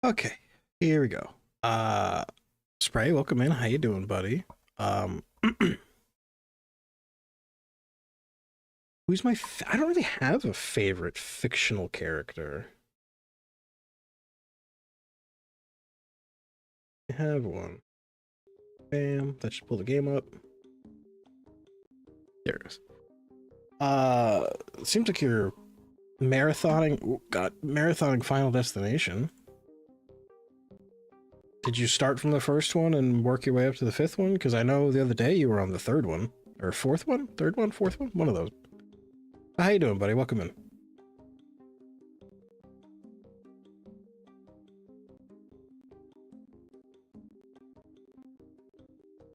Okay, here we go. Spray, welcome in. How you doing, buddy? Um, who's my? I don't really have a favorite fictional character. I have one. Bam. That should pull the game up. There it is. It seems like you're marathoning. Oh, God, marathoning Final Destination. Did you start from the first one and work your way up to the fifth one? Because I know the other day you were on the third one. Or fourth one? Third one? Fourth one? One of those. How you doing, buddy? Welcome in.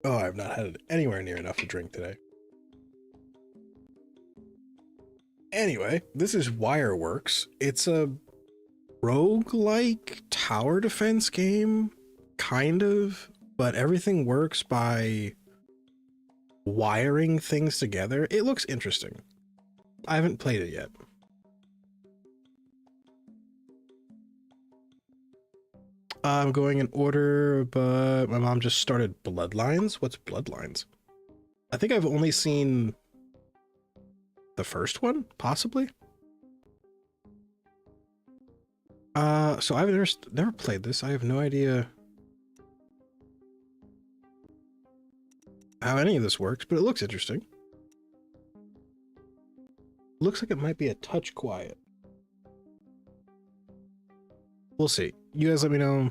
Oh, I've not had anywhere near enough to drink today. Anyway, this is Wireworks. It's a roguelike tower defense game, kind of, but everything works by wiring things together. It looks interesting. I haven't played it yet. I'm going in order, but my mom just started Bloodlines. What's Bloodlines? I think I've only seen the first one, possibly. So I've never played this. I have no idea how any of this works, but it looks interesting. Looks like it might be a touch quiet. We'll see. You guys let me know.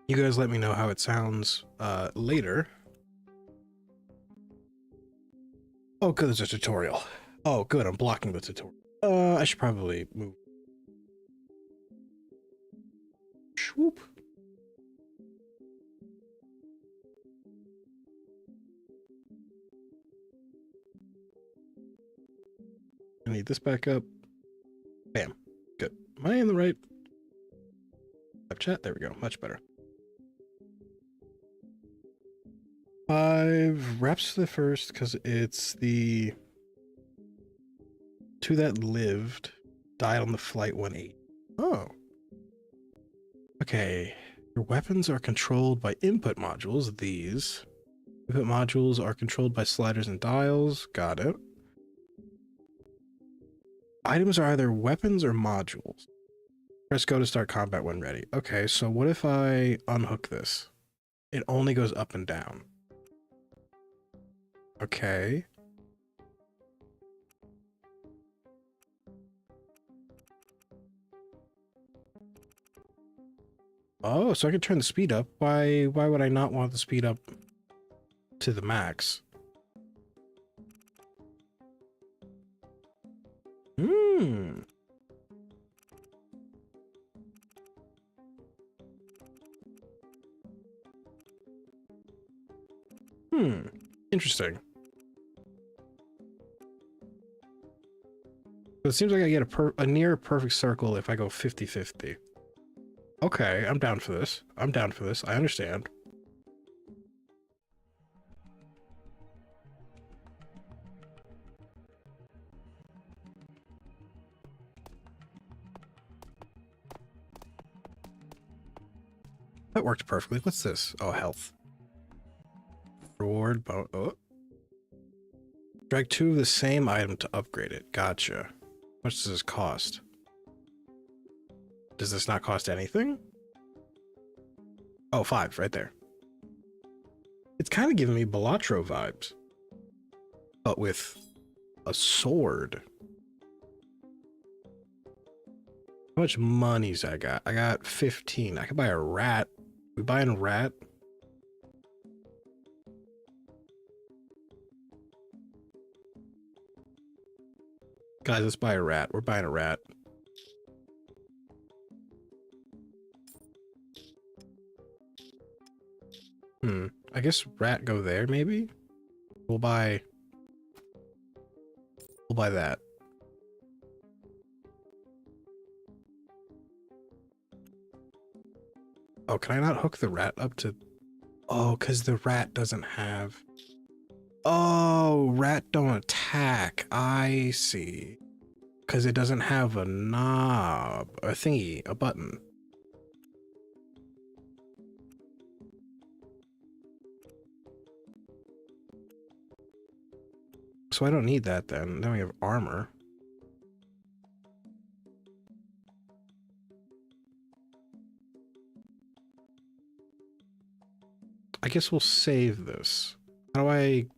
You guys let me know how it sounds later. Oh, good, there's a tutorial. Oh, good, I'm blocking the tutorial. I should probably move. Swoop. I need this back up. Bam. Good. Am I in the right chat? There we go. Much better. 5 reps to the first because it's the 2 that lived died on the flight 180. Oh. Okay. Your weapons are controlled by input modules. These input modules are controlled by sliders and dials. Got it. Items are either weapons or modules. Press go to start combat when ready. Okay, so what if I unhook this? It only goes up and down. Okay. Oh, so I can turn the speed up. Why would I not want the speed up to the max? Hmm. Interesting. It seems like I get a near perfect circle if I go 50-50. Okay, I'm down for this. I'm down for this. I understand. That worked perfectly. What's this? Oh, health. Reward bone. Oh. Drag 2 of the same item to upgrade it. Gotcha. How much does this cost? Does this not cost anything? Oh, 5 right there. It's kind of giving me Balatro vibes, but with a sword. How much money's I got? I got 15. I could buy a rat. We buying a rat? Guys, let's buy a rat. We're buying a rat. I guess rat go there, maybe? We'll buy that. Oh, can I not hook the rat up to... Oh, because the rat doesn't have... Oh, rat don't attack. I see. Because it doesn't have a knob, a thingy, a button. so I don't need that then. Then we have armor. I guess we'll save this. How do I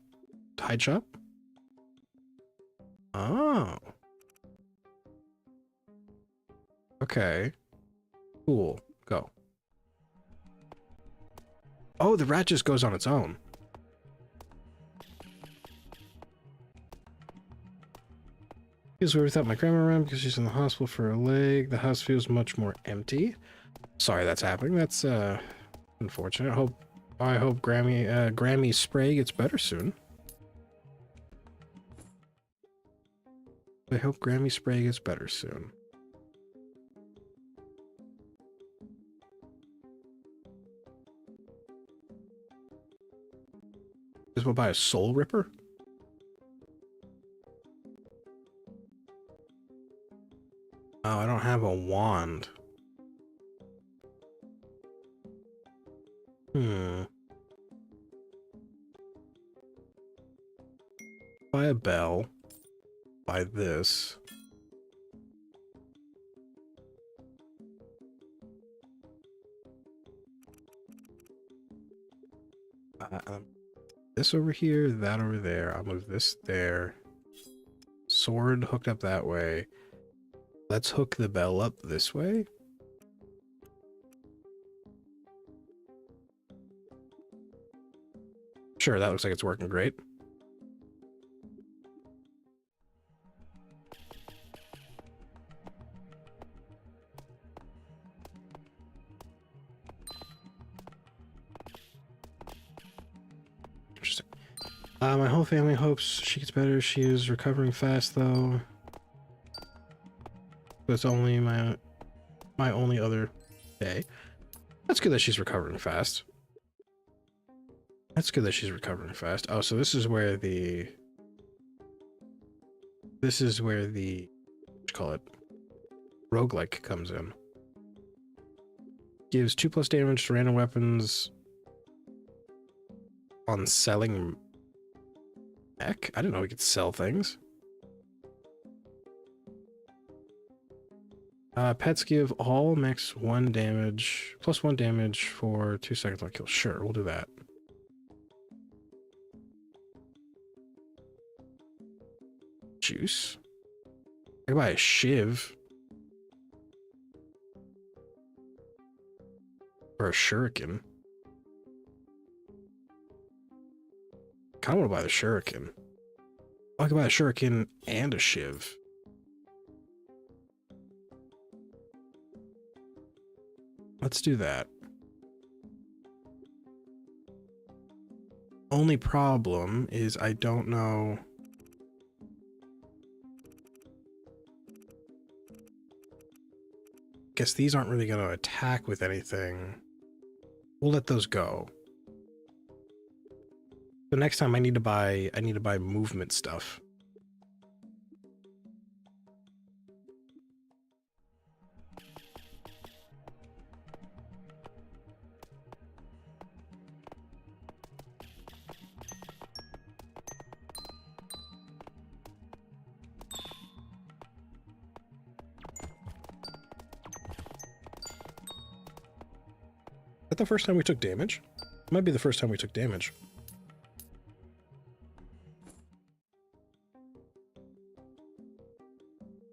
hide shop? Oh. Okay. Cool. Go. Oh, the rat just goes on its own. Because we're without my grandma around because she's in the hospital for a leg. The house feels much more empty. Sorry that's happening. That's unfortunate. I hope Grammy's spray gets better soon. I hope Grammy's spray gets better soon. Just we'll buy a soul ripper. Oh, I don't have a wand. Buy a bell. Buy this. This over here, that over there. I'll move this there. Sword hooked up that way. Let's hook the bell up this way. Sure, that looks like it's working great. Interesting. My whole family hopes she gets better. She is recovering fast, though. That's only my only other day. That's good that she's recovering fast. That's good that she's recovering fast. Oh, so this is where the... This is where the... What you call it? Roguelike comes in. Gives 2+ damage to random weapons on selling mech? I didn't know we could sell things. Pets give all mechs 1 damage, +1 damage for 2 seconds on kill. Sure, we'll do that. Juice. I can buy a shiv. Or a shuriken. Kinda wanna buy the shuriken. Oh, I can buy a shuriken and a shiv. Let's do that. Only problem is I don't know. Guess these aren't really going to attack with anything. We'll let those go. The next time I need to buy movement stuff. Is that the first time we took damage? It might be the first time we took damage.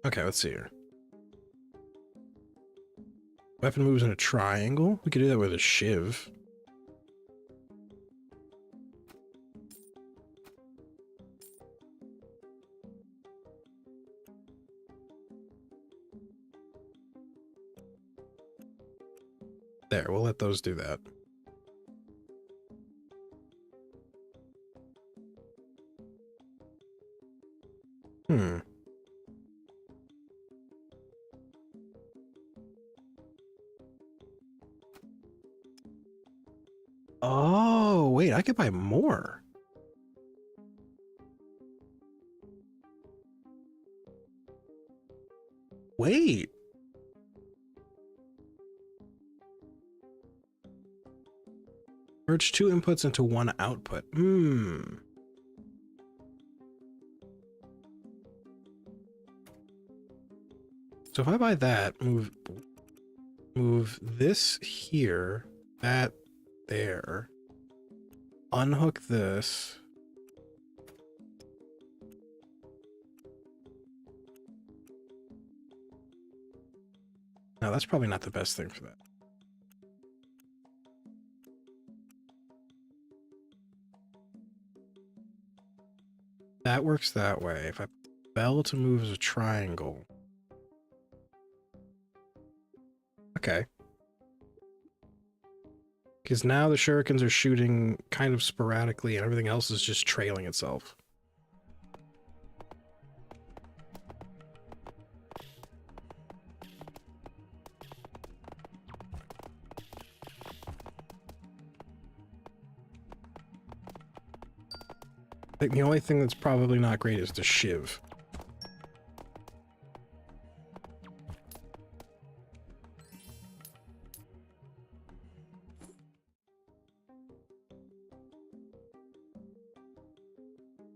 Okay, let's see here. Weapon moves in a triangle? We could do that with a shiv. There, we'll let those do that. Oh, wait, I could buy more. Wait. Merge 2 inputs into 1 output. So if I buy that, move this here, that there, unhook this. No, that's probably not the best thing for that. That works that way. If I bell to move as a triangle. Okay. Because now the shurikens are shooting kind of sporadically and everything else is just trailing itself. I think the only thing that's probably not great is the shiv.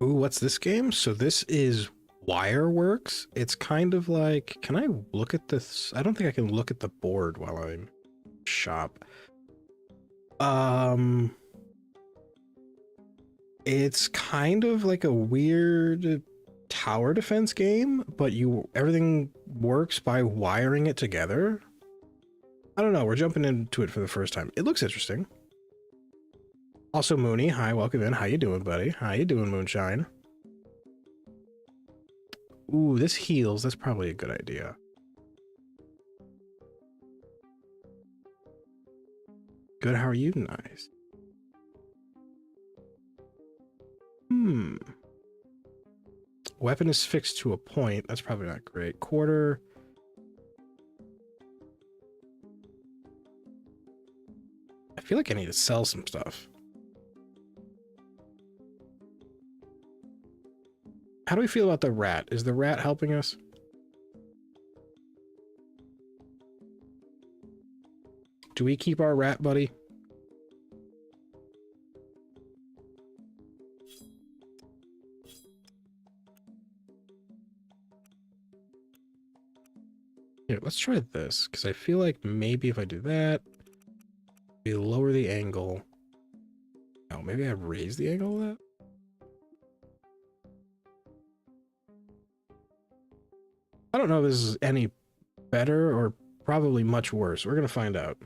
Ooh, what's this game? So this is Wireworks. It's kind of like, can I look at this? I don't think I can look at the board while I'm shop. It's kind of like a weird tower defense game, but everything works by wiring it together. I don't know, we're jumping into it for the first time. It looks interesting. Also, Mooney, hi, welcome in. How you doing, buddy? How you doing, Moonshine? Ooh, this heals. That's probably a good idea. Good, how are you? Nice. Weapon is fixed to a point. That's probably not great. Quarter. I feel like I need to sell some stuff. How do we feel about the rat? Is the rat helping us? Do we keep our rat buddy? Here, let's try this, because I feel like maybe if I do that, we lower the angle. Oh, maybe I raise the angle of that? I don't know if this is any better or probably much worse. We're going to find out.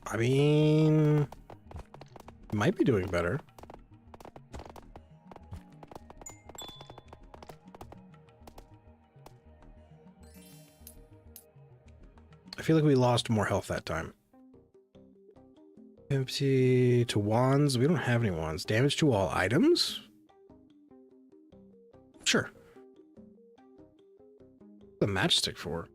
I mean, might be doing better. I feel like we lost more health that time. Empty to wands. We don't have any wands. Damage to all items? Sure. What's the matchstick for?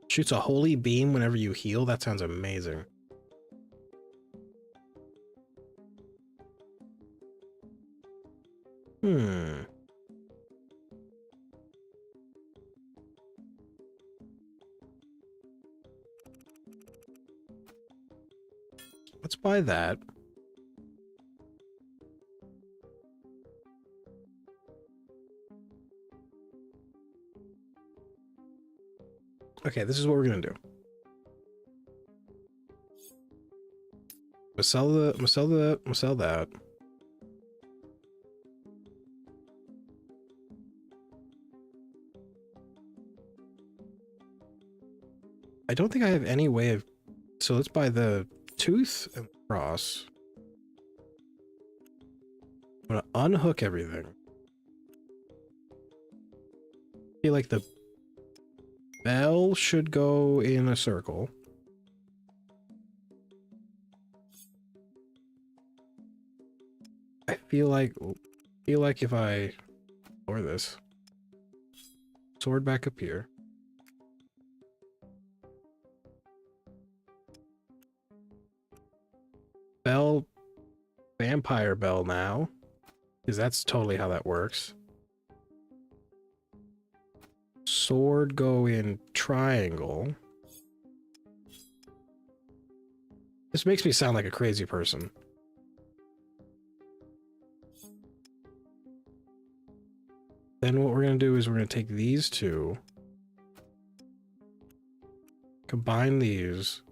Shoots a holy beam whenever you heal. That sounds amazing. Let's buy that. Okay, this is what we're gonna do. I'm gonna sell that. I don't think I have any way of, so let's buy the tooth and cross. I'm gonna unhook everything. I feel like the bell should go in a circle. I feel like if I lower this, sword back up here. Bell, vampire bell now, because that's totally how that works. sword go in triangle. This makes me sound like a crazy person. Then what we're going to do is we're going to take these two, combine these,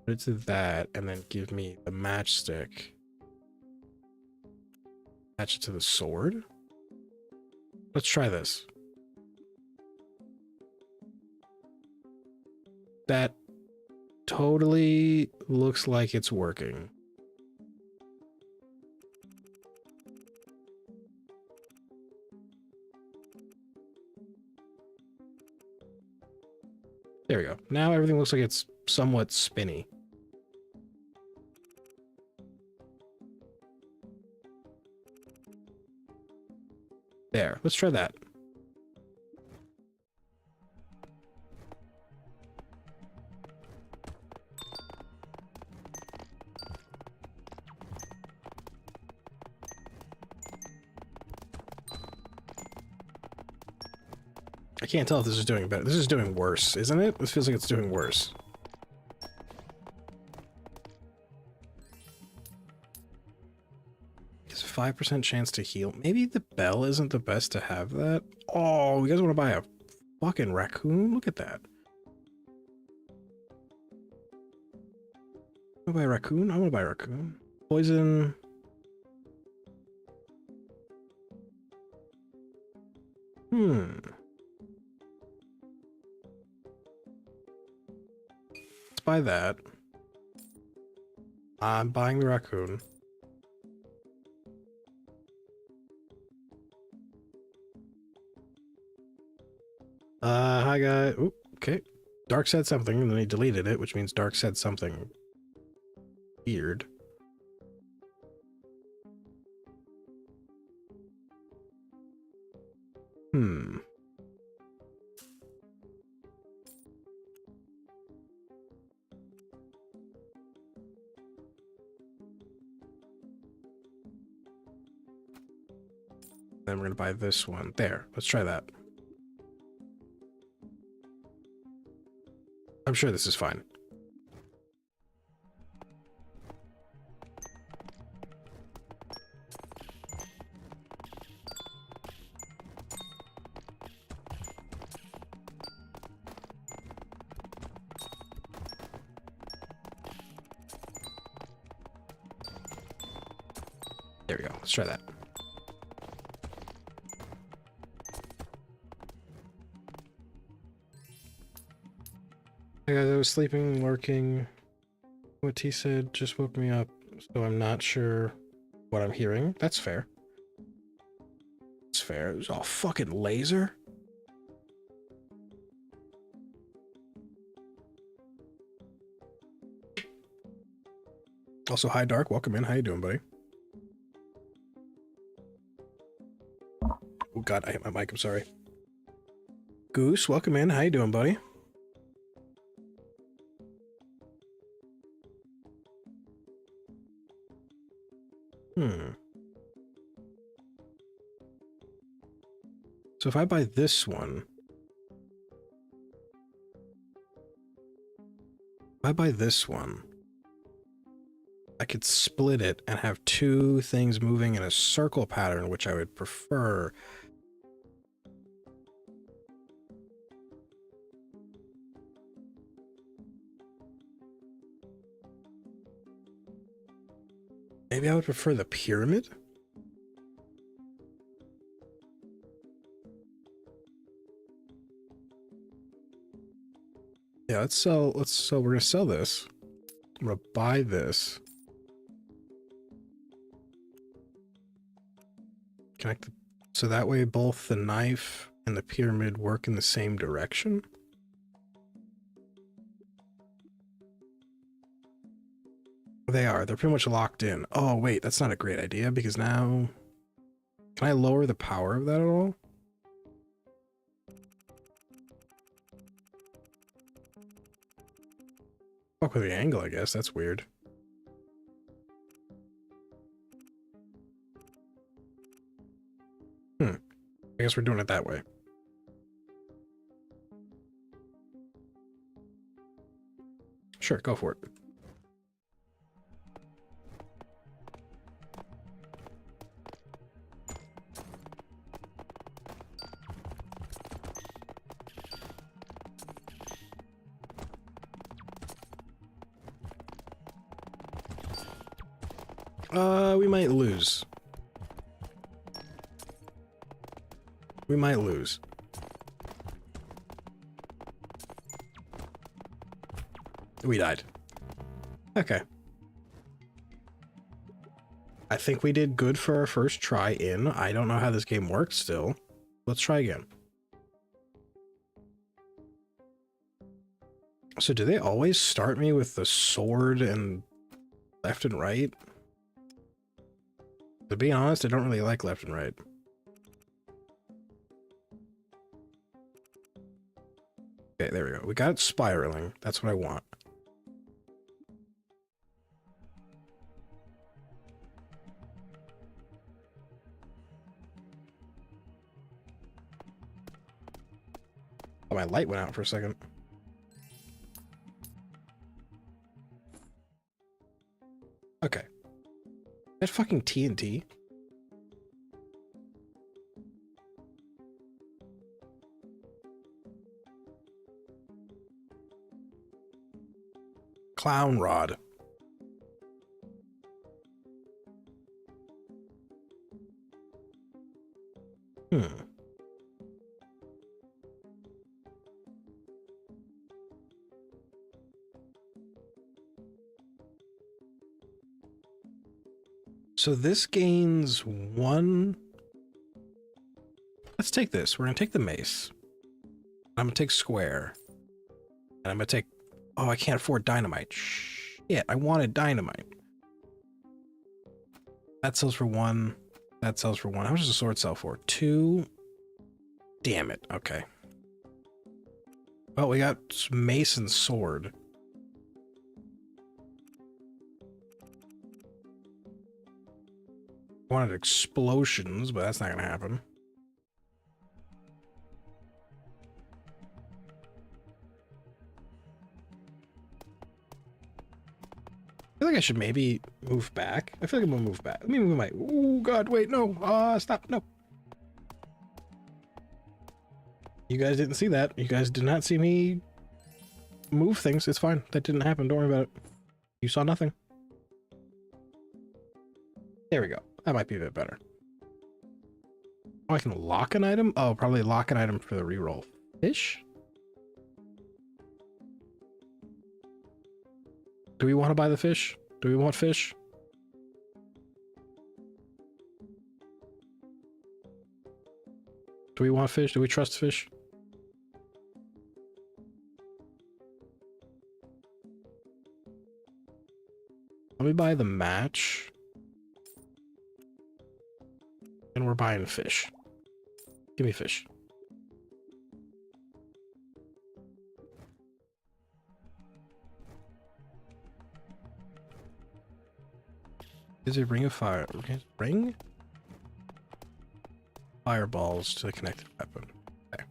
put it to that, and then give me the matchstick. Attach it to the sword. Let's try this. That totally looks like it's working. There we go. Now everything looks like it's somewhat spinny. There, let's try that. I can't tell if this is doing better. This is doing worse, isn't it? This feels like it's doing worse. It's a 5% chance to heal. Maybe the bell isn't the best to have that. Oh, you guys want to buy a fucking raccoon? Look at that. I want to buy a raccoon? I want to buy a raccoon. Poison. Let's buy that. I'm buying the raccoon. Hi guy. Oop, okay. Dark said something and then he deleted it, which means Dark said something weird. Then we're gonna buy this one. There, let's try that. I'm sure this is fine. There we go. Let's try that. Hey guys, I was sleeping, working. What he said just woke me up, so I'm not sure what I'm hearing. That's fair. It's fair. It was all fucking laser. Also, hi Dark, welcome in. How you doing, buddy? Oh god, I hit my mic, I'm sorry. Goose, welcome in. How you doing, buddy? So if I buy this one, I could split it and have two things moving in a circle pattern, which I would prefer. Maybe I would prefer the pyramid. Yeah, we're gonna sell this. I'm gonna buy this. Connect so that way both the knife and the pyramid work in the same direction. They are. They're pretty much locked in. Oh, wait, that's not a great idea because now... Can I lower the power of that at all? Fuck with the angle, I guess. That's weird. I guess we're doing it that way. Sure, go for it. We might lose. We might lose. We died. Okay. I think we did good for our first try in. I don't know how this game works still. Let's try again. So do they always start me with the sword and left and right? To be honest, I don't really like left and right. Okay, there we go. We got it spiraling. That's what I want. Oh, my light went out for a second. Okay. That fucking TNT. Clown rod. So this gains one. Let's take this. We're gonna take the mace. I'm gonna take square. And I'm gonna take. Oh, I can't afford dynamite. Shit, I wanted dynamite. That sells for one. That sells for one. How much does a sword sell for? 2. Damn it. Okay. Well, we got mace and sword. Wanted explosions, but that's not gonna happen. I feel like I should maybe move back. I feel like I'm gonna move back. Let me move my. Oh god, wait, no. Stop, no. You guys didn't see that. You guys did not see me move things. It's fine. That didn't happen. Don't worry about it. You saw nothing. There we go. That might be a bit better. Oh, I can lock an item? Oh, probably lock an item for the reroll. Fish? Do we want to buy the fish? Do we want fish? Do we want fish? Do we trust fish? Let me buy the match. And we're buying fish. Give me fish. Is a ring of fire? Ring? Fireballs to the connected weapon. Okay.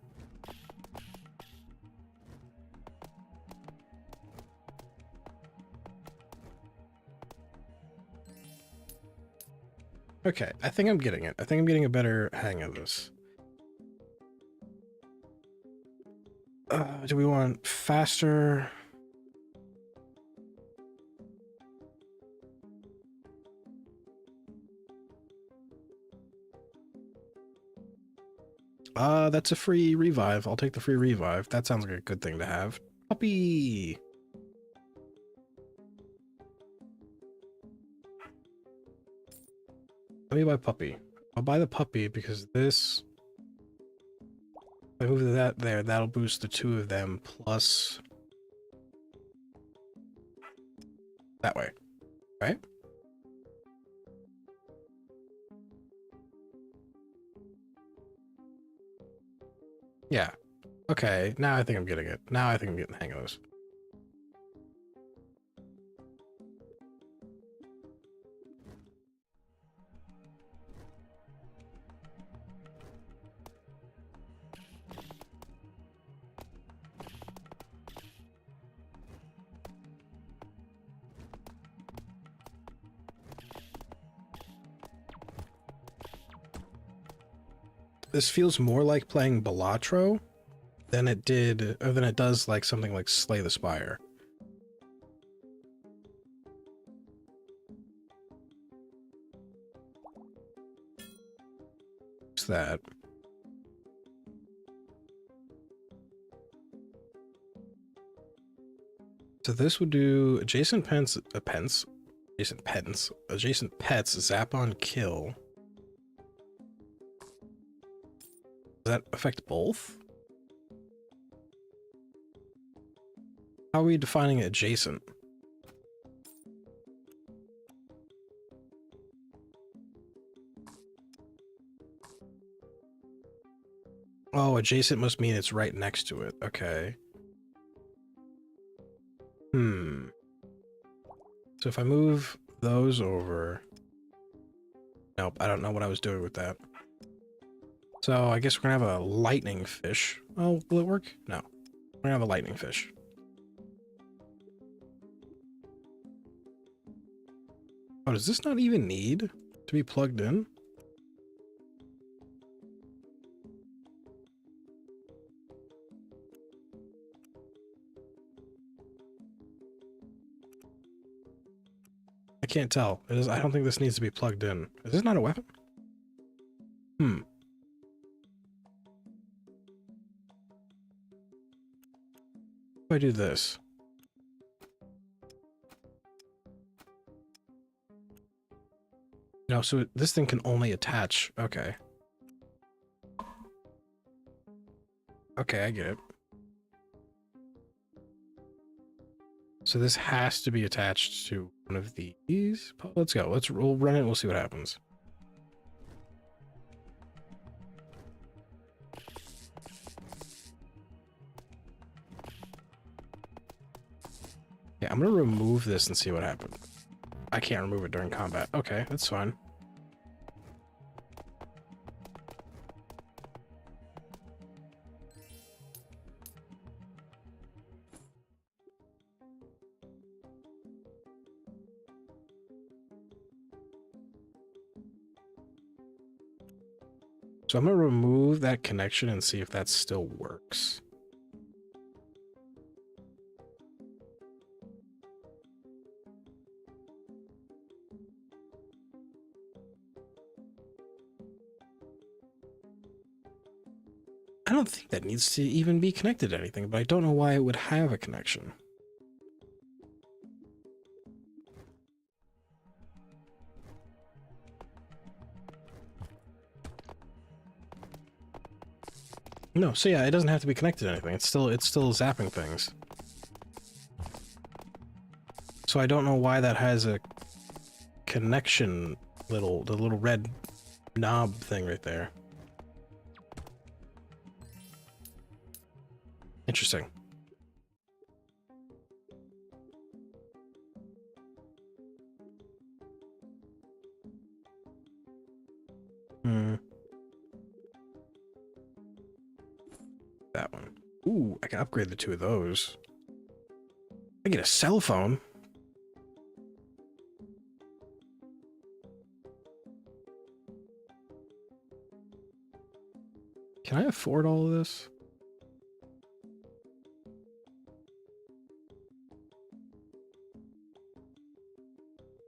Okay, I think I'm getting it. I think I'm getting a better hang of this. Do we want faster? That's a free revive. I'll take the free revive. That sounds like a good thing to have. Puppy! Let me buy puppy. I'll buy the puppy because this... If I move that there, that'll boost the 2 of them plus... that way. Right? Yeah. Okay, now I think I'm getting it. Now I think I'm getting the hang of this. This feels more like playing Balatro than it did, or than it does like something like Slay the Spire. What's that? So this would do adjacent adjacent pets, zap on kill. Does that affect both? How are we defining adjacent? Oh, adjacent must mean it's right next to it. Okay. So if I move those over... Nope, I don't know what I was doing with that. So I guess we're gonna have a lightning fish. Oh, will it work? No. We're gonna have a lightning fish. Oh, does this not even need to be plugged in? I can't tell. I don't think this needs to be plugged in. Is this not a weapon? If I do this. No, so this thing can only attach. Okay. Okay, I get it. So this has to be attached to one of these. Let's go. We'll run it and we'll see what happens. Yeah, I'm gonna remove this and see what happens. I can't remove it during combat. Okay, that's fine. So I'm gonna remove that connection and see if that still works. I don't think that needs to even be connected to anything, but I don't know why it would have a connection. No, so yeah, it doesn't have to be connected to anything. It's still zapping things. So I don't know why that has a connection the little red knob thing right there. Interesting. That one. Ooh, I can upgrade the two of those. I get a cell phone. Can I afford all of this?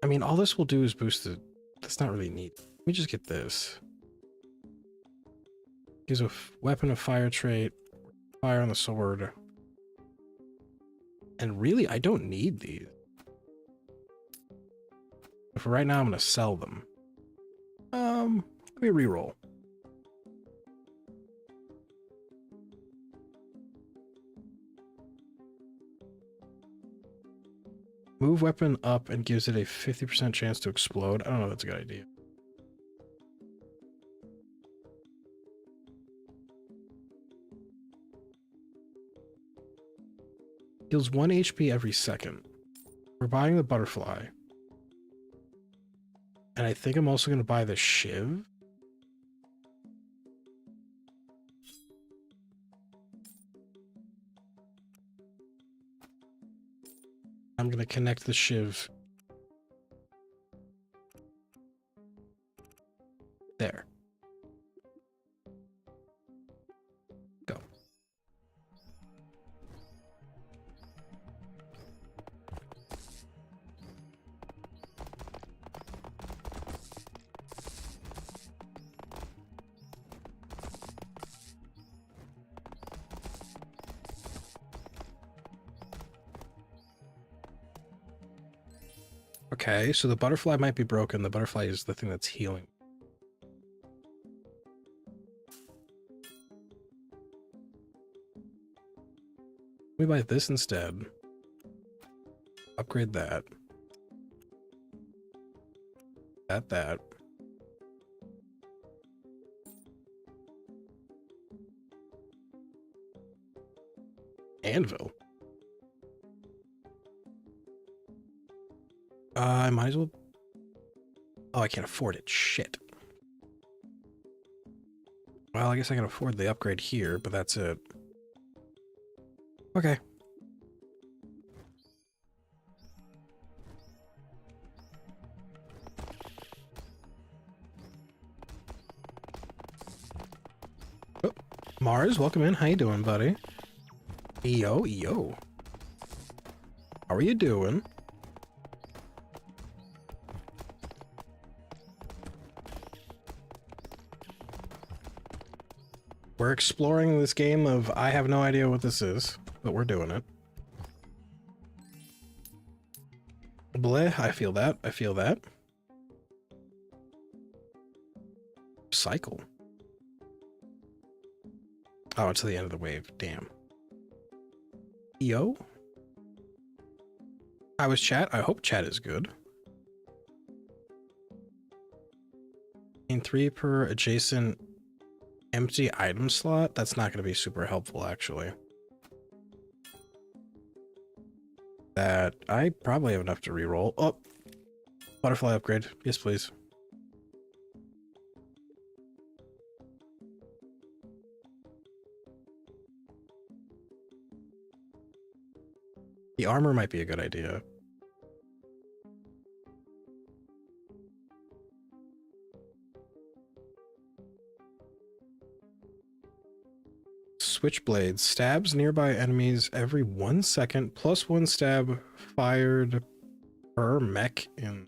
I mean, all this will do is boost the... That's not really neat. Let me just get this. Gives a weapon of fire trait, fire on the sword. And really, I don't need these. But for right now, I'm going to sell them. Let me reroll. Move weapon up and gives it a 50% chance to explode. I don't know if that's a good idea. Heals 1 HP every second. We're buying the butterfly. And I think I'm also going to buy the shiv. I'm going to connect the shiv. There. Okay, so the butterfly might be broken. The butterfly is the thing that's healing. We buy this instead. Upgrade that. That. Anvil. I might as well. Oh, I can't afford it. Shit. Well, I guess I can afford the upgrade here, but that's it. Okay. Oh, Mars, welcome in. How you doing, buddy? Yo. How are you doing? We're exploring this game of I have no idea what this is, but we're doing it. Bleh, I feel that. I feel that. Cycle. Oh, it's the end of the wave. Damn. Yo? How was chat? I hope chat is good. In 3 per adjacent empty item slot? That's not going to be super helpful, actually. That I probably have enough to reroll. Oh, butterfly upgrade. Yes, please. The armor might be a good idea. Switchblade stabs nearby enemies every 1 second, plus 1 stab fired per mech in.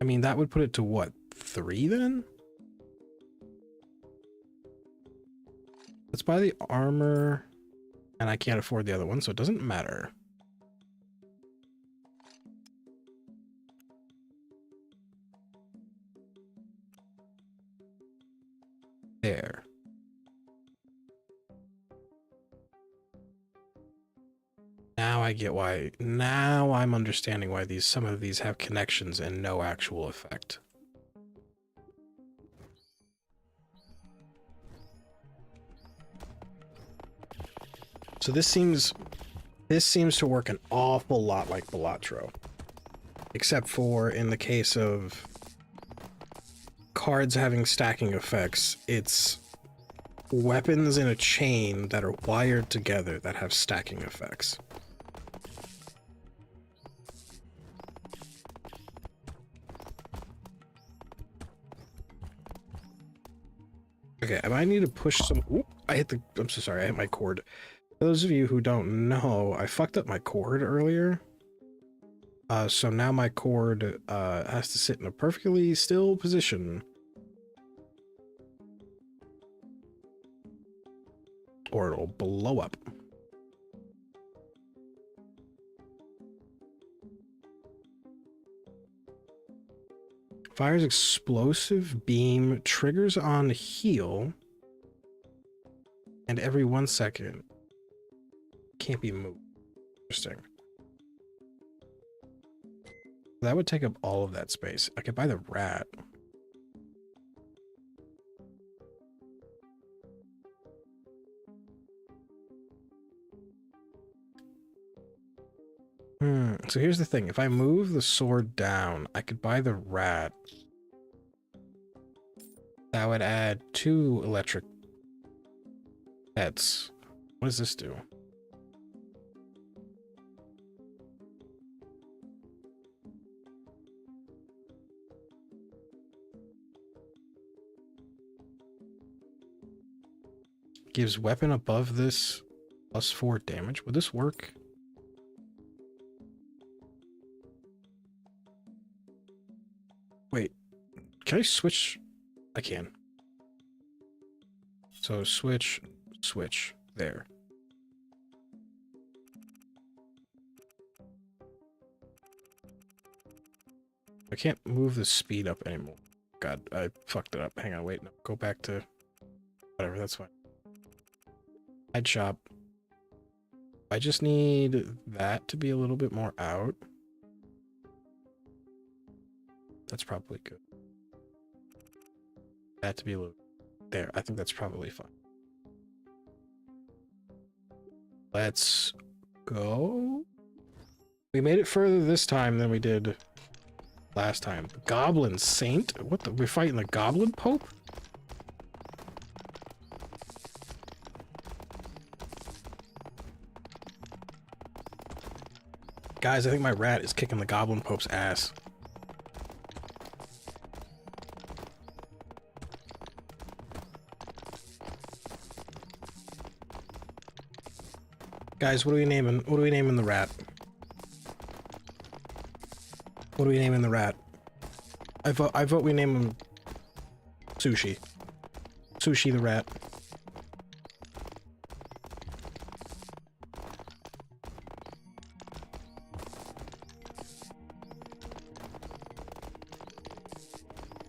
I mean, that would put it to what, 3 then? Let's buy the armor, and I can't afford the other one, so it doesn't matter. There. Now I get why. Now I'm understanding why some of these have connections and no actual effect. So this seems to work an awful lot like Balatro. Except for in the case of cards having stacking effects, it's weapons in a chain that are wired together that have stacking effects. Okay, I might need to push some. Oop, I'm so sorry, I hit my cord. For those of you who don't know, I fucked up my cord earlier. So now my cord has to sit in a perfectly still position. Or it'll blow up. Fires explosive beam, triggers on heal, and every 1 second. Can't be moved. Interesting. That would take up all of that space. I could buy the rat. So here's the thing. If I move the sword down, I could buy the rat. That would add 2 electric pets. What does this do? Gives weapon above this +4 damage. Would this work? Wait, can I switch? I can. So switch, switch, there. I can't move the speed up anymore. God, I fucked it up. Hang on, wait, no, go back to whatever, that's fine. Head shop. I just need that to be a little bit more out. That's probably good. That to be a little there. I think that's probably fine. Let's go. We made it further this time than we did last time. The Goblin Saint? What the? We're fighting the Goblin Pope? Guys, I think my rat is kicking the Goblin Pope's ass. Guys, what are we naming? What are we naming the rat? What are we naming the rat? I vote we name him Sushi. Sushi the rat.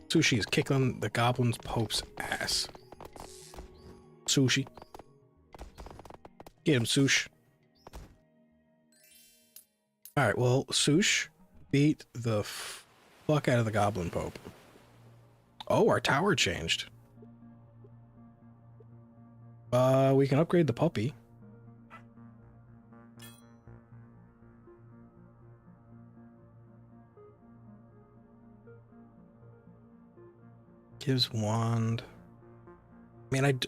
Sushi is kicking the Goblin's Pope's ass. Sushi. Get him, Sush. Alright, well, Sush beat the fuck out of the Goblin Pope. Oh, our tower changed. We can upgrade the puppy. Gives wand. I mean,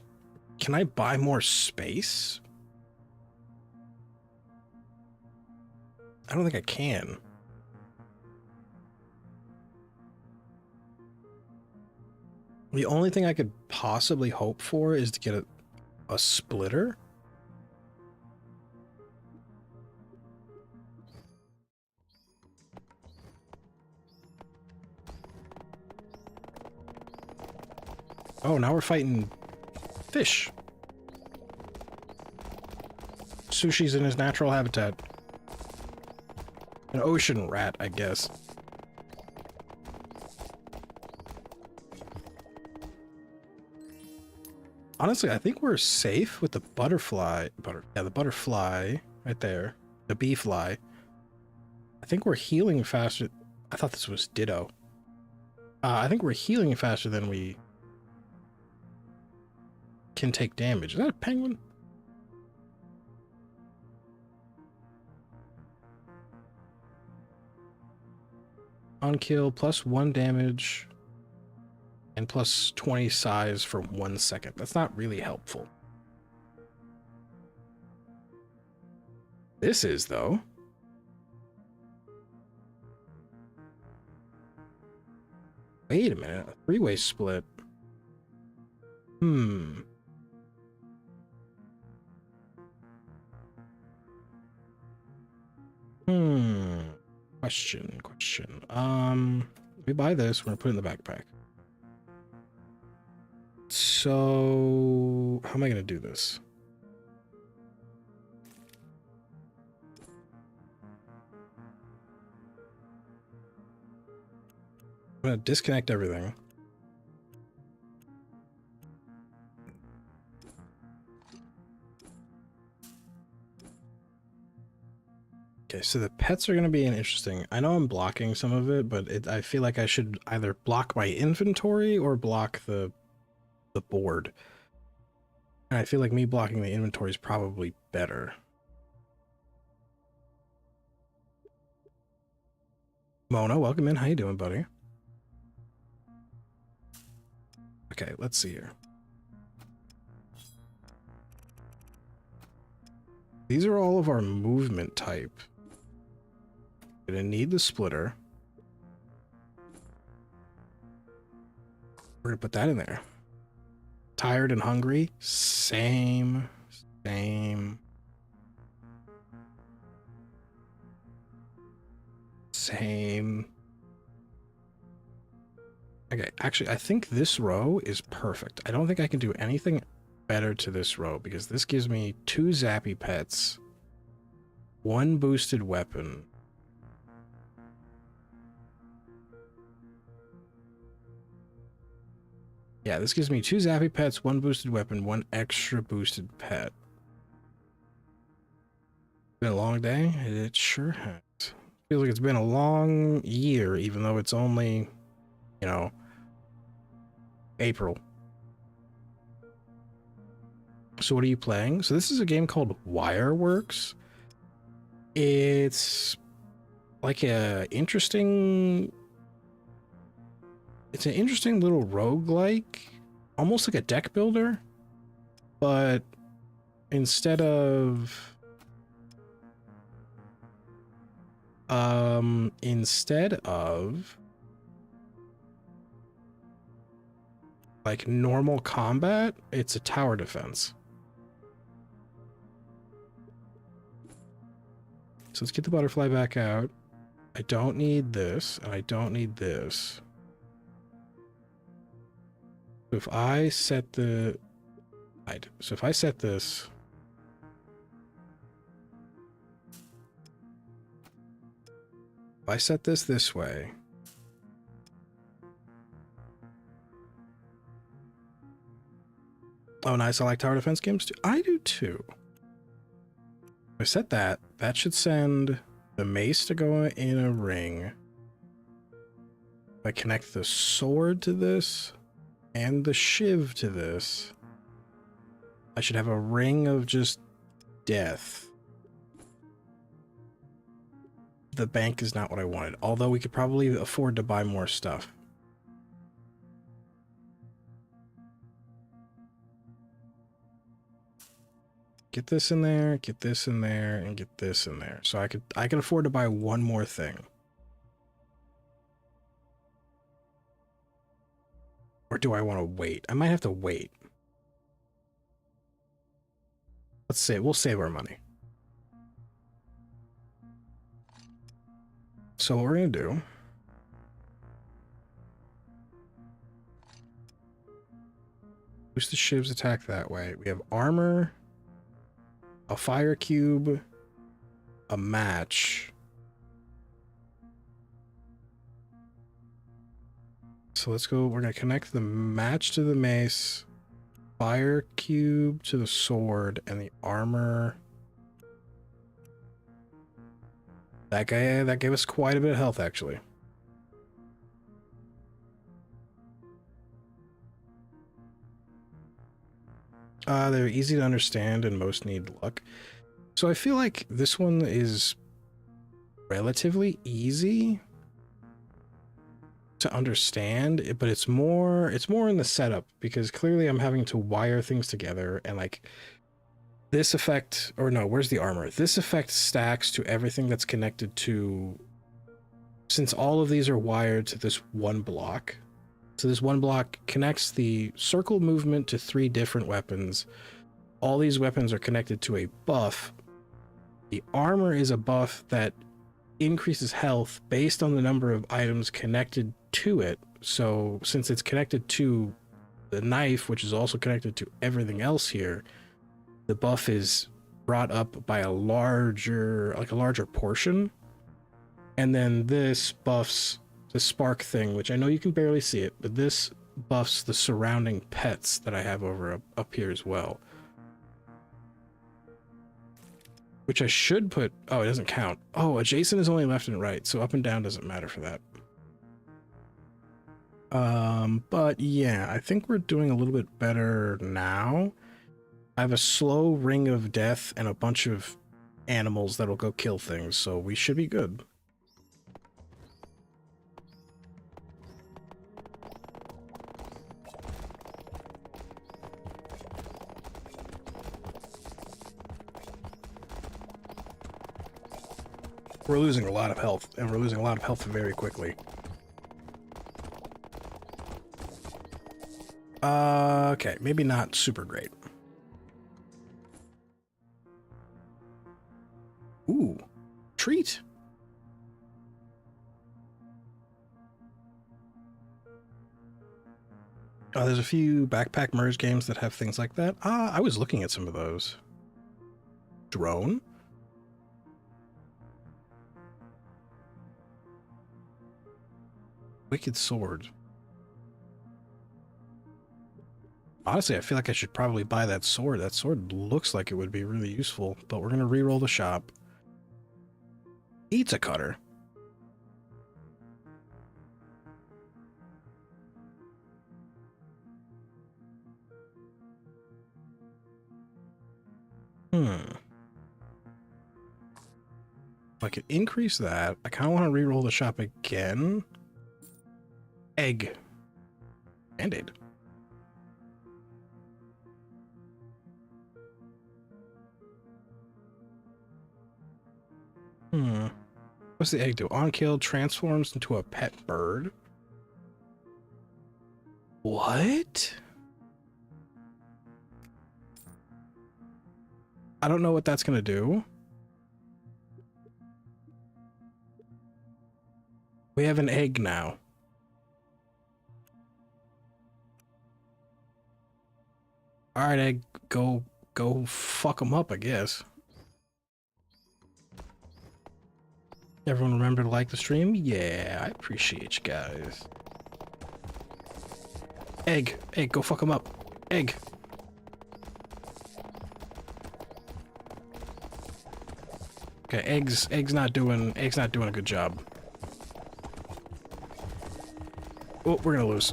can I buy more space? I don't think I can. The only thing I could possibly hope for is to get a splitter. Oh, now we're fighting fish. Sushi's in his natural habitat. An ocean rat, I guess. Honestly, I think we're safe with the butterfly. The butterfly right there. The bee fly. I think we're healing faster. I thought this was Ditto. I think we're healing faster than we can take damage. Is that a penguin? On kill, +1 damage, and +20 size for 1 second. That's not really helpful. This is, though. Wait a minute, a 3-way split. Question. We buy this, we're gonna put it in the backpack. So, how am I gonna do this? I'm gonna disconnect everything. Okay, so the pets are going to be an interesting... I know I'm blocking some of it, but I feel like I should either block my inventory or block the board. And I feel like me blocking the inventory is probably better. Mona, welcome in. How you doing, buddy? Okay, let's see here. These are all of our movement type. Gonna need the splitter. We're gonna put that in there. Tired and hungry? Same. And Okay, actually, I think this row is perfect. I don't think I can do anything better to this row because this gives me 2 zappy pets, 1 boosted weapon. Yeah, this gives me 2 zappy pets, 1 boosted weapon, 1 extra boosted pet. Been a long day? It sure has. Feels like it's been a long year, even though it's only, you know, April. So what are you playing? So this is a game called Wireworks. It's like a interesting... It's an interesting little roguelike, almost like a deck builder, but instead of like normal combat, it's a tower defense. So let's get the butterfly back out. I don't need this, and I don't need this. So if I set the... So if I set this... If I set this way... Oh, nice. I like tower defense games too. I do too. If I set that, that should send the mace to go in a ring. If I connect the sword to this and the shiv to this, I should have a ring of just death. The bank is not what I wanted, although we could probably afford to buy more stuff. Get this in there, get this in there, and get this in there. So I can afford to buy one more thing. Or do I want to wait? I might have to wait. Let's say we'll save our money. So what we're gonna do, boost the shiv's attack that way. We have armor, a fire cube, a match. So let's go, we're gonna connect the match to the mace, fire cube to the sword, and the armor. That gave us quite a bit of health, actually. They're easy to understand and most need luck. So I feel like this one is relatively easy to understand, but it's more in the setup, because clearly I'm having to wire things together, and like this effect, or no, where's the armor? This effect stacks to everything that's connected to, since all of these are wired to this one block. So this one block connects the circle movement to 3 different weapons. All these weapons are connected to a buff. The armor is a buff that increases health based on the number of items connected to it. So since it's connected to the knife, which is also connected to everything else here, the buff is brought up by a larger portion. And then this buffs the spark thing, which I know you can barely see it, but this buffs the surrounding pets that I have over up here as well. Which I should put... Oh, it doesn't count. Oh, adjacent is only left and right, so up and down doesn't matter for that. But yeah, I think we're doing a little bit better now. I have a slow ring of death and a bunch of animals that'll go kill things, so we should be good. We're losing a lot of health, and we're losing a lot of health very quickly. Okay, maybe not super great. Ooh, treat. There's a few backpack merge games that have things like that. I was looking at some of those. Drone? Wicked Sword. Honestly, I feel like I should probably buy that sword. That sword looks like it would be really useful, but we're gonna re-roll the shop. Pizza cutter. I could increase that. I kind of want to re-roll the shop again. Egg. Band-Aid. What's the egg do? On kill transforms into a pet bird. What? I don't know what that's gonna do. We have an egg now. All right, egg, go fuck them up, I guess. Everyone remember to like the stream? Yeah, I appreciate you guys. Egg, go fuck them up. Egg. Okay, egg's not doing a good job. Oh, we're gonna lose.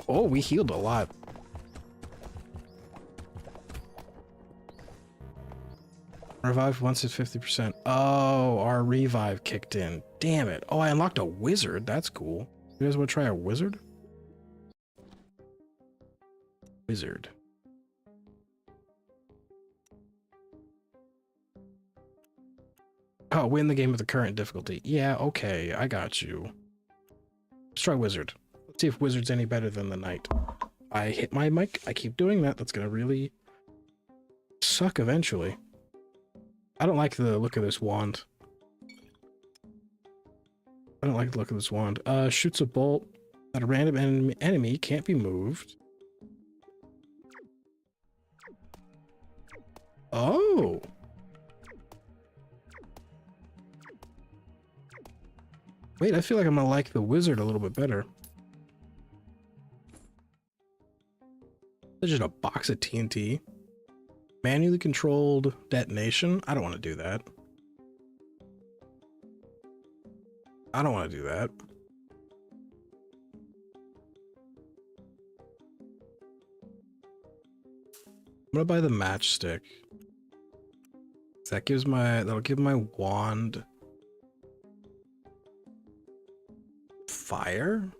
Oh, we healed a lot. Revive once at 50%. Oh, our revive kicked in. Damn it. Oh, I unlocked a wizard. That's cool. You guys want to try a wizard? Wizard. Oh, win the game with the current difficulty. Yeah, okay, I got you. Let's try wizard. Let's see if wizard's any better than the knight. I hit my mic. I keep doing that. That's gonna really suck eventually. I don't like the look of this wand. I don't like the look of this wand. Shoots a bolt at a random enemy, can't be moved. Oh! Wait, I feel like I'm gonna like the wizard a little bit better. There's just a box of TNT. Manually controlled detonation? I don't want to do that. I don't want to do that. I'm gonna buy the matchstick. That'll give my wand fire?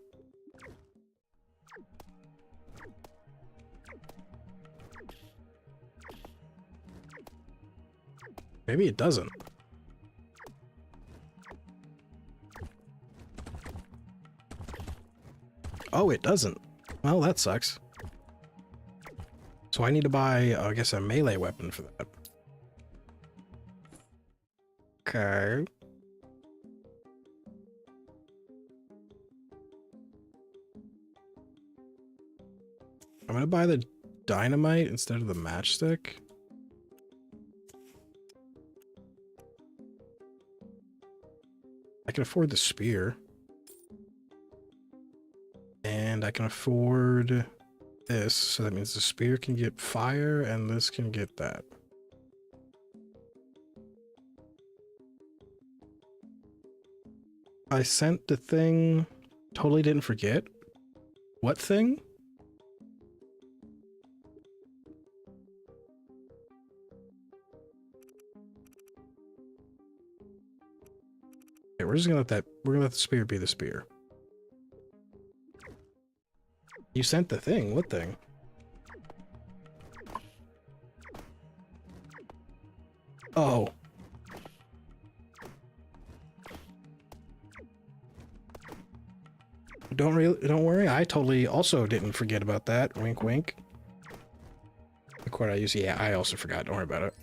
Maybe it doesn't. Oh, it doesn't. Well, that sucks. So I need to buy, I guess, a melee weapon for that. Okay. I'm gonna buy the dynamite instead of the matchstick. I can afford the spear. And I can afford this, so that means the spear can get fire and this can get that. I sent the thing, totally didn't forget. What thing? Okay, we're gonna let the spear be the spear. You sent the thing, what thing? Oh. Don't worry, I totally also didn't forget about that. Wink wink. The quote I use, yeah, I also forgot, don't worry about it.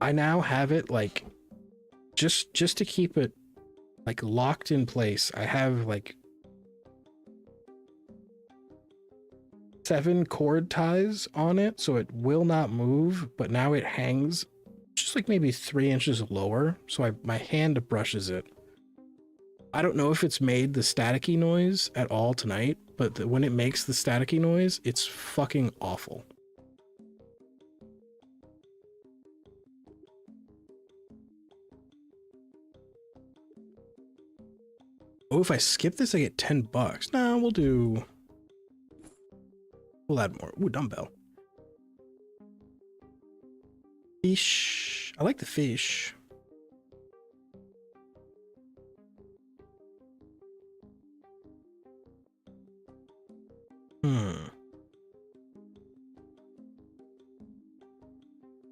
I now have it like just to keep it like locked in place. I have like 7 cord ties on it, so it will not move, but now it hangs just like maybe 3 inches lower, so my hand brushes it. I don't know if it's made the staticky noise at all tonight, but when it makes the staticky noise, it's fucking awful. Oh, if I skip this, I get $10. Nah, we'll add more. Ooh, dumbbell. Fish. I like the fish.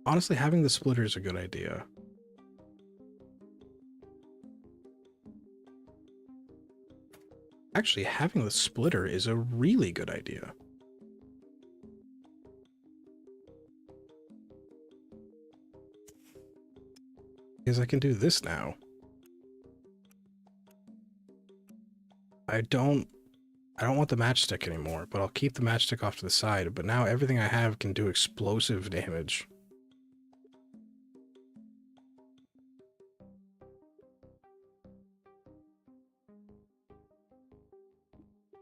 Honestly, having the splitter is a good idea. Actually, having the splitter is a really good idea. Because I can do this now. I don't want the matchstick anymore, but I'll keep the matchstick off to the side. But now everything I have can do explosive damage.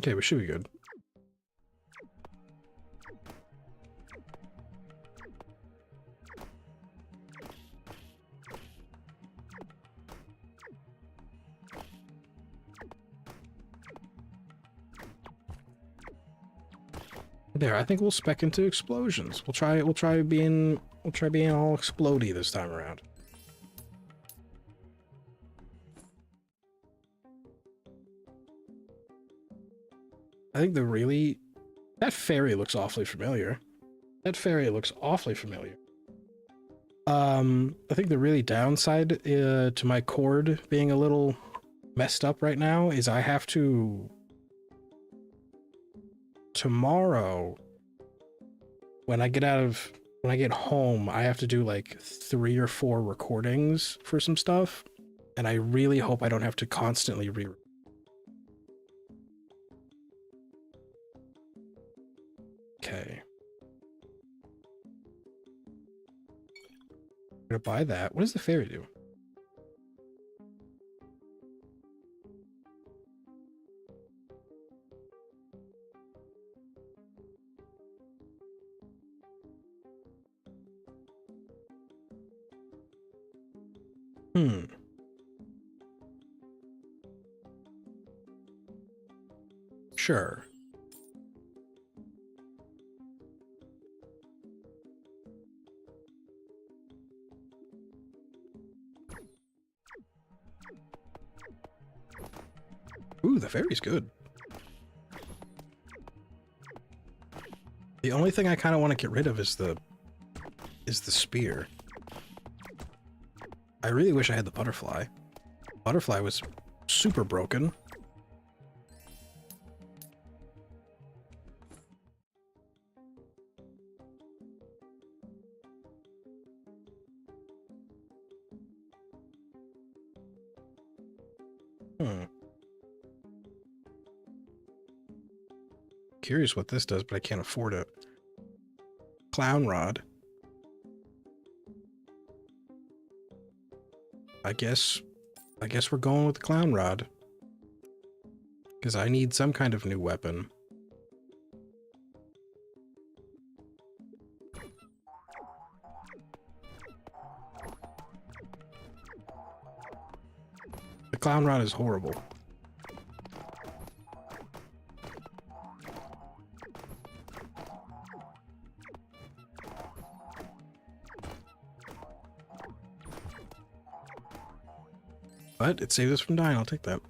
Okay, we should be good. There, I think we'll spec into explosions. We'll try being all explodey this time around. I think that fairy looks awfully familiar. That fairy looks awfully familiar. I think the really downside to my cord being a little messed up right now is I have to tomorrow when I get home, I have to do like 3 or 4 recordings for some stuff, and I really hope I don't have to constantly Okay. I'm gonna buy that. What does the fairy do? Sure. Ooh, the fairy's good. The only thing I kind of want to get rid of is the spear. I really wish I had the butterfly. Butterfly was super broken. Curious what this does, but I can't afford it. Clown rod. I guess we're going with the clown rod. Because I need some kind of new weapon. The clown rod is horrible. But it saved us from dying. I'll take that.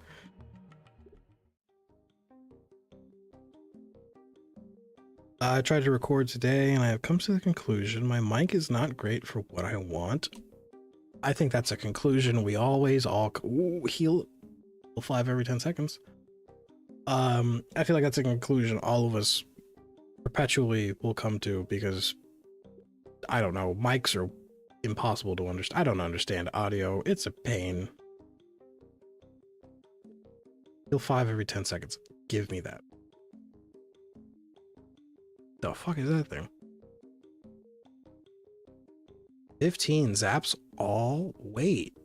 I tried to record today and I have come to the conclusion my mic is not great for what I want. I think that's a conclusion we always heal 5 every 10 seconds. I feel like that's a conclusion all of us perpetually will come to because I don't know, mics are impossible to understand. I don't understand audio. It's a pain. Heal 5 every 10 seconds. Give me that. The fuck is that thing? 15 zaps all. Wait.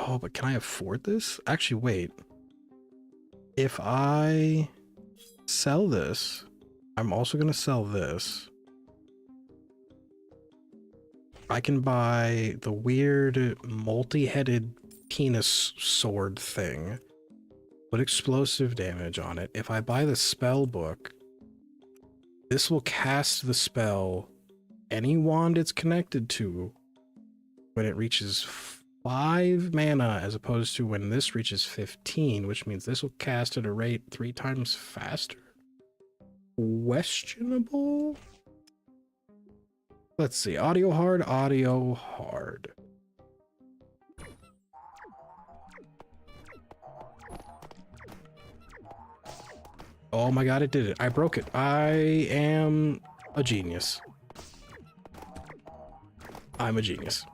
Oh, but can I afford this? Actually, wait. If I sell this, I'm also going to sell this. I can buy the weird multi-headed penis sword thing. Put explosive damage on it. If I buy the spell book, this will cast the spell any wand it's connected to when it reaches 5 mana, as opposed to when this reaches 15, which means this will cast at a rate 3 times faster. Questionable? Let's see. Audio hard, audio hard. Oh my god, it did it. I broke it. I am a genius. I'm a genius.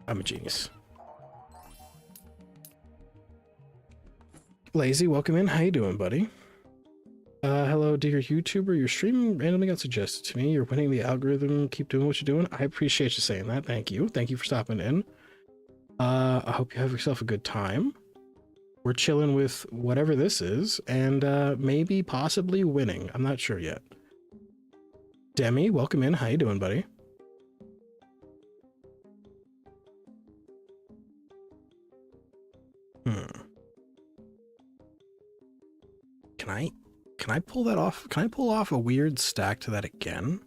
I'm a genius. Lazy, welcome in. How you doing, buddy? Hello, dear YouTuber. Your stream randomly got suggested to me. You're winning the algorithm. Keep doing what you're doing. I appreciate you saying that. Thank you. Thank you for stopping in. I hope you have yourself a good time. We're chilling with whatever this is, and maybe possibly winning. I'm not sure yet. Demi, welcome in. How you doing, buddy? Can I pull that off? Can I pull off a weird stack to that again?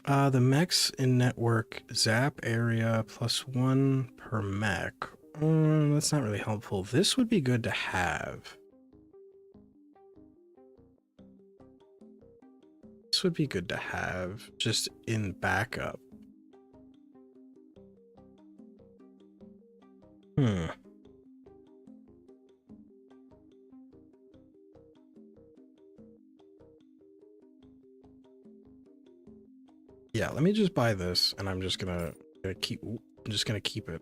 The mechs in network zap area +1 per mech. That's not really helpful. This would be good to have. This would be good to have just in backup. Yeah, let me just buy this, and I'm just gonna keep it.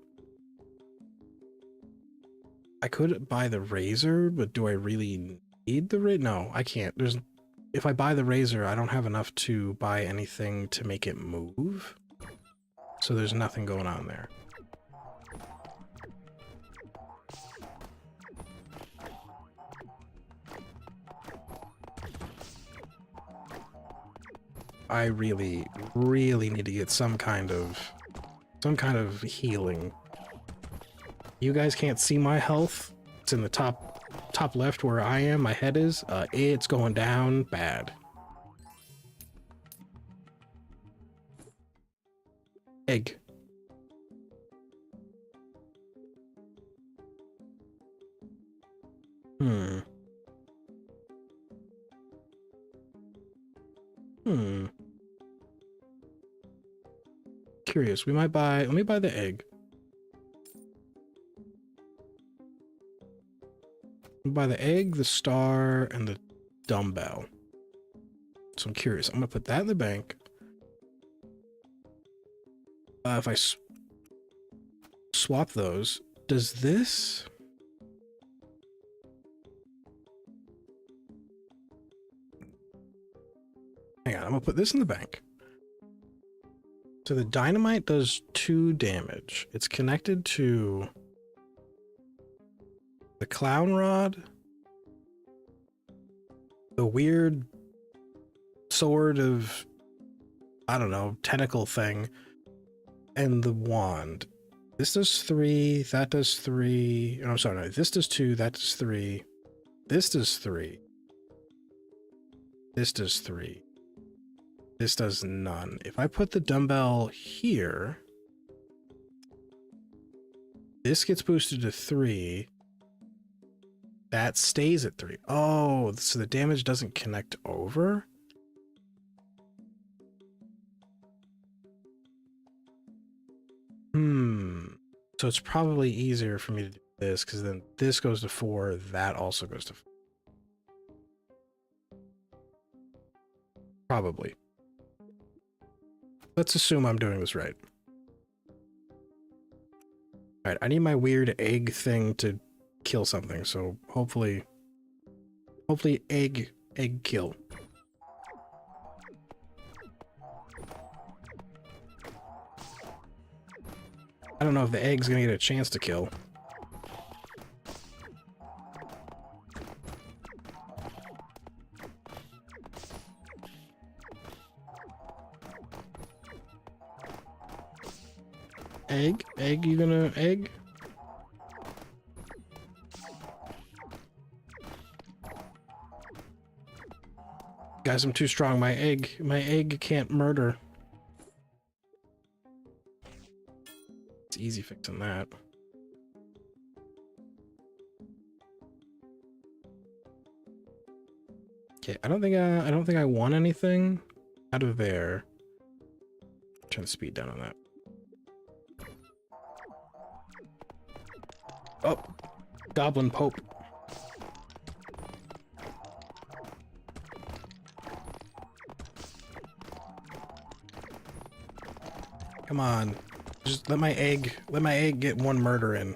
I could buy the razor, but do I really need the razor? No, I can't. If I buy the razor, I don't have enough to buy anything to make it move. So there's nothing going on there. I really, really need to get some kind of healing. You guys can't see my health. It's in the top left where I am. My head is. It's going down bad. Egg. Curious. Let me buy the egg. I'll buy the egg, the star, and the dumbbell. So I'm curious. I'm gonna put that in the bank. If I swap those, does this? Hang on, I'm gonna put this in the bank. So the dynamite does 2 damage. It's connected to the clown rod, the weird sword of, I don't know, tentacle thing, and the wand. This does 3, that does 3. Oh, I'm sorry, no, this does 2, that does 3. This does 3. This does 3. This does none. If I put the dumbbell here, this gets boosted to 3. That stays at 3. Oh, so the damage doesn't connect over? So it's probably easier for me to do this, because then this goes to 4, that also goes to 4. Probably. Let's assume I'm doing this right. Alright, I need my weird egg thing to kill something, so hopefully egg kill. I don't know if the egg's gonna get a chance to kill. Egg, you gonna egg? Guys, I'm too strong. My egg can't murder. It's easy fixing that. Okay, I don't think I want anything out of there. Turn the speed down on that. Oh, Goblin Pope. Come on. Just let my egg get one murder in.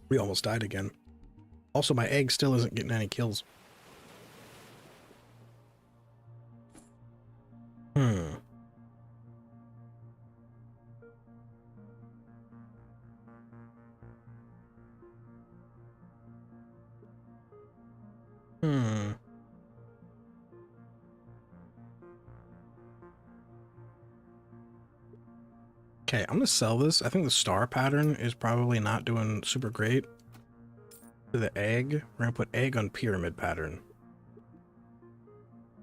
We almost died again. Also, my egg still isn't getting any kills. Okay, I'm gonna sell this. I think the star pattern is probably not doing super great. For the egg, we're gonna put egg on pyramid pattern.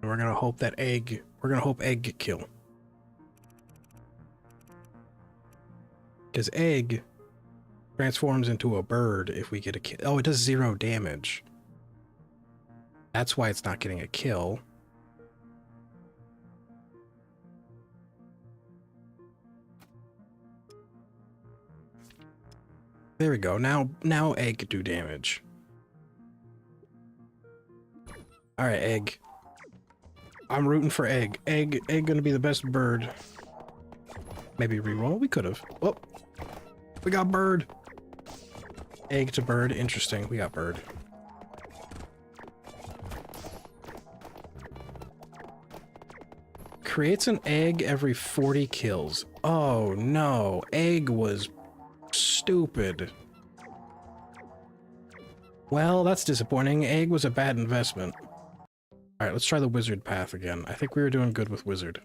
And we're gonna hope that egg, egg kill. Because egg transforms into a bird if we get a kill. Oh, it does 0 damage. That's why it's not getting a kill. There we go. Now egg do damage. All right, egg. I'm rooting for egg. Egg gonna be the best bird. Maybe reroll. We could have. Oh, we got bird. Egg to bird. Interesting. We got bird. Creates an egg every 40 kills. Oh no, egg was stupid. Well, that's disappointing. Egg was a bad investment. Alright, let's try the wizard path again. I think we were doing good with wizard.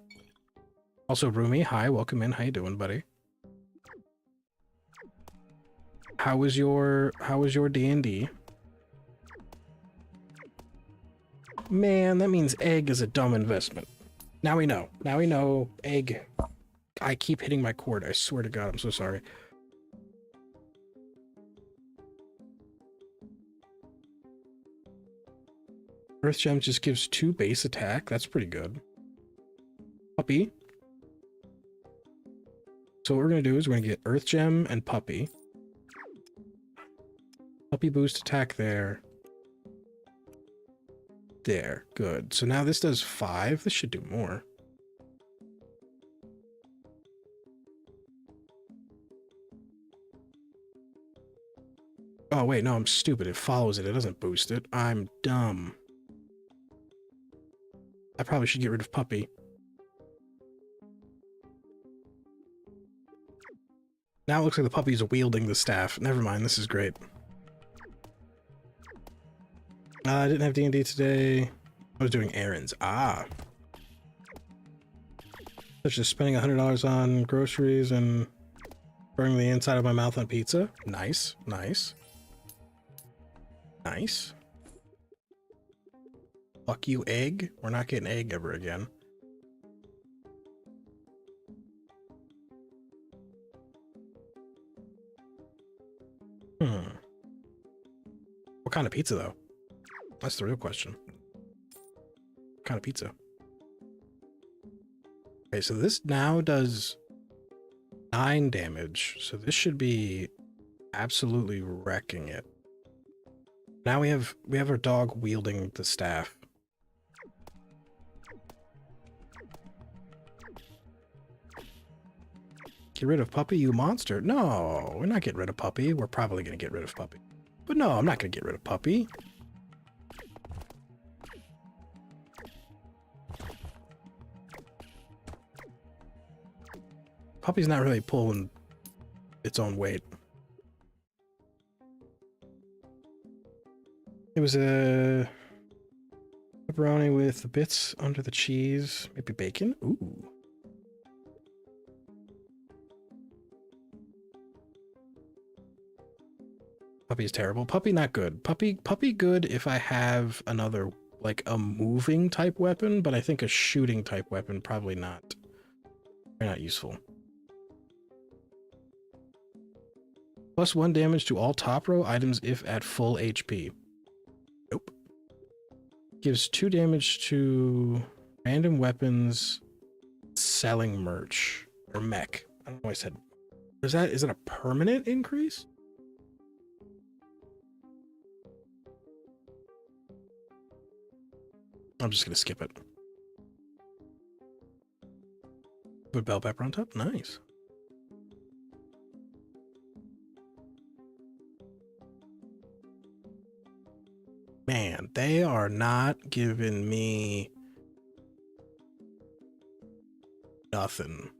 Also, Rumi, hi, welcome in. How you doing, buddy? How was your D&D? Man, that means egg is a dumb investment. Now we know. Now we know egg. I keep hitting my cord. I swear to God, I'm so sorry. Earth Gem just gives 2 base attack. That's pretty good. Puppy. So what we're going to do is we're going to get Earth Gem and Puppy. Puppy boost attack there. There. Good. So now this does 5. This should do more. Oh, wait. No, I'm stupid. It follows it. It doesn't boost it. I'm dumb. I probably should get rid of Puppy. Now it looks like the puppy's wielding the staff. Never mind, this is great. I didn't have D&D today. I was doing errands. Ah. Such as spending $100 on groceries and burning the inside of my mouth on pizza. Nice, nice. Nice. Fuck you, egg. We're not getting egg ever again. What kind of pizza, though? That's the real question. What kind of pizza? Okay, so this now does 9 damage. So this should be absolutely wrecking it. Now we have our dog wielding the staff. Get rid of Puppy, you monster. No, we're not getting rid of Puppy. We're probably going to get rid of Puppy. But no, I'm not going to get rid of Puppy. Puppy's not really pulling its own weight. It was a pepperoni with the bits under the cheese. Maybe bacon? Ooh. Puppy's terrible. Puppy not good. Puppy good if I have another, like a moving type weapon, but I think a shooting type weapon probably not. They're not useful. +1 damage to all top row items if at full HP. Nope. Gives 2 damage to random weapons selling merch or mech. I don't know what I said. Is it a permanent increase? I'm just gonna skip it. Put bell pepper on top. Nice. Man, they are not giving me nothing.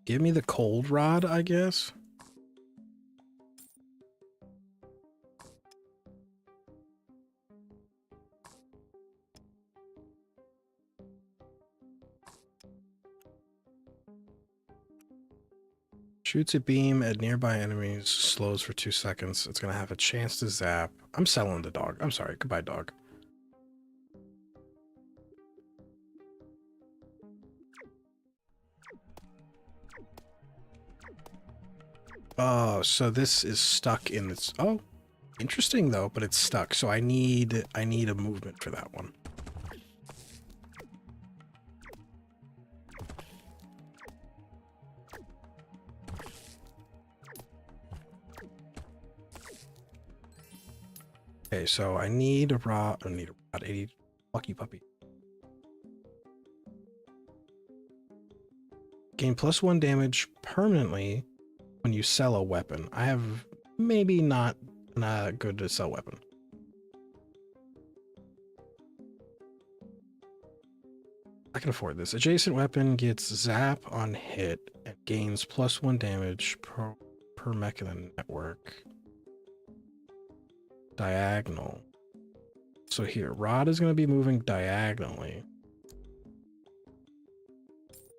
Give me the cold rod, I guess. Shoots a beam at nearby enemies, slows for 2 seconds. It's gonna have a chance to zap. I'm selling the dog. I'm sorry. Goodbye, dog. Oh, so this is stuck in this. Oh, interesting though, but it's stuck. So I need a movement for that one. Okay, so I need a rod. 80. Lucky puppy. Gain +1 damage permanently when you sell a weapon. I have maybe not good to sell weapon. I can afford this. Adjacent weapon gets zap on hit and gains +1 damage per mech in the network. Diagonal. So here, rod is going to be moving diagonally.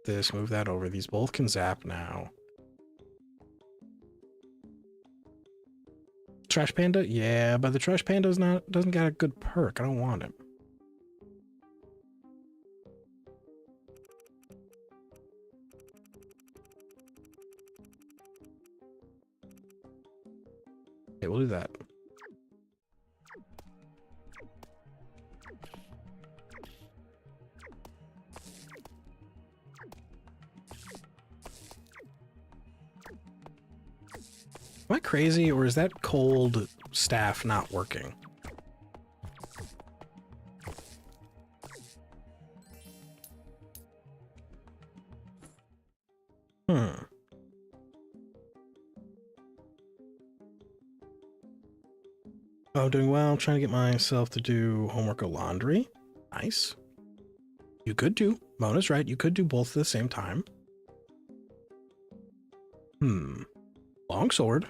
This, move that over. These both can zap now. Trash Panda? Yeah, but the Trash Panda's doesn't got a good perk. I don't want him. Okay, we'll do that. Am I crazy, or is that cold staff not working? Oh, doing well. I'm trying to get myself to do homework or laundry. Nice. You could do. Mona's right. You could do both at the same time. Longsword.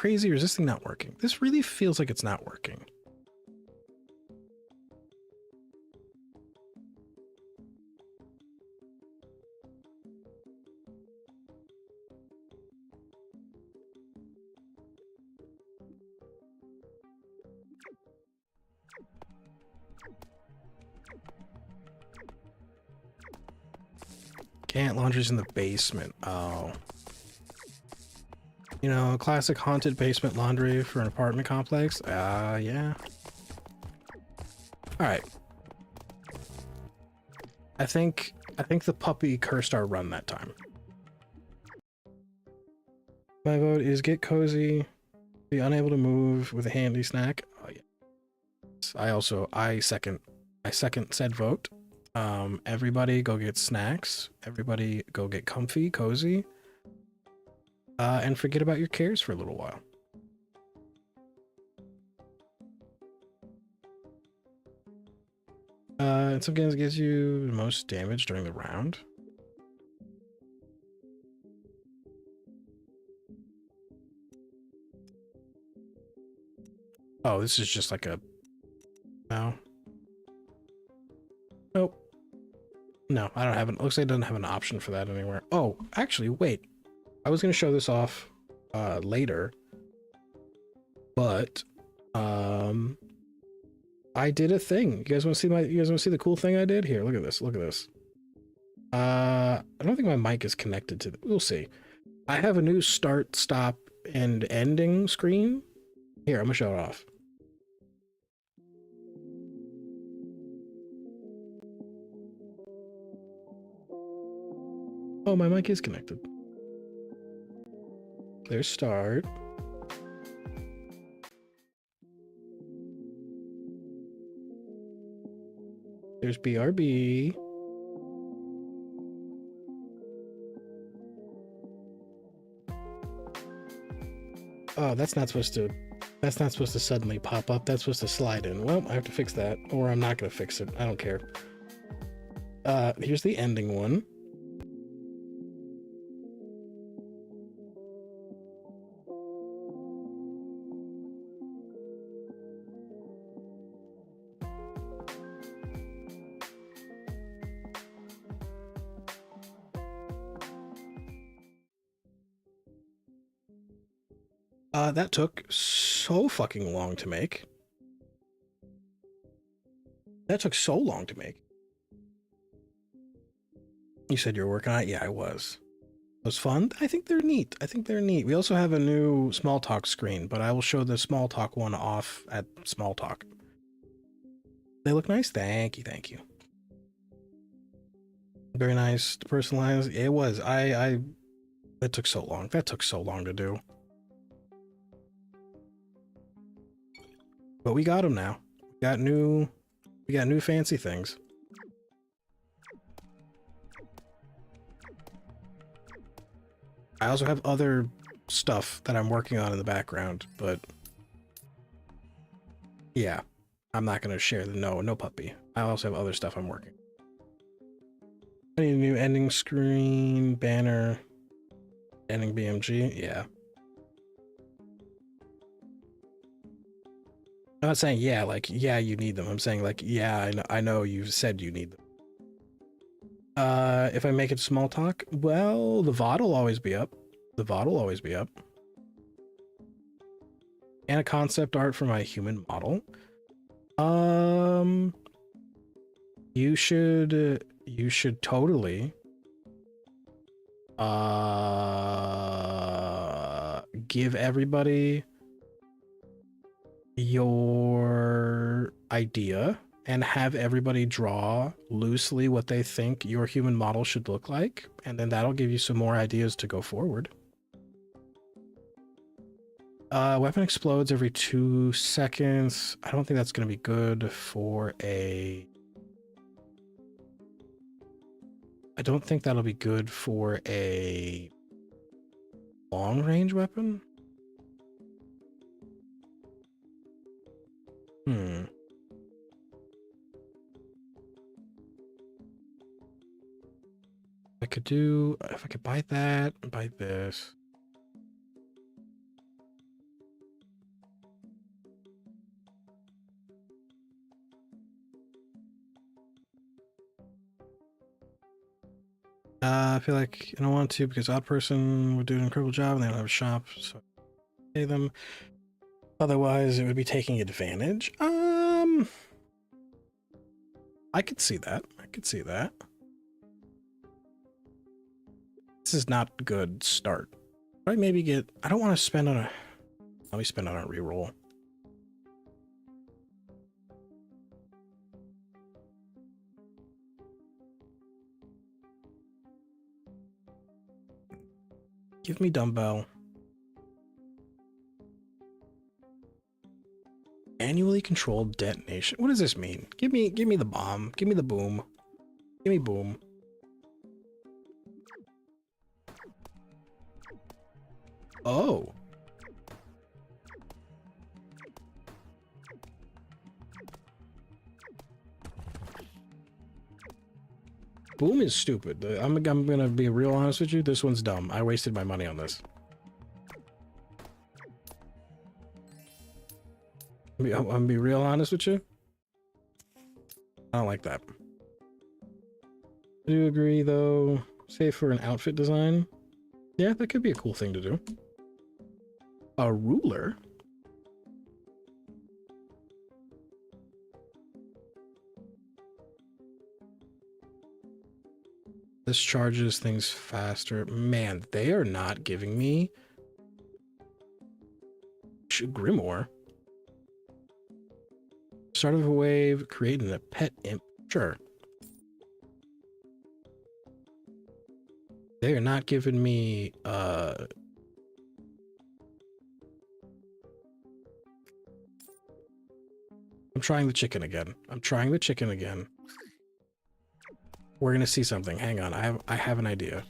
crazy or is this thing not working? This really feels like it's not working. Can't, laundry's in the basement. Oh. You know, classic haunted basement laundry for an apartment complex. Yeah. All right. I think the puppy cursed our run that time. My vote is get cozy, be unable to move with a handy snack. Oh yeah. I second said vote. Everybody go get snacks. Everybody go get comfy, cozy. And forget about your cares for a little while. In some games it gives you the most damage during the round. Oh, this is just like a... No. Nope. No, I don't have an... Looks like it doesn't have an option for that anywhere. Oh, actually, wait. I was going to show this off later. But, I did a thing. You guys want to see the cool thing I did? Here, look at this. Look at this. I don't think my mic is connected to we'll see. I have a new start, stop, and ending screen. Here, I'm gonna show it off. Oh, my mic is connected. There's start. There's BRB. Oh, that's not supposed to suddenly pop up. That's supposed to slide in. Well, I have to fix that, or I'm not gonna fix it. I don't care. Here's the ending one. That took so fucking long to make. That took so long to make. You said you were working on it? Yeah, I was. It was fun? I think they're neat. I think they're neat. We also have a new small talk screen, but I will show the small talk one off at small talk. They look nice? Thank you, thank you. Very nice to personalize. It was. That took so long. That took so long to do. But we got them now. We got new fancy things. I also have other stuff that I'm working on in the background, but yeah, I'm not gonna share the no puppy. I also have other stuff I'm working. I need a new ending screen, banner, ending BMG. Yeah. I'm not saying yeah, like yeah, you need them. I'm saying like yeah, I know you said you need them. If I make it small talk, well, the VOD will always be up. The VOD will always be up. And a concept art for my human model. You should totally give everybody your idea and have everybody draw loosely what they think your human model should look like, and then that'll give you some more ideas to go forward. Weapon explodes every 2 seconds. I don't think that's going to be good for a... I don't think that'll be good for a long-range weapon. I could do... If I could buy that, buy this. I feel like I don't want to because Odd Person would do an incredible job and they don't have a shop, so I pay them. Otherwise, it would be taking advantage. I could see that. I could see that. This is not a good start. I maybe get... I don't want to spend on a... Let me spend on a reroll. Give me dumbbell. Annually controlled detonation. What does this mean? Give me the bomb. Give me the boom. Give me boom. Oh. Boom is stupid. I'm gonna be real honest with you. This one's dumb. I wasted my money on this. I'm gonna be real honest with you. I don't like that. I do agree, though. Say for an outfit design. Yeah, that could be a cool thing to do. A ruler? This charges things faster. Man, they are not giving me Grimoire. Start of a wave, creating a pet imp. Sure. They are not giving me I'm trying the chicken again. I'm trying the chicken again. We're gonna see something. Hang on. I have an idea.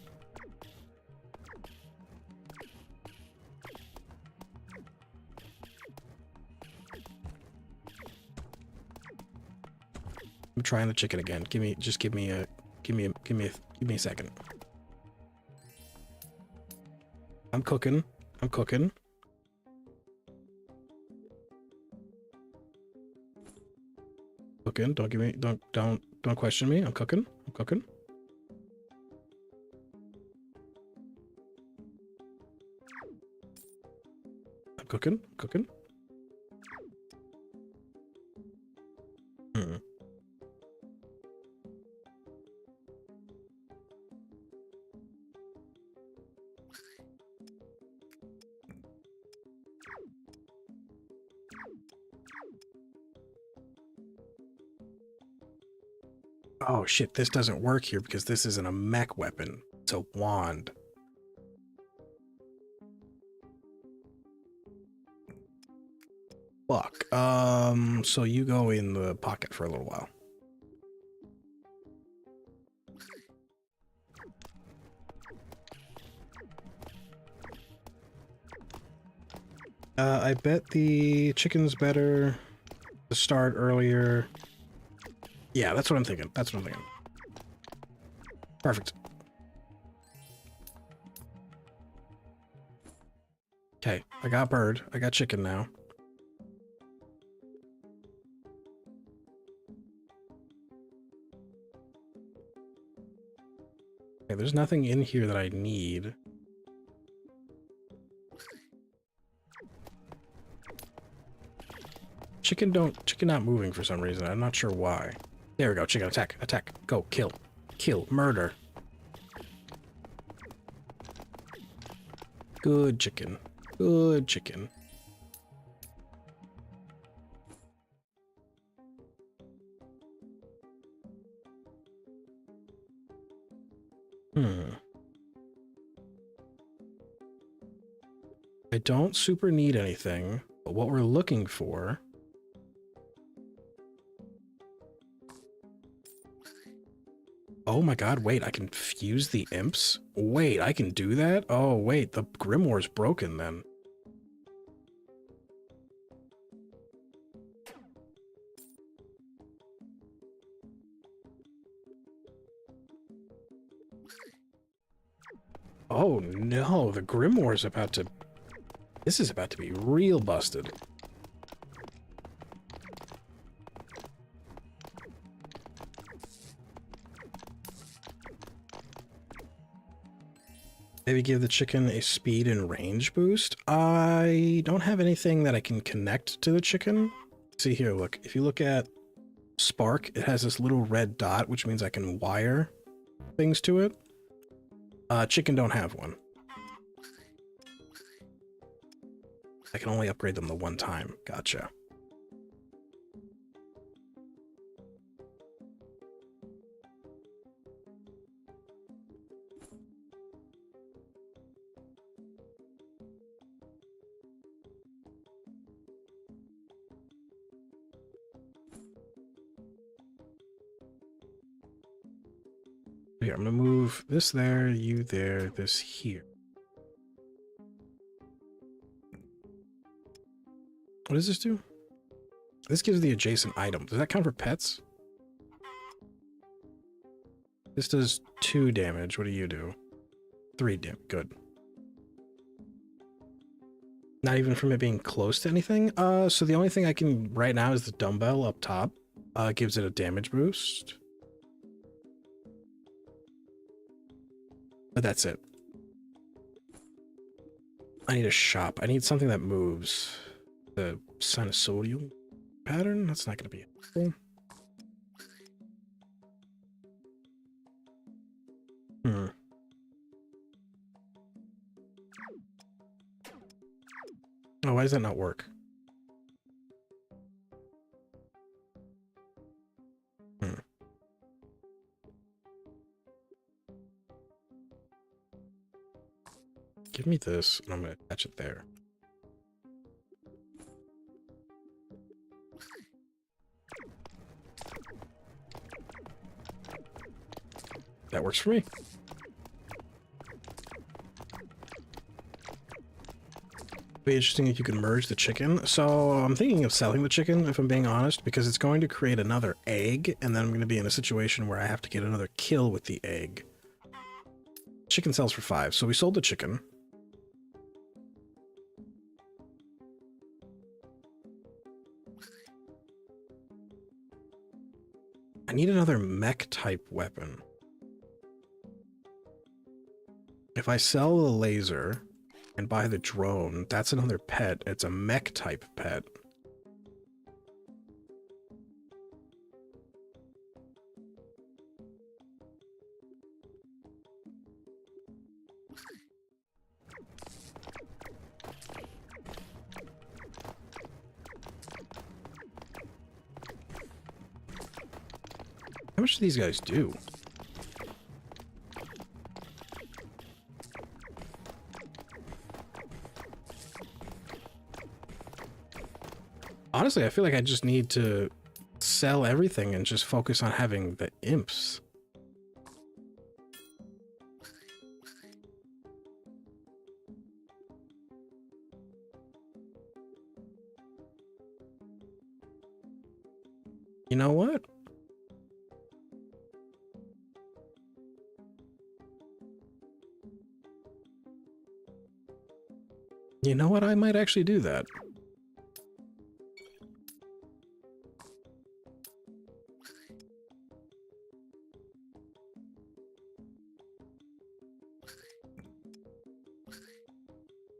I'm trying the chicken again. Give me a second. I'm cooking. I'm cooking. Cooking. Don't question me. I'm cooking. I'm cooking. I'm cooking. Cooking. Oh shit, this doesn't work here because this isn't a mech weapon. It's a wand. Fuck. So you go in the pocket for a little while. I bet the chicken's better to start earlier. Yeah, that's what I'm thinking. That's what I'm thinking. Perfect. Okay, I got bird. I got chicken now. Okay, there's nothing in here that I need. Chicken not moving for some reason. I'm not sure why. There we go. Chicken attack. Attack. Go. Kill. Kill. Murder. Good chicken. Good chicken. I don't super need anything, but what we're looking for... Oh my god, wait, I can fuse the imps? Wait, I can do that? Oh, wait, the Grimoire's broken then. Oh no, the Grimoire's about to... This is about to be real busted. Maybe give the chicken a speed and range boost. I don't have anything that I can connect to the chicken. See here, look. If you look at Spark, it has this little red dot, which means I can wire things to it. Chicken don't have one. I can only upgrade them the one time. Gotcha. Here, I'm gonna move this there, you there, this here. What does this do? This gives the adjacent item. Does that count for pets? This does 2 damage. What do you do? 3 damage. Good. Not even from it being close to anything? So the only thing I can right now is the dumbbell up top. Gives it a damage boost. But that's it. I need a shop. I need something that moves. The sinusoidal pattern? That's not going to be helpful. Oh, why does that not work? Give me this, and I'm going to attach it there. That works for me. Be interesting if you could merge the chicken. So I'm thinking of selling the chicken, if I'm being honest, because it's going to create another egg, and then I'm going to be in a situation where I have to get another kill with the egg. Chicken sells for 5, so we sold the chicken. I need another mech type weapon. If I sell the laser and buy the drone, that's another pet. It's a mech type pet. How much do these guys do? Honestly, I feel like I just need to sell everything and just focus on having the imps. You know what? You know what? I might actually do that.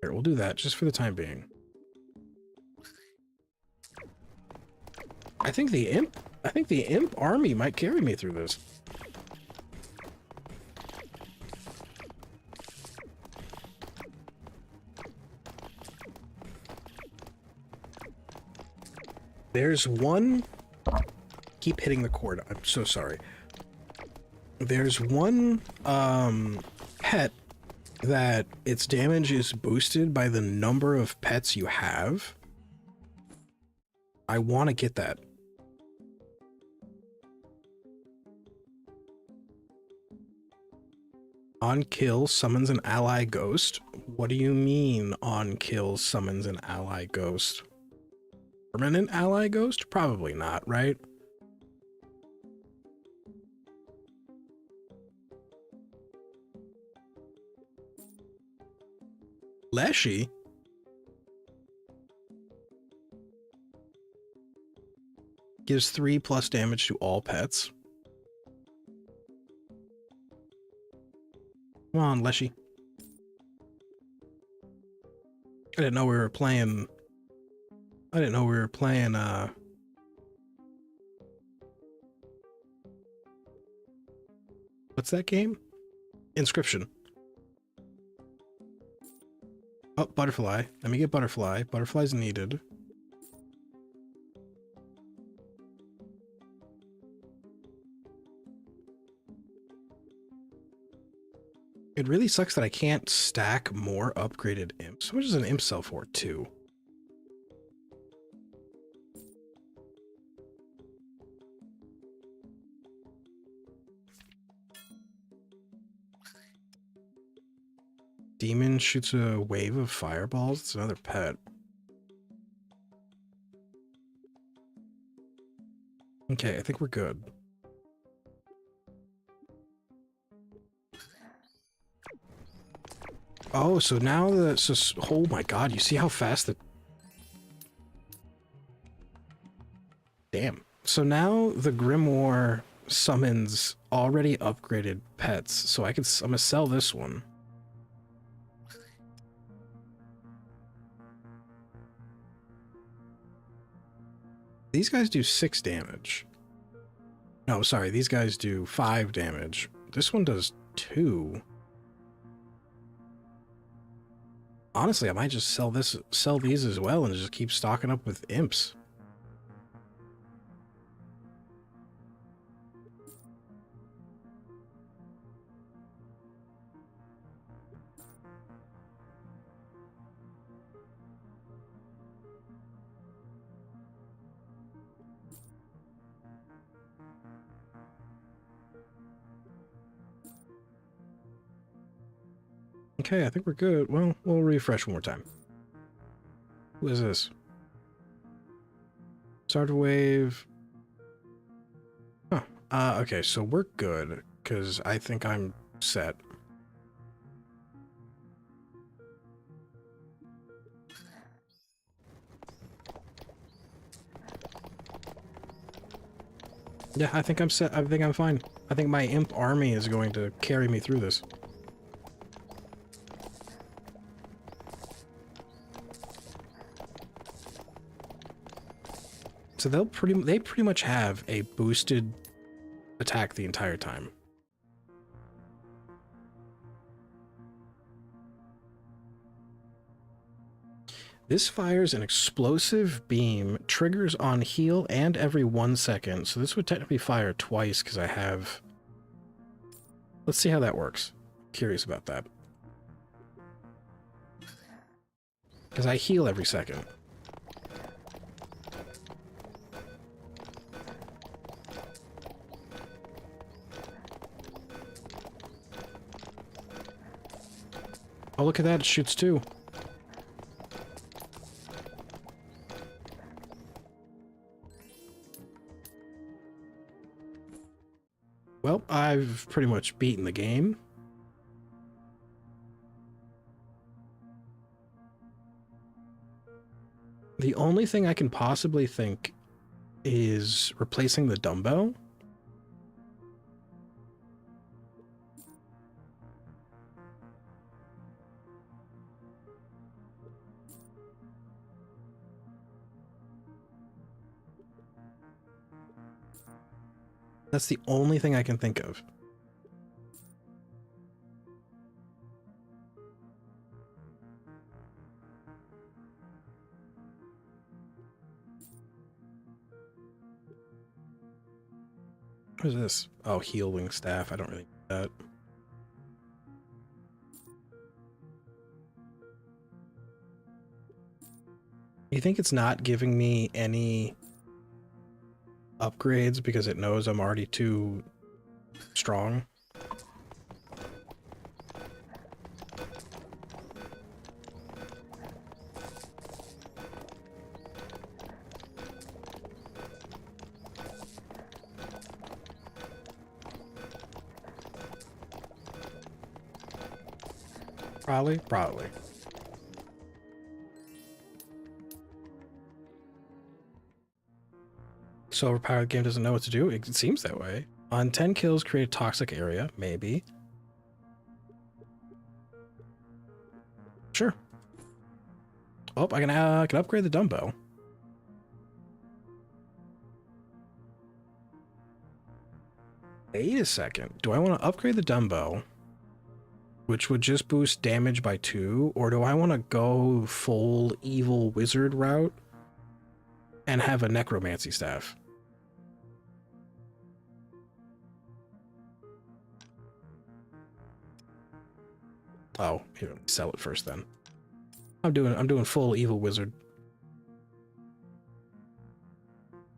Here, we'll do that just for the time being. I think the imp army might carry me through this. There's one... Keep hitting the cord. I'm so sorry. There's one pet that its damage is boosted by the number of pets you have. I want to get that. On kill summons an ally ghost. What do you mean on kill summons an ally ghost? Permanent ally ghost? Probably not, right? Leshy? Gives 3+ damage to all pets. Come on, Leshy. I didn't know we were playing... I didn't know we were playing, what's that game? Inscription. Oh, butterfly. Let me get butterfly. Butterfly's needed. It really sucks that I can't stack more upgraded imps. How much does an imp sell for? 2. Demon shoots a wave of fireballs. It's another pet. Okay, I think we're good. Oh, so now oh my god, you see how fast the... Damn. So now the Grimoire summons already upgraded pets, so I'm gonna sell this one. These guys do 6 damage. No, sorry, these guys do 5 damage. This one does 2. Honestly, I might just sell these as well and just keep stocking up with imps. Okay, I think we're good. Well, we'll refresh one more time. Who is this? Start a wave. Huh. Okay, so we're good, because I think I'm set. Yeah, I think I'm set. I think I'm fine. I think my imp army is going to carry me through this. So they pretty much have a boosted attack the entire time. This fires an explosive beam, triggers on heal and every 1 second. So this would technically fire twice because I have... Let's see how that works. Curious about that. Because I heal every second. Oh, look at that, it shoots 2. Well, I've pretty much beaten the game. The only thing I can possibly think is replacing the dumbbell. That's the only thing I can think of. What is this? Oh, healing staff. I don't really need that. You think it's not giving me any upgrades because it knows I'm already too strong? Probably. So overpowered game doesn't know what to do? It seems that way. On 10 kills, create a toxic area. Maybe. Sure. Oh, I can upgrade the dumbbell. Wait a second. Do I want to upgrade the dumbbell, which would just boost damage by 2, or do I want to go full evil wizard route and have a necromancy staff? Oh, here, let me sell it first then. I'm doing full evil wizard.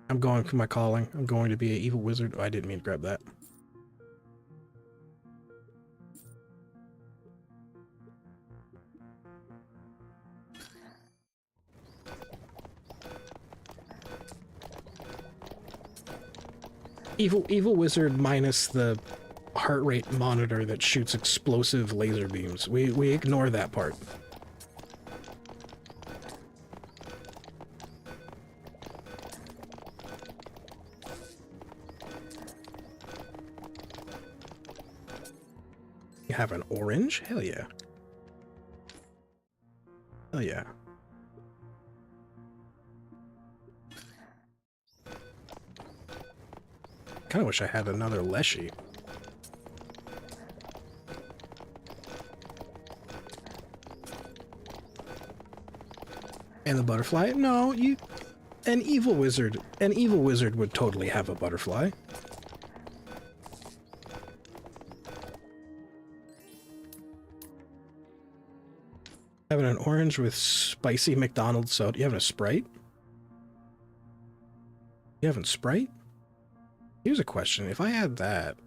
I'm going for my calling. I'm going to be an evil wizard. Oh, I didn't mean to grab that. Evil wizard minus the heart rate monitor that shoots explosive laser beams. We ignore that part. You have an orange? Hell yeah. Hell yeah. Kinda wish I had another Leshy. And the butterfly? No, an evil wizard would totally have a butterfly. Having an orange with spicy McDonald's soda. You having a Sprite? You having Sprite? Here's a question. If I had that,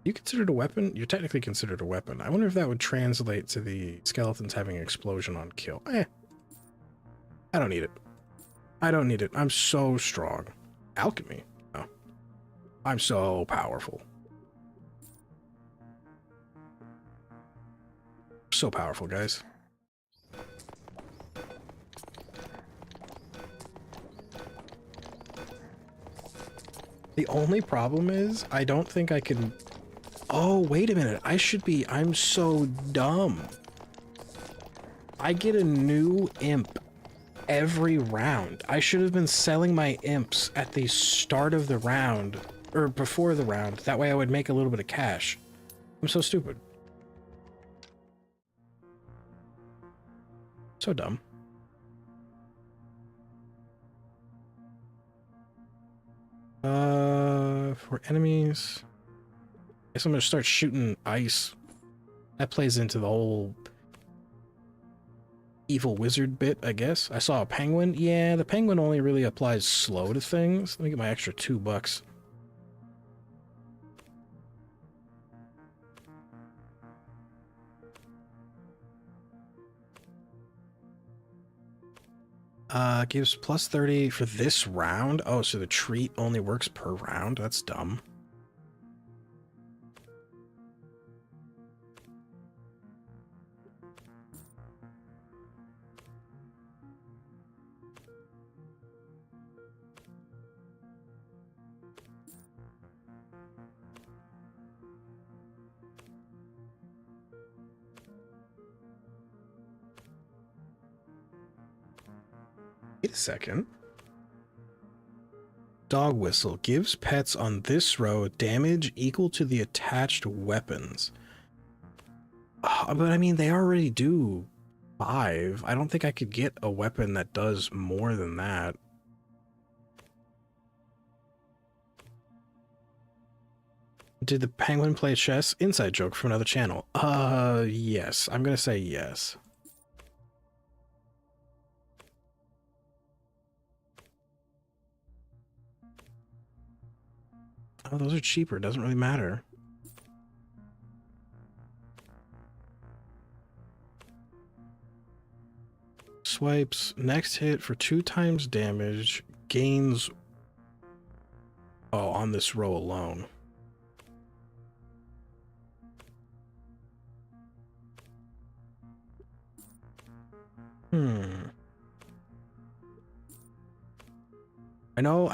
you considered a weapon? You're technically considered a weapon. I wonder if that would translate to the skeletons having an explosion on kill. I don't need it. I don't need it. I'm so strong. Alchemy? No. I'm so powerful. So powerful, guys. The only problem is I don't think I can... Oh, wait a minute. I'm so dumb. I get a new imp every round. I should have been selling my imps at the start of the round, or before the round. That way I would make a little bit of cash. I'm so stupid. So dumb. For enemies, I guess I'm gonna start shooting ice. That plays into the whole evil wizard bit, I guess. I saw a penguin. Yeah, the penguin only really applies slow to things. Let me get my extra $2. Gives plus 30 for this round. Oh, so the treat only works per round? That's dumb. Wait a second. Dog whistle gives pets on this row damage equal to the attached weapons. But I mean, they already do 5. I don't think I could get a weapon that does more than that. Did the penguin play chess? Inside joke from another channel. Yes. I'm gonna say yes. Oh, those are cheaper. Doesn't really matter. Swipes. Next hit for 2 times damage. Gains... Oh, on this row alone.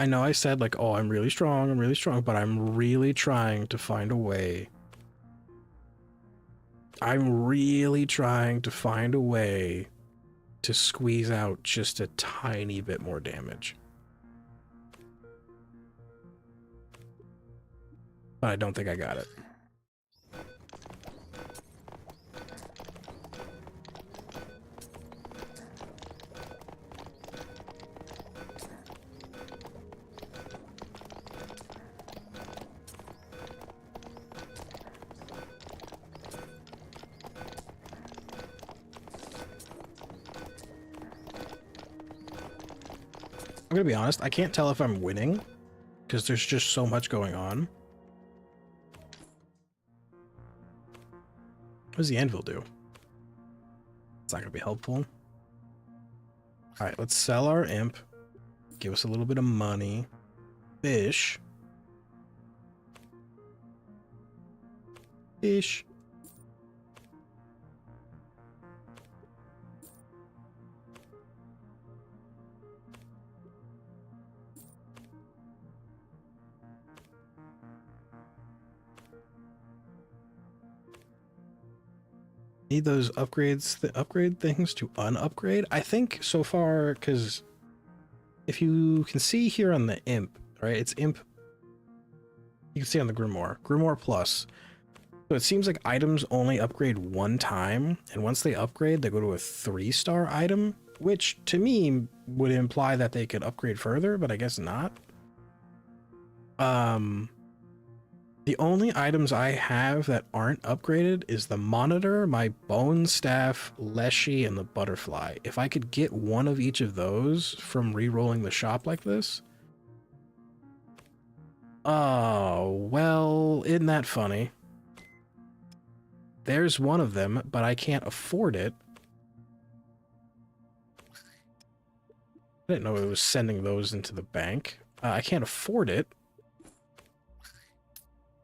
I know I said like, oh, I'm really strong, but I'm really trying to find a way. I'm really trying to find a way to squeeze out just a tiny bit more damage. But I don't think I got it. I'm gonna be honest, I can't tell if I'm winning because there's just so much going on. What does the anvil do? It's not gonna be helpful. Alright, let's sell our imp. Give us a little bit of money. Fish. Fish. Need those upgrades, the upgrade things to unupgrade? I think so far, because if you can see here on the imp, right, it's imp, you can see on the Grimoire Plus. So it seems like items only upgrade one time, and once they upgrade, they go to a 3-star item, which to me would imply that they could upgrade further, but I guess not. The only items I have that aren't upgraded is the monitor, my bone staff, leshy, and the butterfly. If I could get one of each of those from re-rolling the shop like this. Oh, well, isn't that funny? There's one of them, but I can't afford it. I didn't know it was sending those into the bank. I can't afford it.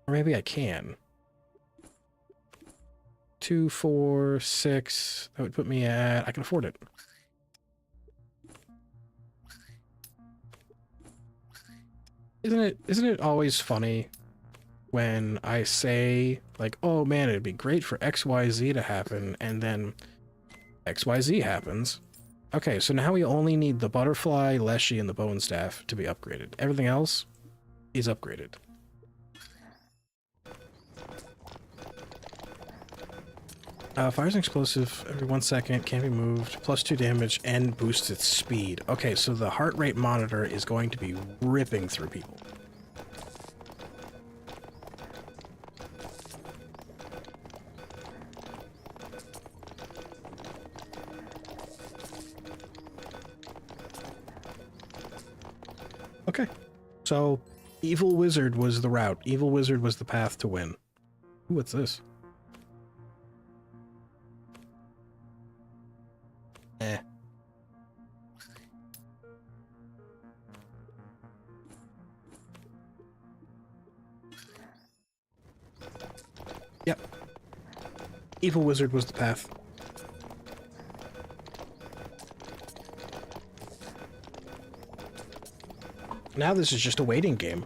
Or maybe I can. 2, 4, 6. That would put me at... I can afford it. Isn't it always funny when I say, like, oh man, it'd be great for XYZ to happen, and then XYZ happens. Okay, so now we only need the butterfly, leshy, and the bone staff to be upgraded. Everything else is upgraded. Fires an explosive every 1 second, can be moved, +2 damage, and boosts its speed. Okay, so the heart rate monitor is going to be ripping through people. Okay, so Evil Wizard was the route. Evil Wizard was the path to win. Ooh, what's this? Eh. Yep. Evil Wizard was the path. Now this is just a waiting game.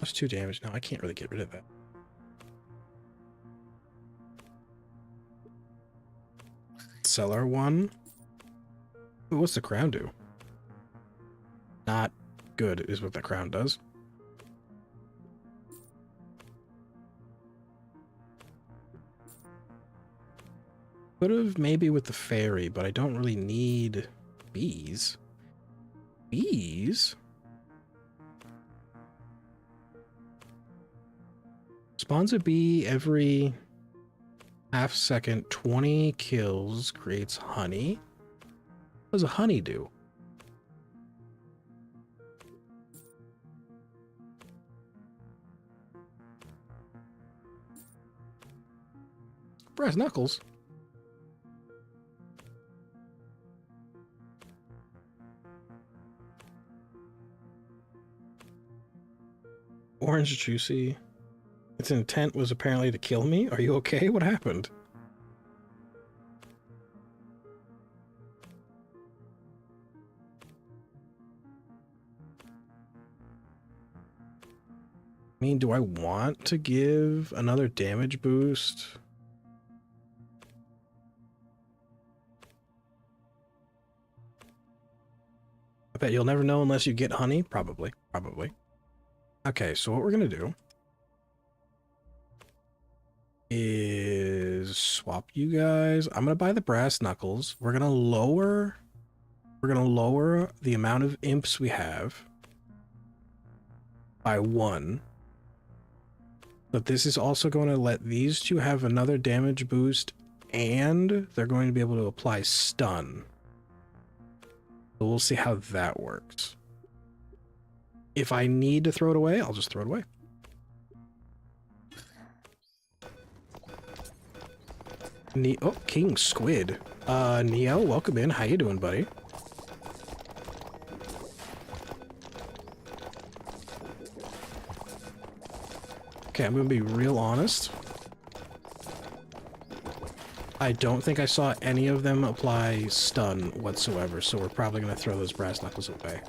+2 damage. No, I can't really get rid of that. Sell our one. Ooh, what's the crown do? Not good is what the crown does. Could have maybe with the fairy, but I don't really need bees. Bees? Spawns a bee every half second, 20 kills, creates honey. What does a honey do? Brass knuckles. Orange juicy. Its intent was apparently to kill me. Are you okay? What happened? mean, do I want to give another damage boost? I bet you'll never know unless you get honey. Probably. Okay, so what we're gonna do is swap you guys. I'm gonna buy the brass knuckles. We're gonna lower the amount of imps we have by 1. But this is also going to let these two have another damage boost, and they're going to be able to apply stun. So we'll see how that works. If I need to throw it away, I'll just throw it away. Oh, King Squid. Neo, welcome in. How you doing, buddy? Okay, I'm gonna be real honest. I don't think I saw any of them apply stun whatsoever, so we're probably gonna throw those brass knuckles away.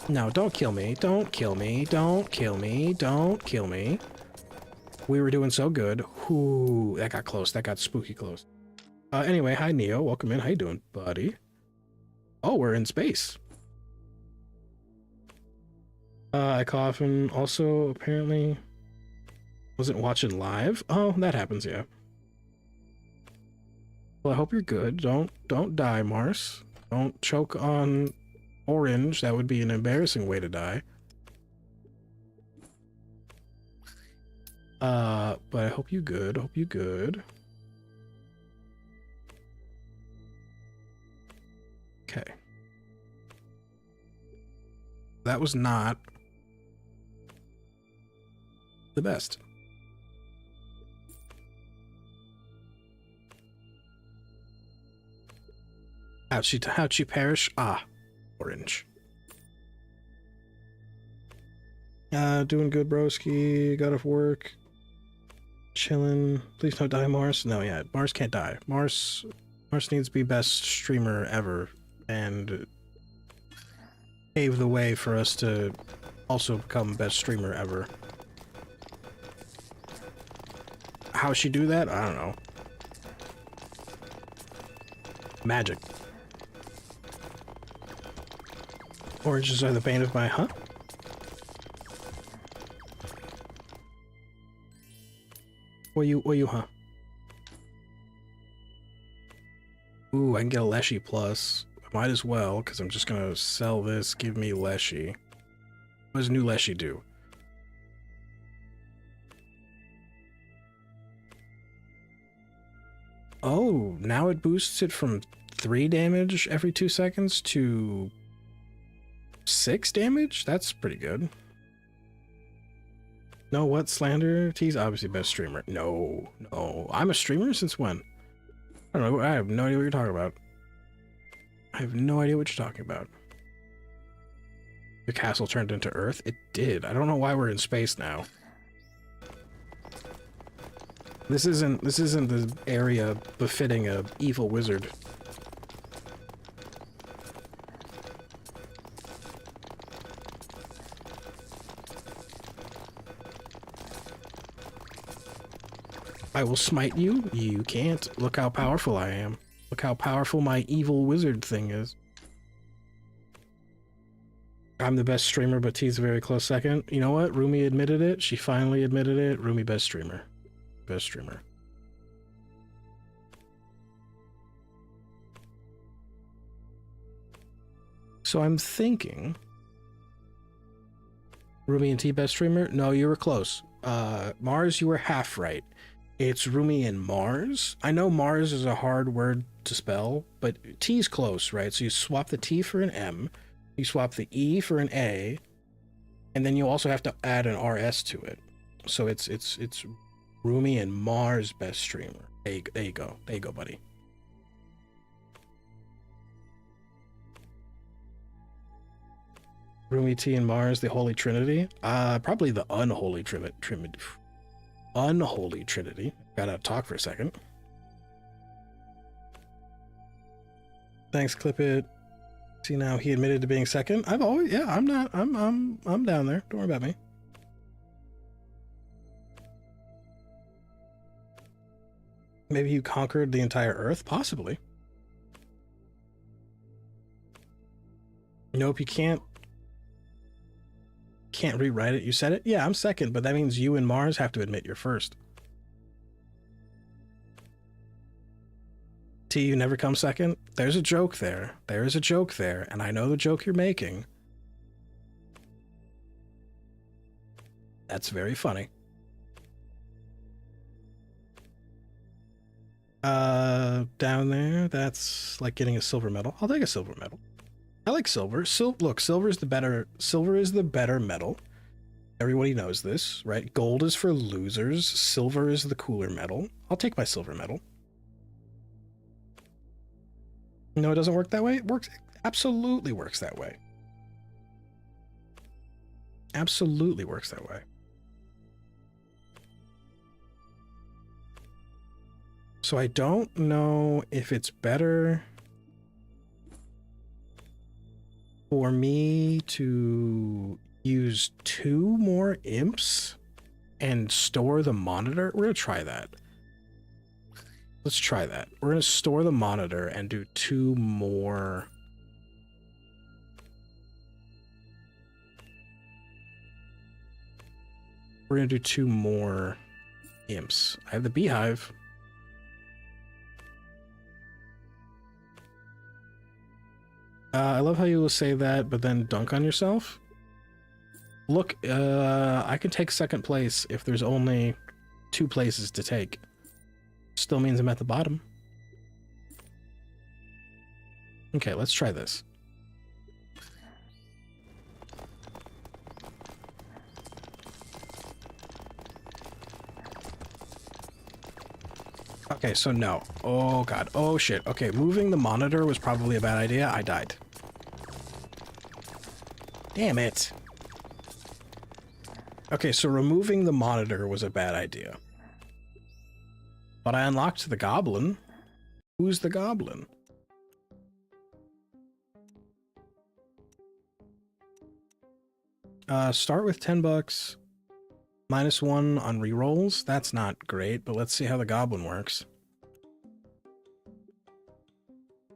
No, don't kill me. Don't kill me. Don't kill me. Don't kill me. We were doing so good. Ooh, that got close. That got spooky close. Anyway, hi Neo. Welcome in. How you doing, buddy? Oh, we're in space. I coffin also apparently wasn't watching live. Oh, that happens, yeah. Well, I hope you're good. Don't die, Mars. Don't choke on orange. That would be an embarrassing way to die. But I hope you good. Hope you good. Okay. That was not the best. How'd she perish? Ah, orange. Doing good, broski. Got off work. Chilling. Please don't die, Mars. No, yeah, Mars can't die. Mars needs to be best streamer ever and pave the way for us to also become best streamer ever. How she do that? I don't know. Magic. Oranges are the bane of my, huh? What you, huh? Ooh, I can get a Leshy plus. Might as well, because I'm just gonna sell this. Give me Leshy. What does new Leshy do? Oh, now it boosts it from 3 damage every 2 seconds to 6 damage? That's pretty good. No, what? Slander? T's obviously best streamer. No. I'm a streamer since when? I don't know. I have no idea what you're talking about. I have no idea what you're talking about. The castle turned into Earth? It did. I don't know why we're in space now. This isn't the area befitting a evil wizard. I will smite you. You can't. Look how powerful I am. Look how powerful my evil wizard thing is. I'm the best streamer, but T's a very close second. You know what? Rumi admitted it. She finally admitted it. Rumi best streamer. Best streamer. So I'm thinking... Rumi and T best streamer? No, you were close. Mars, you were half right. It's Rumi and Mars. I know Mars is a hard word to spell, but T's close, right? So you swap the T for an M, you swap the E for an A, and then you also have to add an RS to it. So it's Rumi and Mars best streamer. There you go, buddy. Rumi, T, and Mars, the Holy Trinity. Probably the unholy Trinity. Unholy Trinity. Gotta talk for a second. Thanks, Clip It. See, now he admitted to being second. I've always, yeah, I'm not, I'm down there. Don't worry about me. Maybe you conquered the entire Earth? Possibly. Nope, you can't rewrite it. You said it? Yeah, I'm second, but that means you and Mars have to admit you're first. T, you never come second? There's a joke there. There is a joke there, and I know the joke you're making. That's very funny. Down there, that's like getting a silver medal. I'll take a silver medal. I like silver. Look, silver is the better metal. Everybody knows this, right? Gold is for losers. Silver is the cooler metal. I'll take my silver medal. No, it doesn't work that way. It works, absolutely works that way. Absolutely works that way. So I don't know if it's better for me to use 2 more imps and store the monitor. We're gonna try that. Let's try that. We're gonna store the monitor and do 2 more. We're gonna do 2 more imps. I have the beehive. I love how you will say that, but then dunk on yourself. Look, I can take second place if there's only 2 places to take. Still means I'm at the bottom. Okay, let's try this. Okay, so no. Oh god. Oh shit. Okay, moving the monitor was probably a bad idea. I died. Damn it. Okay, so removing the monitor was a bad idea. But I unlocked the goblin. Who's the goblin? Start with 10 bucks. -1 on rerolls. That's not great, but let's see how the goblin works.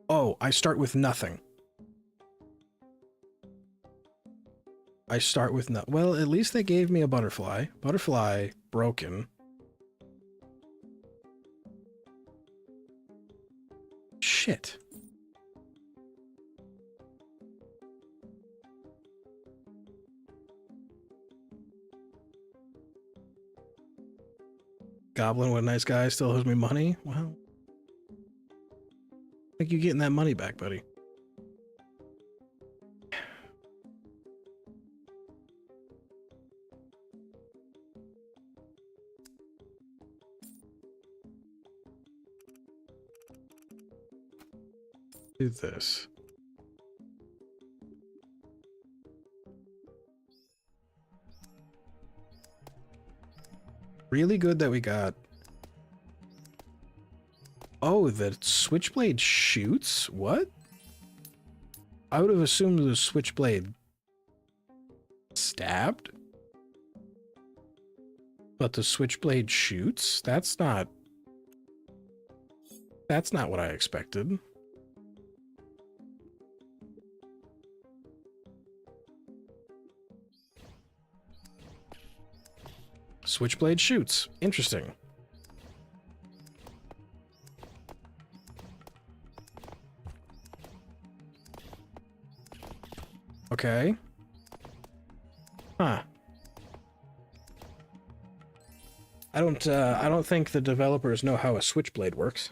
Oh, I start with nothing. I start with no. Well, at least they gave me a butterfly. Butterfly broken. Shit. Goblin, what a nice guy, still owes me money? Well, I think you're getting that money back, buddy. Do this. Really good that we got... Oh, the switchblade shoots? What? I would have assumed the switchblade stabbed. But the switchblade shoots? That's not what I expected. Switchblade shoots. Interesting. Okay. Huh. I don't think the developers know how a switchblade works.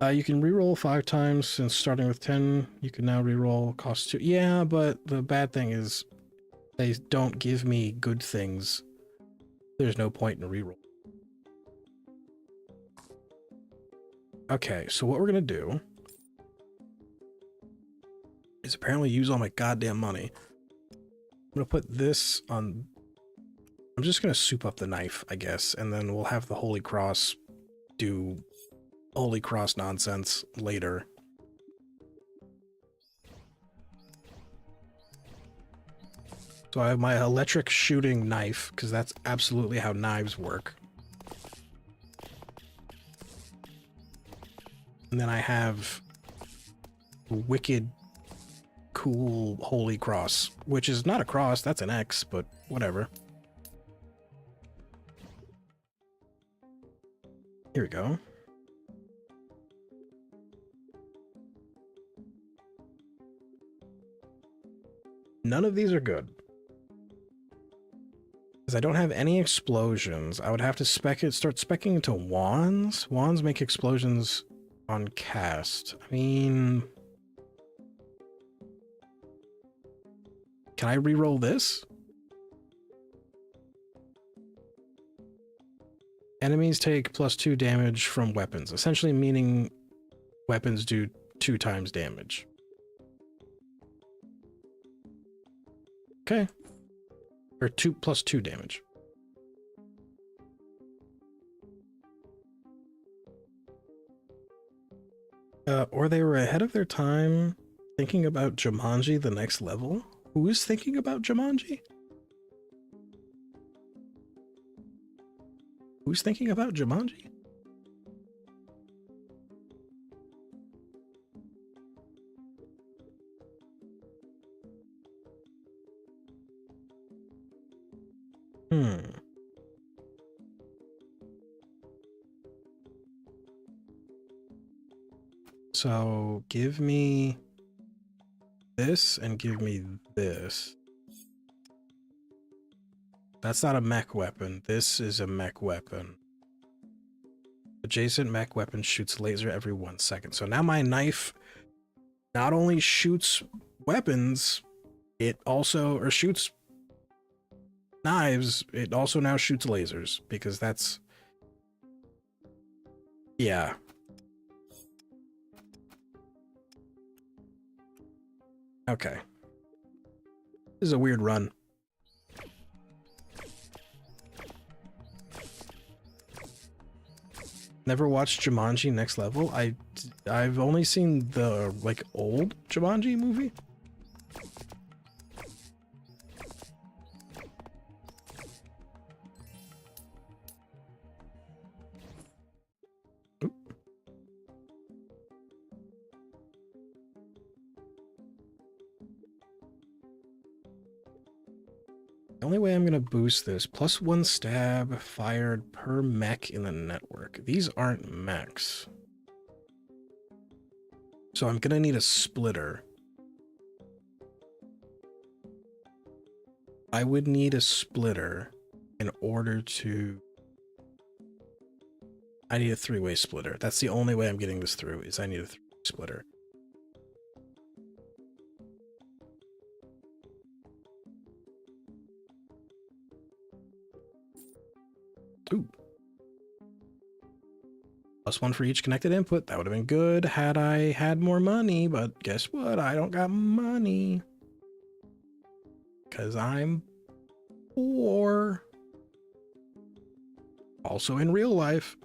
You can reroll 5 times since starting with 10. You can now reroll cost 2. Yeah, but the bad thing is they don't give me good things. There's no point in a reroll. Okay, so what we're gonna do is apparently use all my goddamn money. I'm gonna put this on I'm just gonna soup up the knife, I guess, and then we'll have the Holy Cross do Holy Cross nonsense later. So I have my electric shooting knife, because that's absolutely how knives work. And then I have wicked cool Holy Cross, which is not a cross, that's an X, but whatever. Here we go. None of these are good. Because I don't have any explosions. I would have to start speccing into wands. Wands make explosions on cast. I mean... Can I re-roll this? Enemies take +2 damage from weapons, essentially meaning weapons do 2 times damage. Okay. Or +2 damage. Or they were ahead of their time thinking about Jumanji the next level? Who is thinking about Jumanji? Who's thinking about Jumanji? So give me this and give me this. That's not a mech weapon. This is a mech weapon. Adjacent mech weapon shoots laser every 1 second. So now my knife not only shoots weapons, it also, or shoots knives, it also now shoots lasers, because that's, yeah. Okay. This is a weird run. Never watched Jumanji Next Level. I've only seen the like old Jumanji movie. Oop. The only way I'm gonna boost this, +1 stab fired per mech in the network. These aren't mechs. So I'm gonna need a splitter. I would need a splitter in order to... I need a 3-way splitter. That's the only way I'm getting this through, is I need a 3-way splitter. Ooh. +1 for each connected input. That would have been good had I had more money, but guess what? I don't got money. Because I'm poor. Also in real life.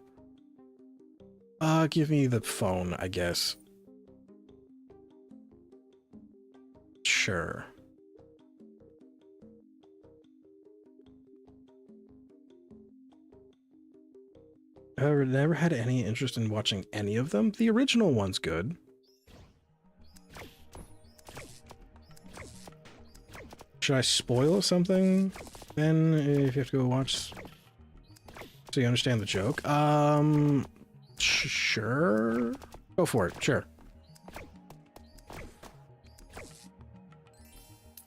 Give me the phone, I guess. Sure. However, never had any interest in watching any of them. The original one's good. Should I spoil something then if you have to go watch so you understand the joke? Sure. Go for it. Sure.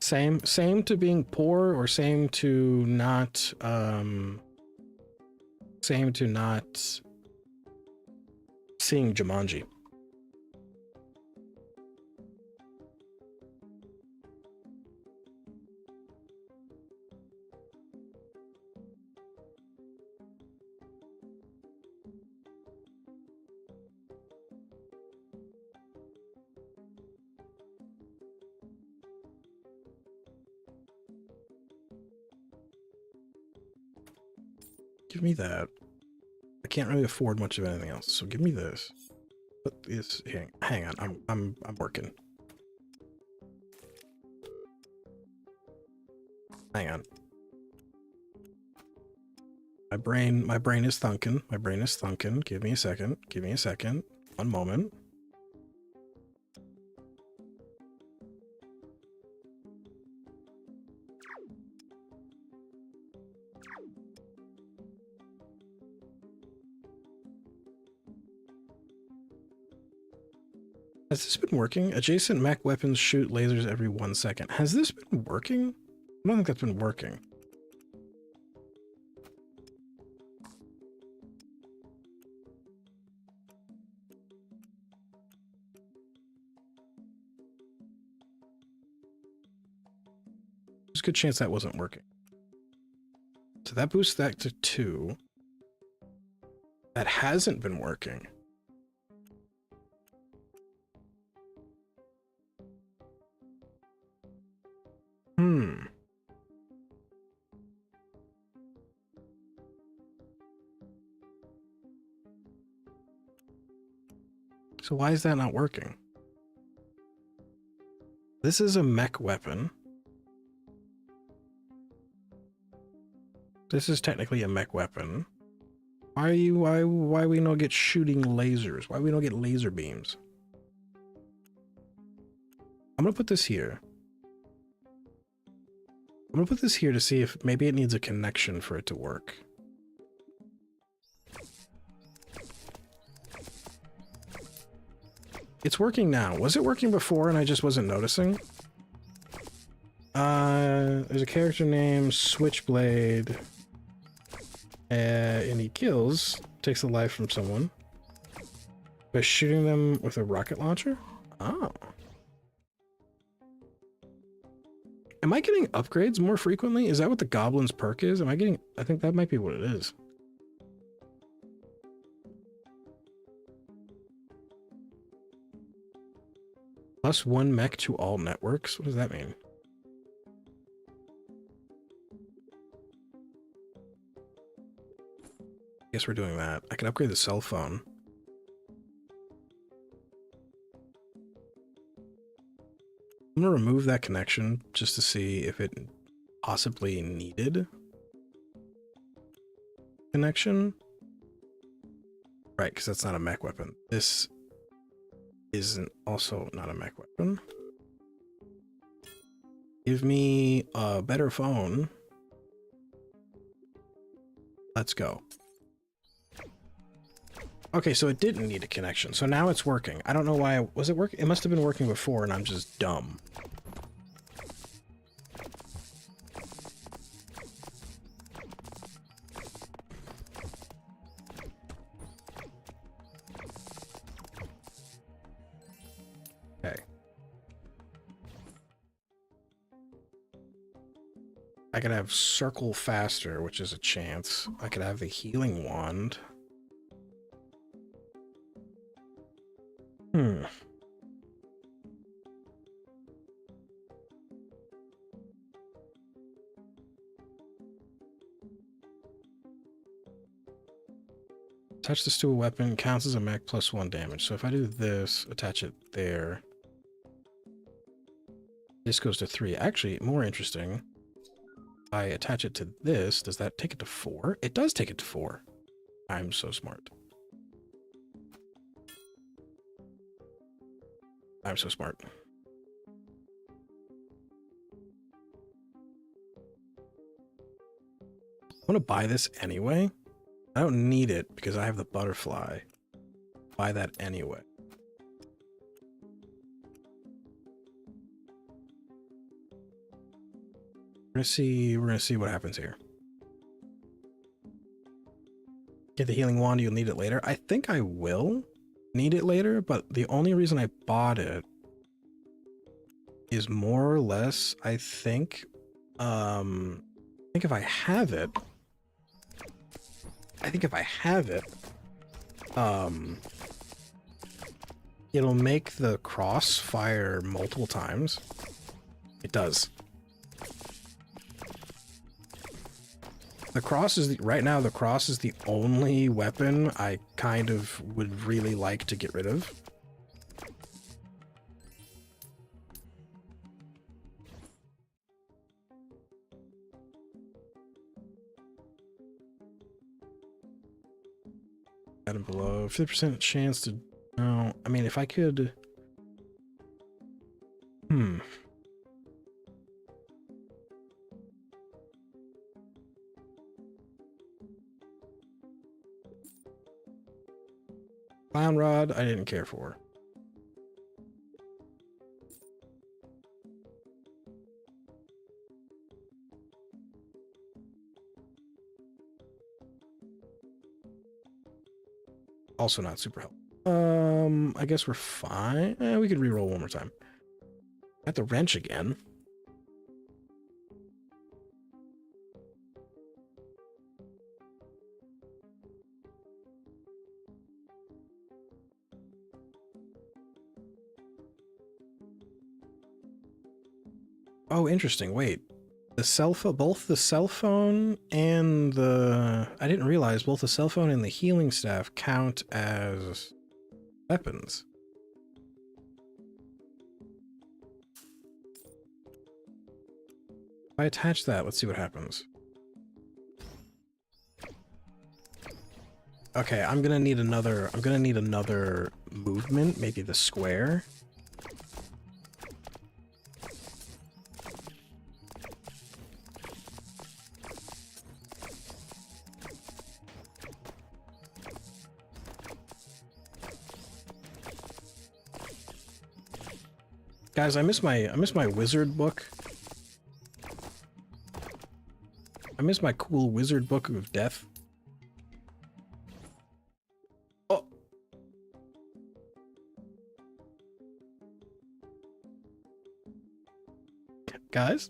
Same to being poor, or same to not seeing Jumanji? Give me that. I can't really afford much of anything else, so give me this. Put this. Hang on. I'm working. Hang on. My brain is thunking. My brain is thunking. Give me a second. Give me a second. One moment. Has this been working? Adjacent mech weapons shoot lasers every 1 second. Has this been working? I don't think that's been working. There's a good chance that wasn't working. So that boosts that to 2. That hasn't been working. So why is that not working? This is a mech weapon. This is technically a mech weapon. Why we not get shooting lasers? Why we don't get laser beams? I'm gonna put this here. I'm gonna put this here to see if maybe it needs a connection for it to work. It's working now. Was it working before and I just wasn't noticing? There's a character named Switchblade. And he takes the life from someone by shooting them with a rocket launcher? Oh. Am I getting upgrades more frequently? Is that what the Goblin's perk is? I think that might be what it is. +1 mech to all networks? What does that mean? I guess we're doing that. I can upgrade the cell phone. I'm gonna remove that connection just to see if it possibly needed connection. Right, because that's not a mech weapon. This isn't also not a mech weapon. Give me a better phone. Let's go. Okay, so it didn't need a connection. So now it's working. I don't know why. Was it working? It must have been working before and I'm just dumb. Okay. I could have circle faster, which is a chance. I could have the healing wand. Attach this to a weapon, counts as a mech +1 damage. So if I do this, attach it there, this goes to 3. Actually, more interesting, I attach it to this, does that take it to 4? It does take it to 4. I'm so smart. I'm so smart. I want to buy this anyway. I don't need it because I have the butterfly. Buy that anyway. We're gonna see what happens here. Get the healing wand, you'll need it later. I think I will need it later, but the only reason I bought it is more or less, I think if I have it, it'll make the cross fire multiple times. It does. The cross is right now the cross is the only weapon I kind of would really like to get rid of. Item below 50% chance to no. I mean, if I could. Clown rod, I didn't care for. Also not super helpful. I guess we're fine. We could reroll one more time. Got the wrench again. Oh, interesting. Wait. The cell phone, both the cell phone and the... I didn't realize both the cell phone and the healing staff count as weapons. If I attach that, let's see what happens. Okay, I'm gonna need another movement, maybe the square. Guys, I miss my wizard book. I miss my cool wizard book of death. Oh. Guys?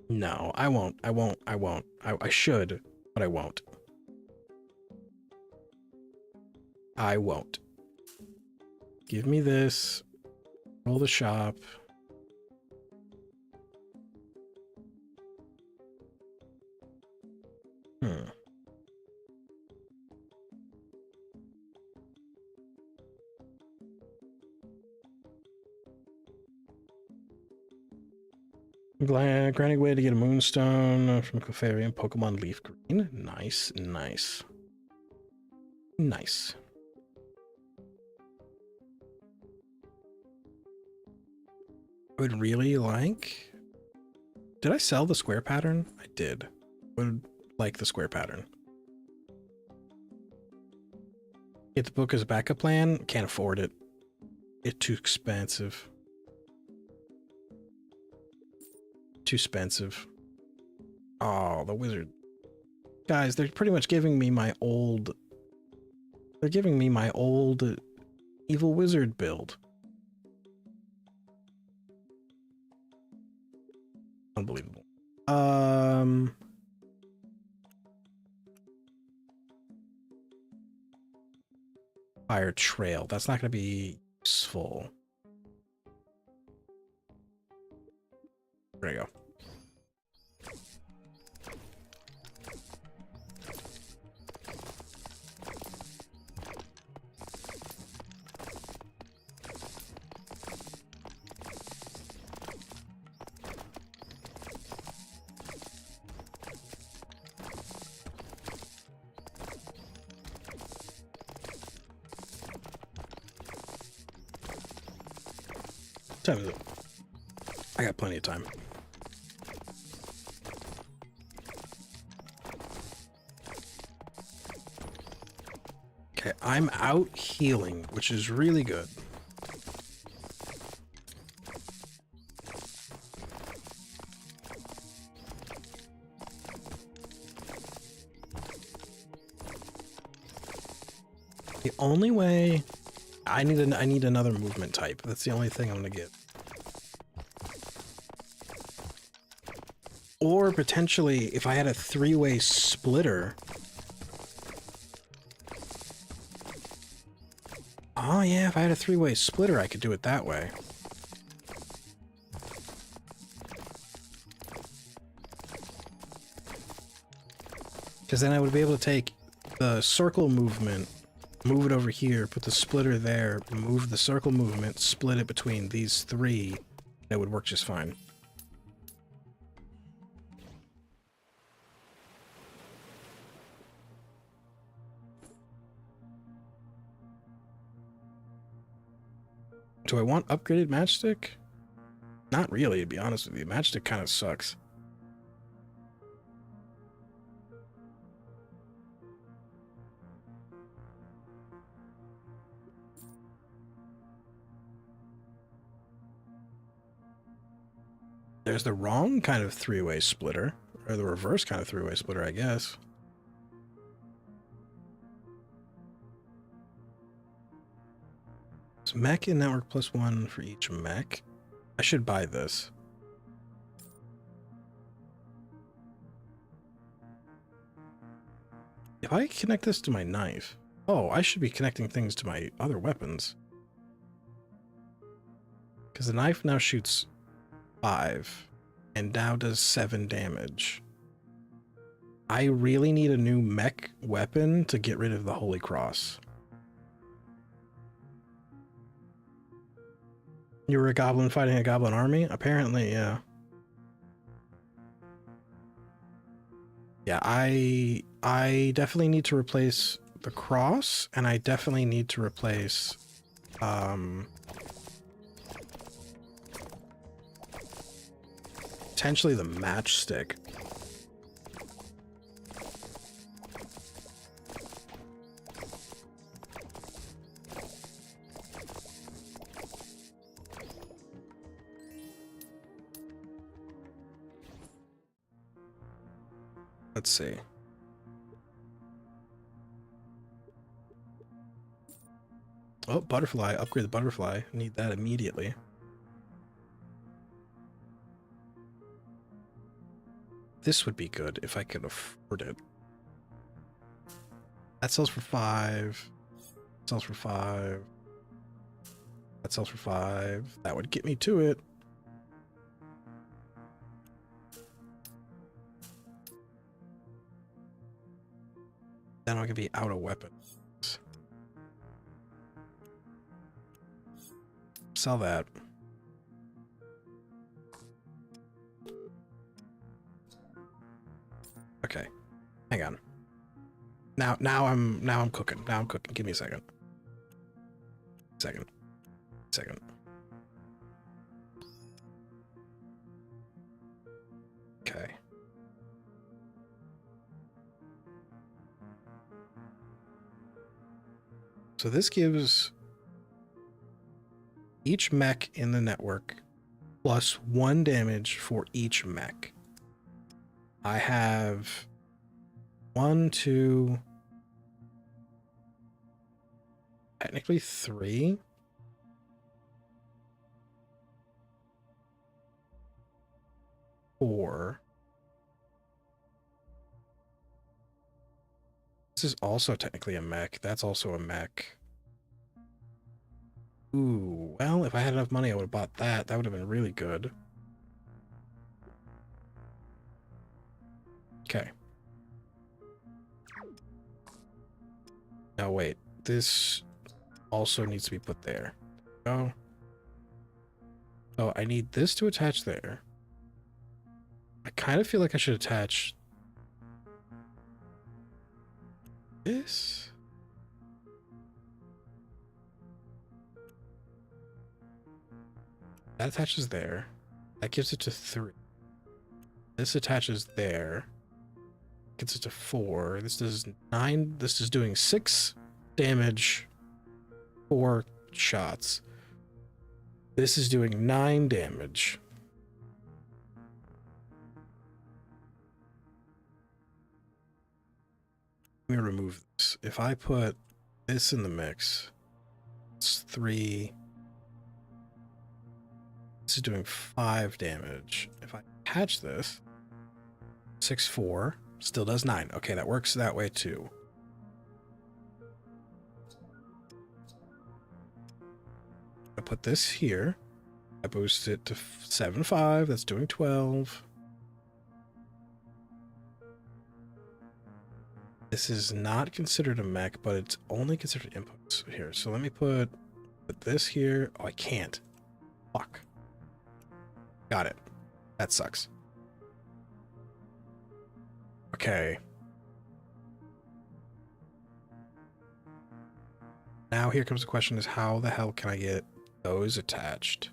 No, I won't. I should, but I won't. I won't. Give me this. Roll the shop. Granting way to get a moonstone from Clefairy and Pokemon Leaf Green. Nice, nice. Nice. I would really like... Did I sell the square pattern? I did. I would like the square pattern. Get the book as a backup plan? Can't afford it. It's too expensive. Too expensive. Oh, the wizard. Guys, they're pretty much giving me my old... They're giving me my old evil wizard build. Unbelievable. Fire trail. That's not going to be useful. There you go. What time is it? I got plenty of time. Okay, I'm out healing, which is really good. The only way I need another movement type. That's the only thing I'm gonna get. Or potentially, if I had a three-way splitter. Oh yeah, if I had a three-way splitter, I could do it that way. Because then I would be able to take the circle movement, move it over here, put the splitter there, move the circle movement, split it between these three. It would work just fine. Do I want upgraded matchstick? Not really, to be honest with you. Matchstick kind of sucks. There's the wrong kind of three-way splitter, or the reverse kind of three-way splitter, I guess. So mech and network +1 for each mech. I should buy this. If I connect this to my knife... Oh, I should be connecting things to my other weapons. Because the knife now shoots 5 and now does 7 damage. I really need a new mech weapon to get rid of the Holy Cross. You were a goblin fighting a goblin army? Apparently, yeah. Yeah, I definitely need to replace the cross, and I definitely need to replace potentially the matchstick. Let's see. Oh, butterfly. Upgrade the butterfly. Need that immediately. This would be good if I could afford it. That sells for 5. Sells for 5. That sells for 5. That would get me to it. Then I could be out of weapons. Sell that. Okay. Hang on. Now I'm cooking. Now I'm cooking. Give me a second. Second. Okay. So this gives each mech in the network +1 damage for each mech. I have 1, 2, technically 3. Four. This is also technically a mech. That's also a mech. Ooh, well, if I had enough money, I would have bought that. That would have been really good. Okay. Now wait, this also needs to be put there. Oh. Oh, I need this to attach there. I kind of feel like I should attach this. That attaches there. That gives it to 3. This attaches there. Gets it to 4. This does 9. This is doing 6 damage, 4 shots. This is doing 9 damage. Let me remove this. If I put this in the mix, it's 3. This is doing 5 damage. If I attach this, 6, 4, still does 9. Okay, that works that way too. I put this here. I boost it to 7, 5. That's doing 12. This is not considered a mech, but it's only considered inputs here. So let me put this here. Oh, I can't. Fuck. Got it. That sucks. Okay. Now here comes the question is how the hell can I get those attached?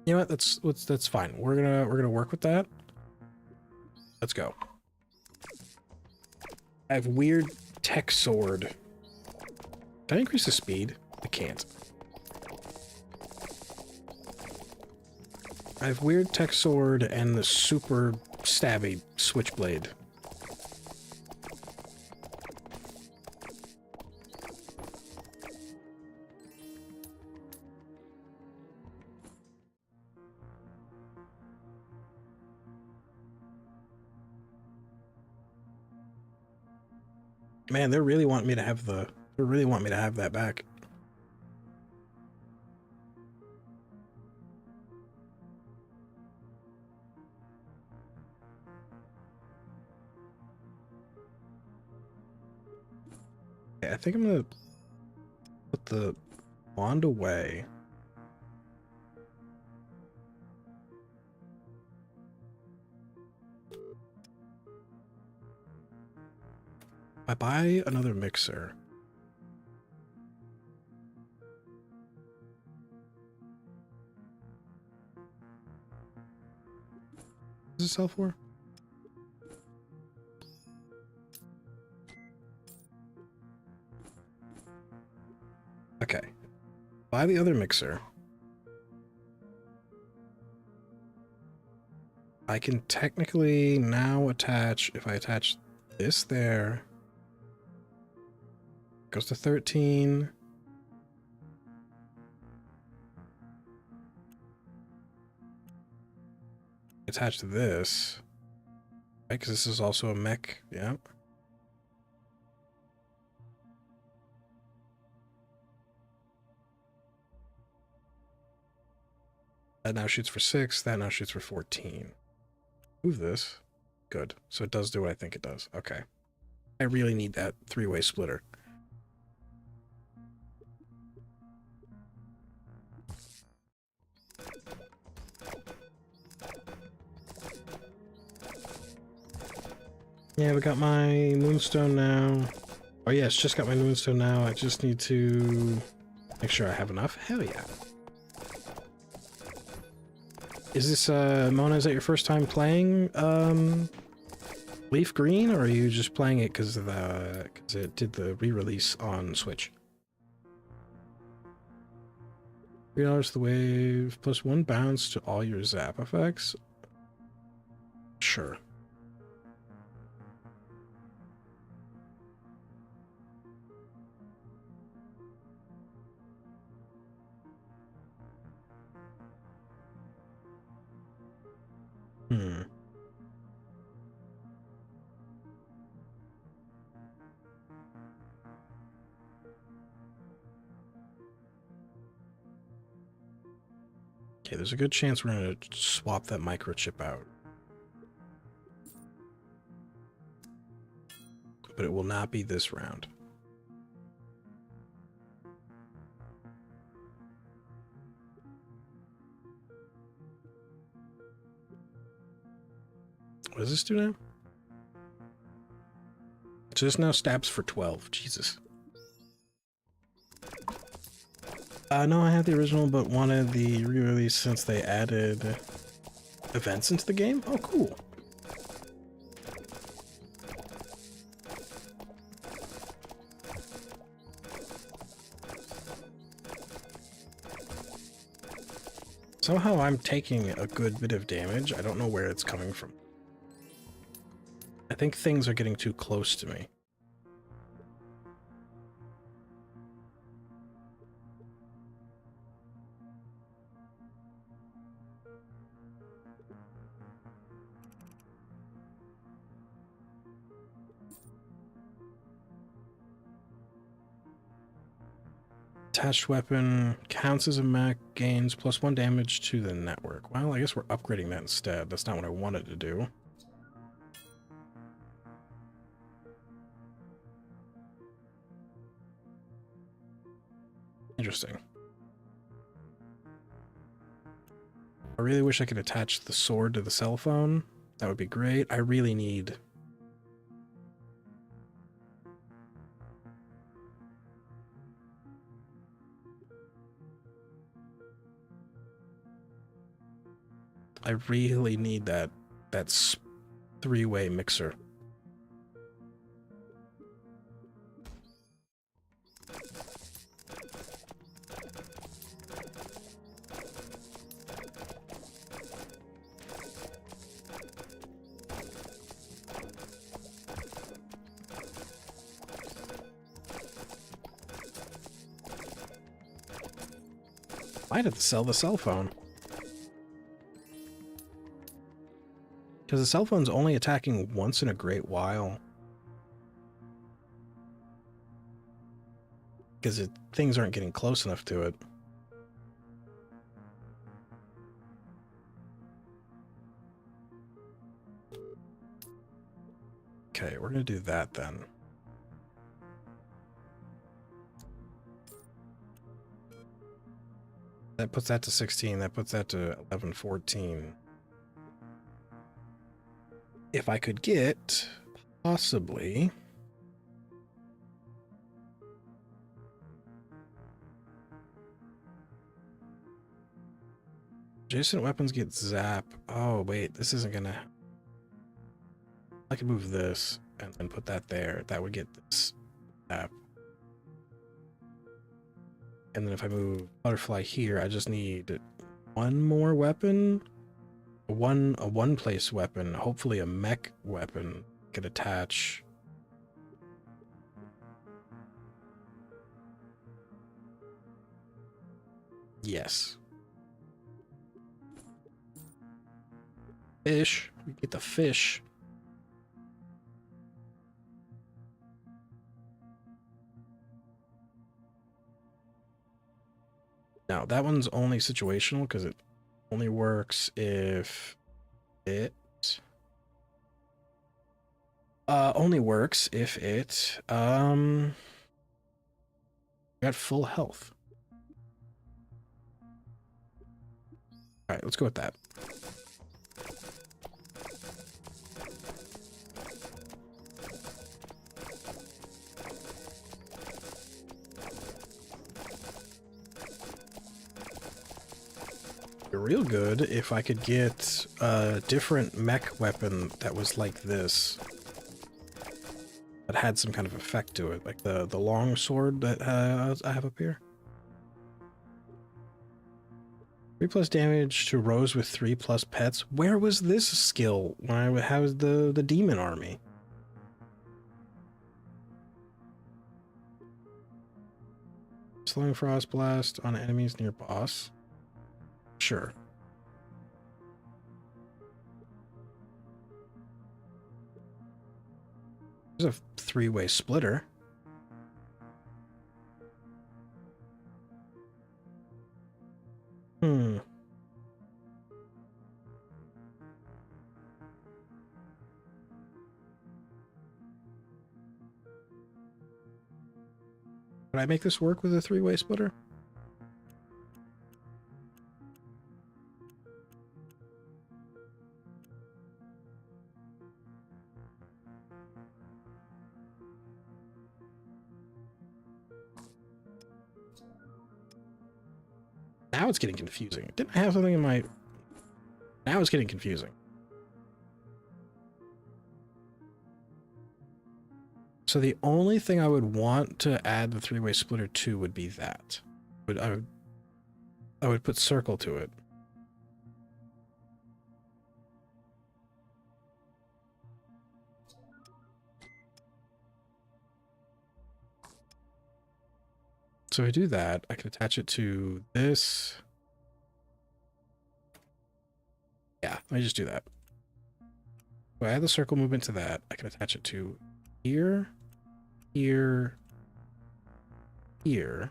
You know what? That's fine. We're gonna work with that. Let's go. I have weird tech sword. Can I increase the speed? I can't. I have weird tech sword and the super stabby switchblade. Man, they really want me to have that back. Okay, I think I'm gonna put the wand away. I buy another mixer. What does it sell for? Okay. Buy the other mixer. I can technically now attach, if I attach this there, goes to 13. Attach to this, right? Because this is also a mech, yeah. That now shoots for 6, that now shoots for 14. Move this. Good. So it does do what I think it does. Okay. I really need that three-way splitter. Yeah, we got my moonstone now. Oh yes, just got my moonstone now. I just need to make sure I have enough. Hell yeah. Is this, Mona, is that your first time playing, Leaf Green, or are you just playing it because it did the re-release on Switch? $3 the wave, plus 1 bounce to all your zap effects? Sure. Okay, there's a good chance we're gonna swap that microchip out. But it will not be this round. What does this do now? So this now stabs for 12. Jesus. No, I have the original, but wanted the re-release since they added events into the game. Oh, cool. Somehow I'm taking a good bit of damage. I don't know where it's coming from. I think things are getting too close to me. Attached weapon counts as a mech, gains +1 damage to the network. Well, I guess we're upgrading that instead. That's not what I wanted to do. Interesting. I really wish I could attach the sword to the cell phone. That would be great. I really need... that three-way mixer. Might have to sell the cell phone. Because the cell phone's only attacking once in a great while. Because things aren't getting close enough to it. Okay, we're going to do that then. That puts that to 16. That puts that to 11, 14. If I could get, possibly... Adjacent weapons get zap. Oh, wait, this isn't gonna... I could move this and then put that there. That would get this zap. And then if I move butterfly here, I just need one more weapon. A one-place weapon. Hopefully a mech weapon could attach. Yes. Fish. We get the fish. Now, that one's only situational because it only works if it... only works if it, got full health. Alright, let's go with that. Real good if I could get a different mech weapon that was like this, that had some kind of effect to it, like the long sword that I have up here. 3+ damage to rows with 3+ pets. Where was this skill when I had the demon army? Slowing frost blast on enemies near boss. Sure. There's a 3-way splitter. Could I make this work with a 3-way splitter? Now it's getting confusing. Didn't I have something in my... Now it's getting confusing. So the only thing I would want to add the 3-way splitter to would be that. I would put circle to it. So if I do that, I can attach it to this. Yeah, let me just do that. So I add the circle movement to that. I can attach it to here, here, here.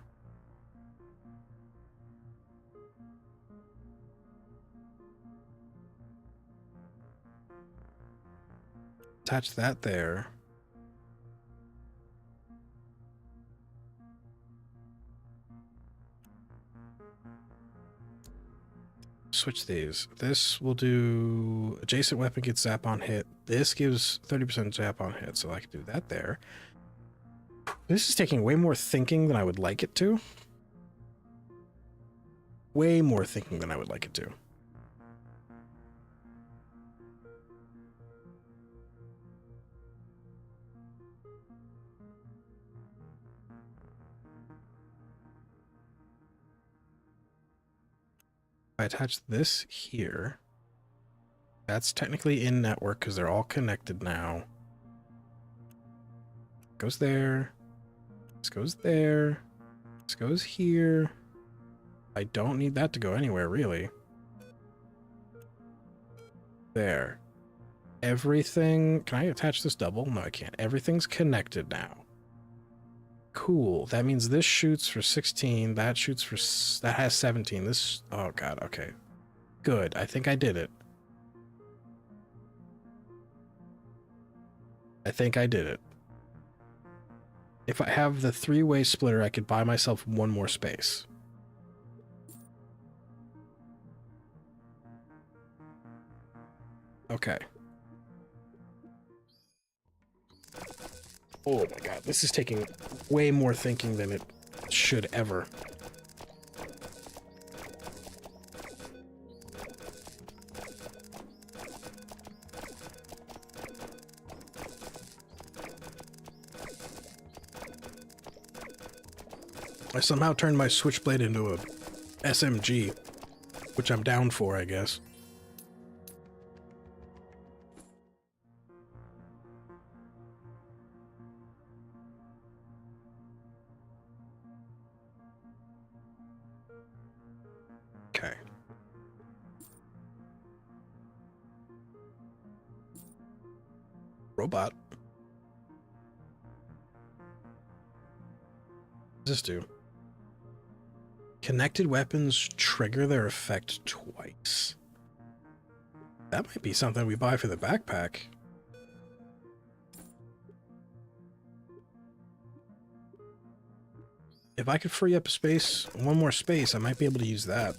attach that there. Switch these. This will do adjacent weapon gets zap on hit. This gives 30% zap on hit, so I can do that there. This is taking way more thinking than I would like it to. Way more thinking than I would like it to. I attach this here. That's technically in network because they're all connected now. Goes there. This goes there. This goes here. I don't need that to go anywhere, really. There. Everything... Can I attach this double? No, I can't. Everything's connected now. Cool. That means this shoots for 16. That shoots for... That has 17. This... Oh, God. Okay. Good. I think I did it. I think I did it. If I have the three-way splitter, I could buy myself one more space. Okay. Oh my god, this is taking way more thinking than it should ever. I somehow turned my switchblade into a SMG, which I'm down for, I guess. Okay. Robot. What does this do? Connected weapons trigger their effect twice. That might be something we buy for the backpack. If I could free up a space, one more space, I might be able to use that.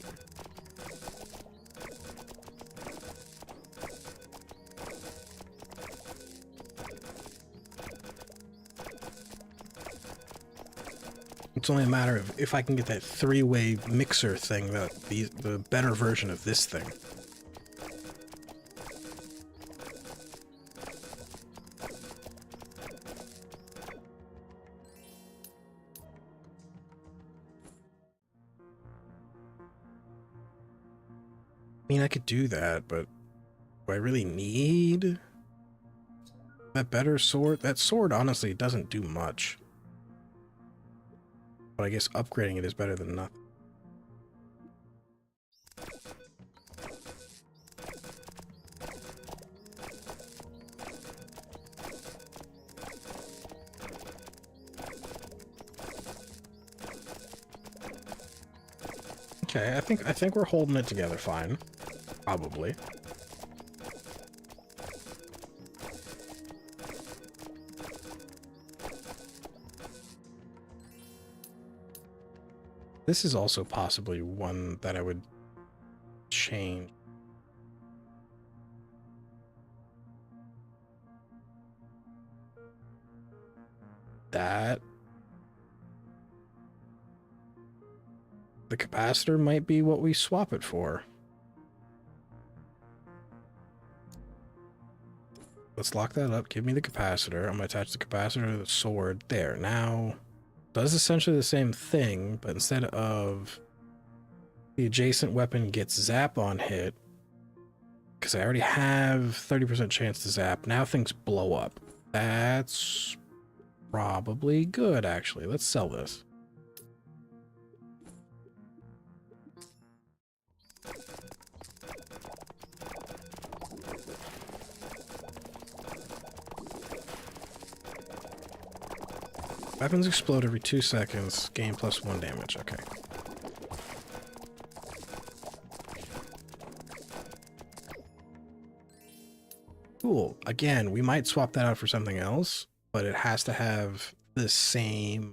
It's only a matter of if I can get that three-way mixer thing, the better version of this thing. I mean, I could do that, but do I really need that better sword? That sword, honestly, doesn't do much. But I guess upgrading it is better than nothing. Okay, I think we're holding it together fine. Probably. This is also possibly one that I would change. That. The capacitor might be what we swap it for. Let's lock that up. Give me the capacitor. I'm going to attach the capacitor to the sword. There. Now, does essentially the same thing, but instead of the adjacent weapon gets zap on hit, because I already have 30% chance to zap, now things blow up. That's probably good, actually. Let's sell this. Weapons explode every 2 seconds, gain +1 damage. Okay. Cool. Again, we might swap that out for something else, but it has to have the same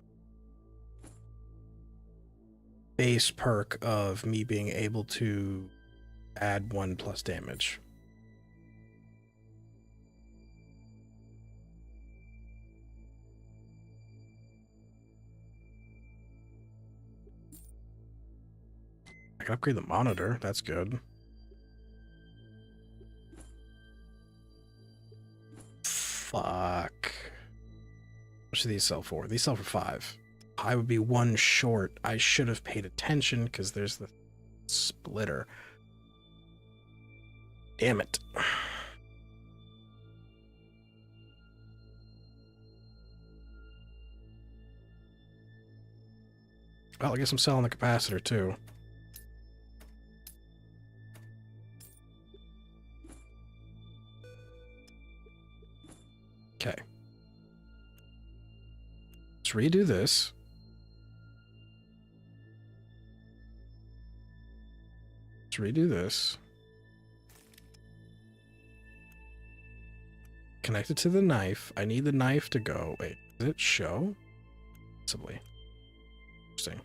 base perk of me being able to add 1+ damage. I can upgrade the monitor. That's good. Fuck. What should these sell for? These sell for 5. I would be 1 short. I should have paid attention because there's the splitter. Damn it. Well, I guess I'm selling the capacitor too. Okay. Let's redo this. Let's redo this. Connect it to the knife. I need the knife to go. Wait, does it show? Possibly. Interesting.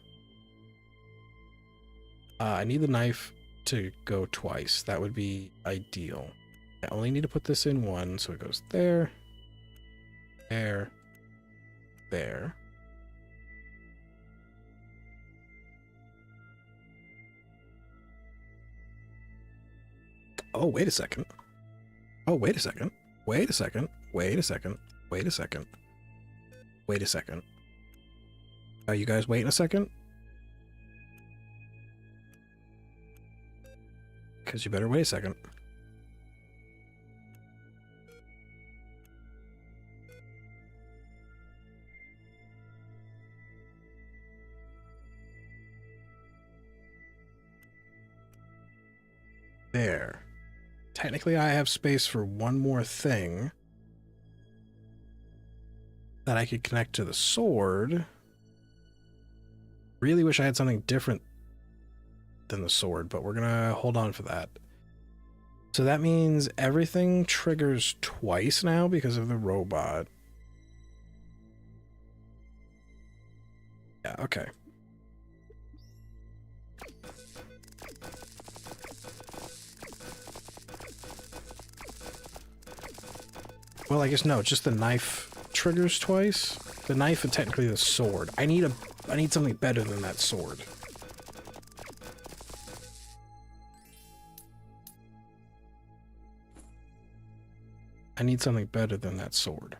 I need the knife to go twice. That would be ideal. I only need to put this in one, so it goes there, there, there. Oh, wait a second. Oh, wait a second. Wait a second. Wait a second. Wait a second. Wait a second. Are you guys waiting a second? Because you better wait a second. There. Technically, I have space for one more thing that I could connect to the sword. Really wish I had something different than the sword, but we're gonna hold on for that. So that means everything triggers twice now because of the robot. Yeah, okay. Well, I guess no, just the knife triggers twice. The knife and technically the sword. I need something better than that sword. I need something better than that sword.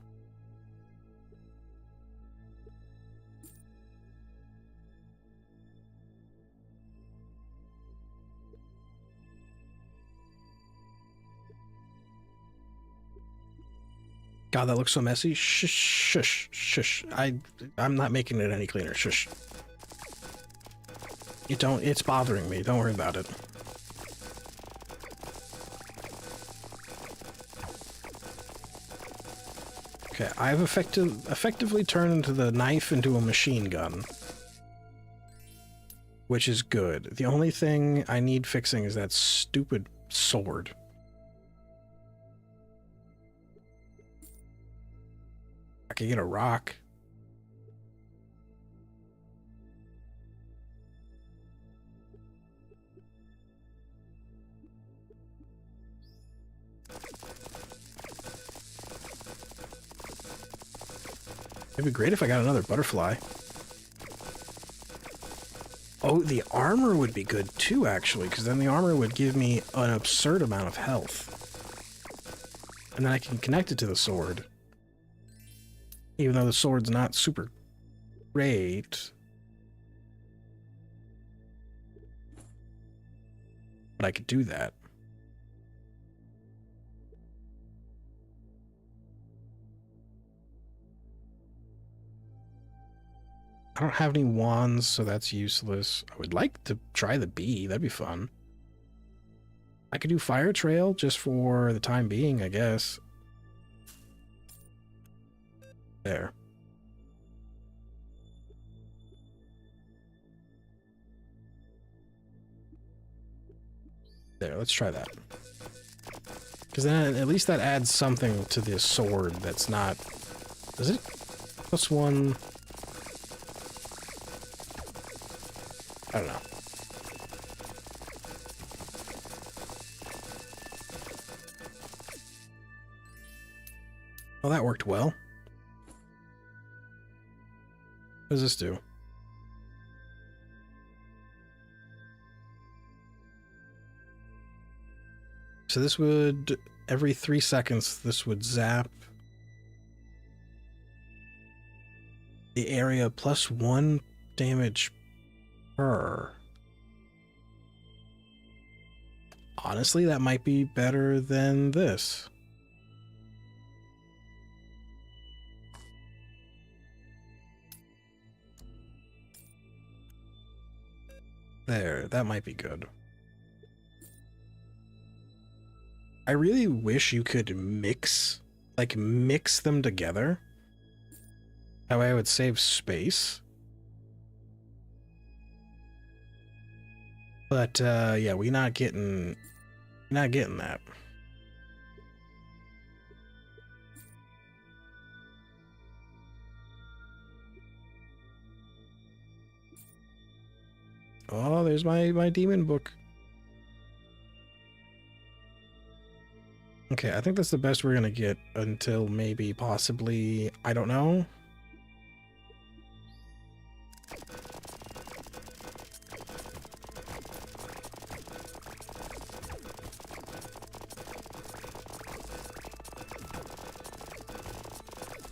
God, that looks so messy. Shush, shush, shush. I'm not making it any cleaner. Shush. It's bothering me. Don't worry about it. Okay, I've effectively turned the knife into a machine gun. Which is good. The only thing I need fixing is that stupid sword. I could get a rock. It'd be great if I got another butterfly. Oh, the armor would be good too, actually, because then the armor would give me an absurd amount of health. And then I can connect it to the sword. Even though the sword's not super great. But I could do that. I don't have any wands, so that's useless. I would like to try the bee. That'd be fun. I could do fire trail just for the time being, I guess. There. There, let's try that. Because then at least that adds something to this sword that's not... Does it? +1... I don't know. Well, that worked well. What does this do? So this would, every 3 seconds, this would zap the area +1 damage per. Honestly, that might be better than this. There, that might be good. I really wish you could mix them together. That way I would save space. But, yeah, we're not getting that. Oh, there's my demon book. Okay, I think that's the best we're gonna get until maybe, possibly, I don't know.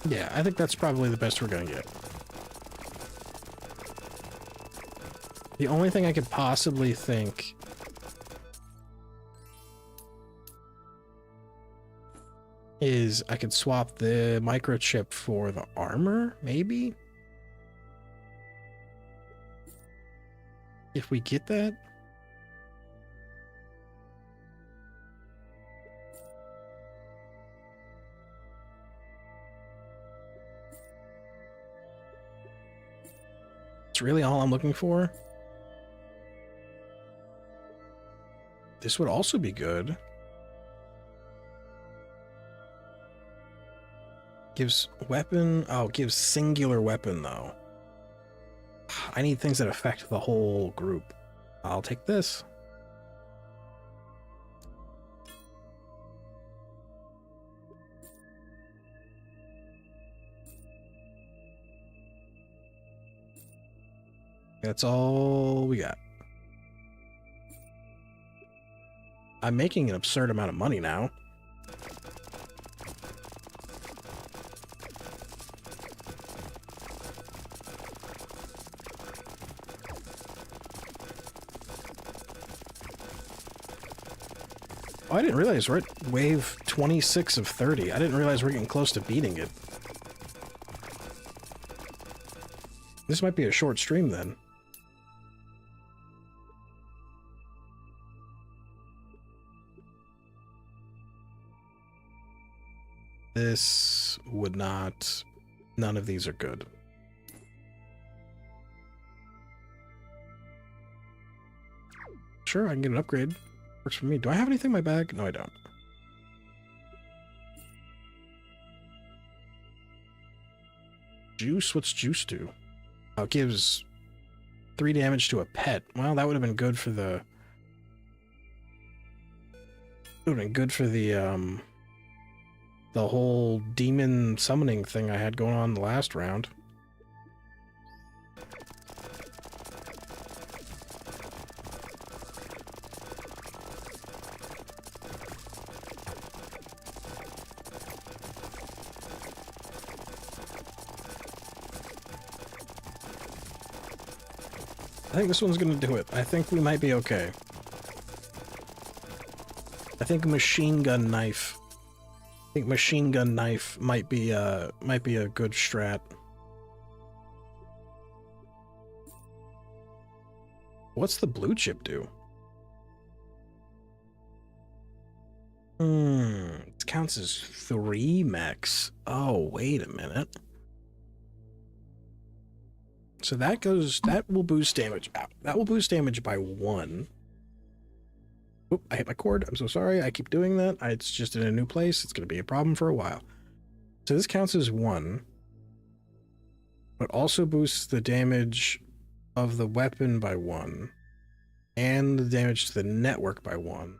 Yeah, I think that's probably the best we're gonna get. The only thing I could possibly think is I could swap the microchip for the armor, maybe? If we get that? It's really all I'm looking for. This would also be good. Gives weapon. Oh, gives singular weapon, though. I need things that affect the whole group. I'll take this. That's all we got. I'm making an absurd amount of money now. Oh, I didn't realize we're at wave 26 of 30. I didn't realize we're getting close to beating it. This might be a short stream then. This would not... None of these are good. Sure, I can get an upgrade. Works for me. Do I have anything in my bag? No, I don't. Juice? What's juice do? Oh, it gives 3 damage to a pet. Well, that would have been good for the... It would have been good for the whole demon summoning thing I had going on the last round. I think this one's gonna do it. I think we might be okay. I think machine gun knife. I think machine gun knife might be a good strat. What's the blue chip do? It counts as 3 mechs. Oh, wait a minute. So that will boost damage out. That will boost damage by 1. Oop, I hit my cord. I'm so sorry. I keep doing that. It's just in a new place. It's going to be a problem for a while. So this counts as 1, but also boosts the damage of the weapon by 1 and the damage to the network by 1.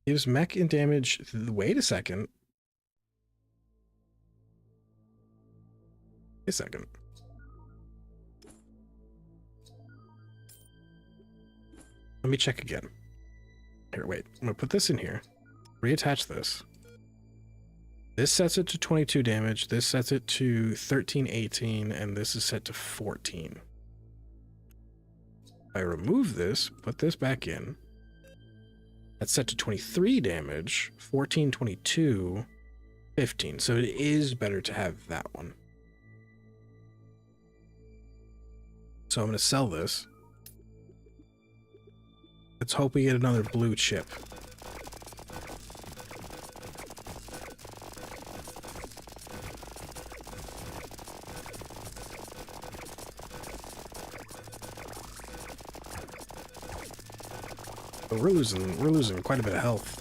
Gives mech and damage. Wait a second. Wait a second. Let me check again. Here, wait. I'm gonna put this in here. Reattach this. This sets it to 22 damage. This sets it to 13, 18, and this is set to 14. If I remove this, put this back in. That's set to 23 damage, 14, 22, 15. So it is better to have that one. So I'm going to sell this. Let's hope we get another blue chip. But we're losing quite a bit of health.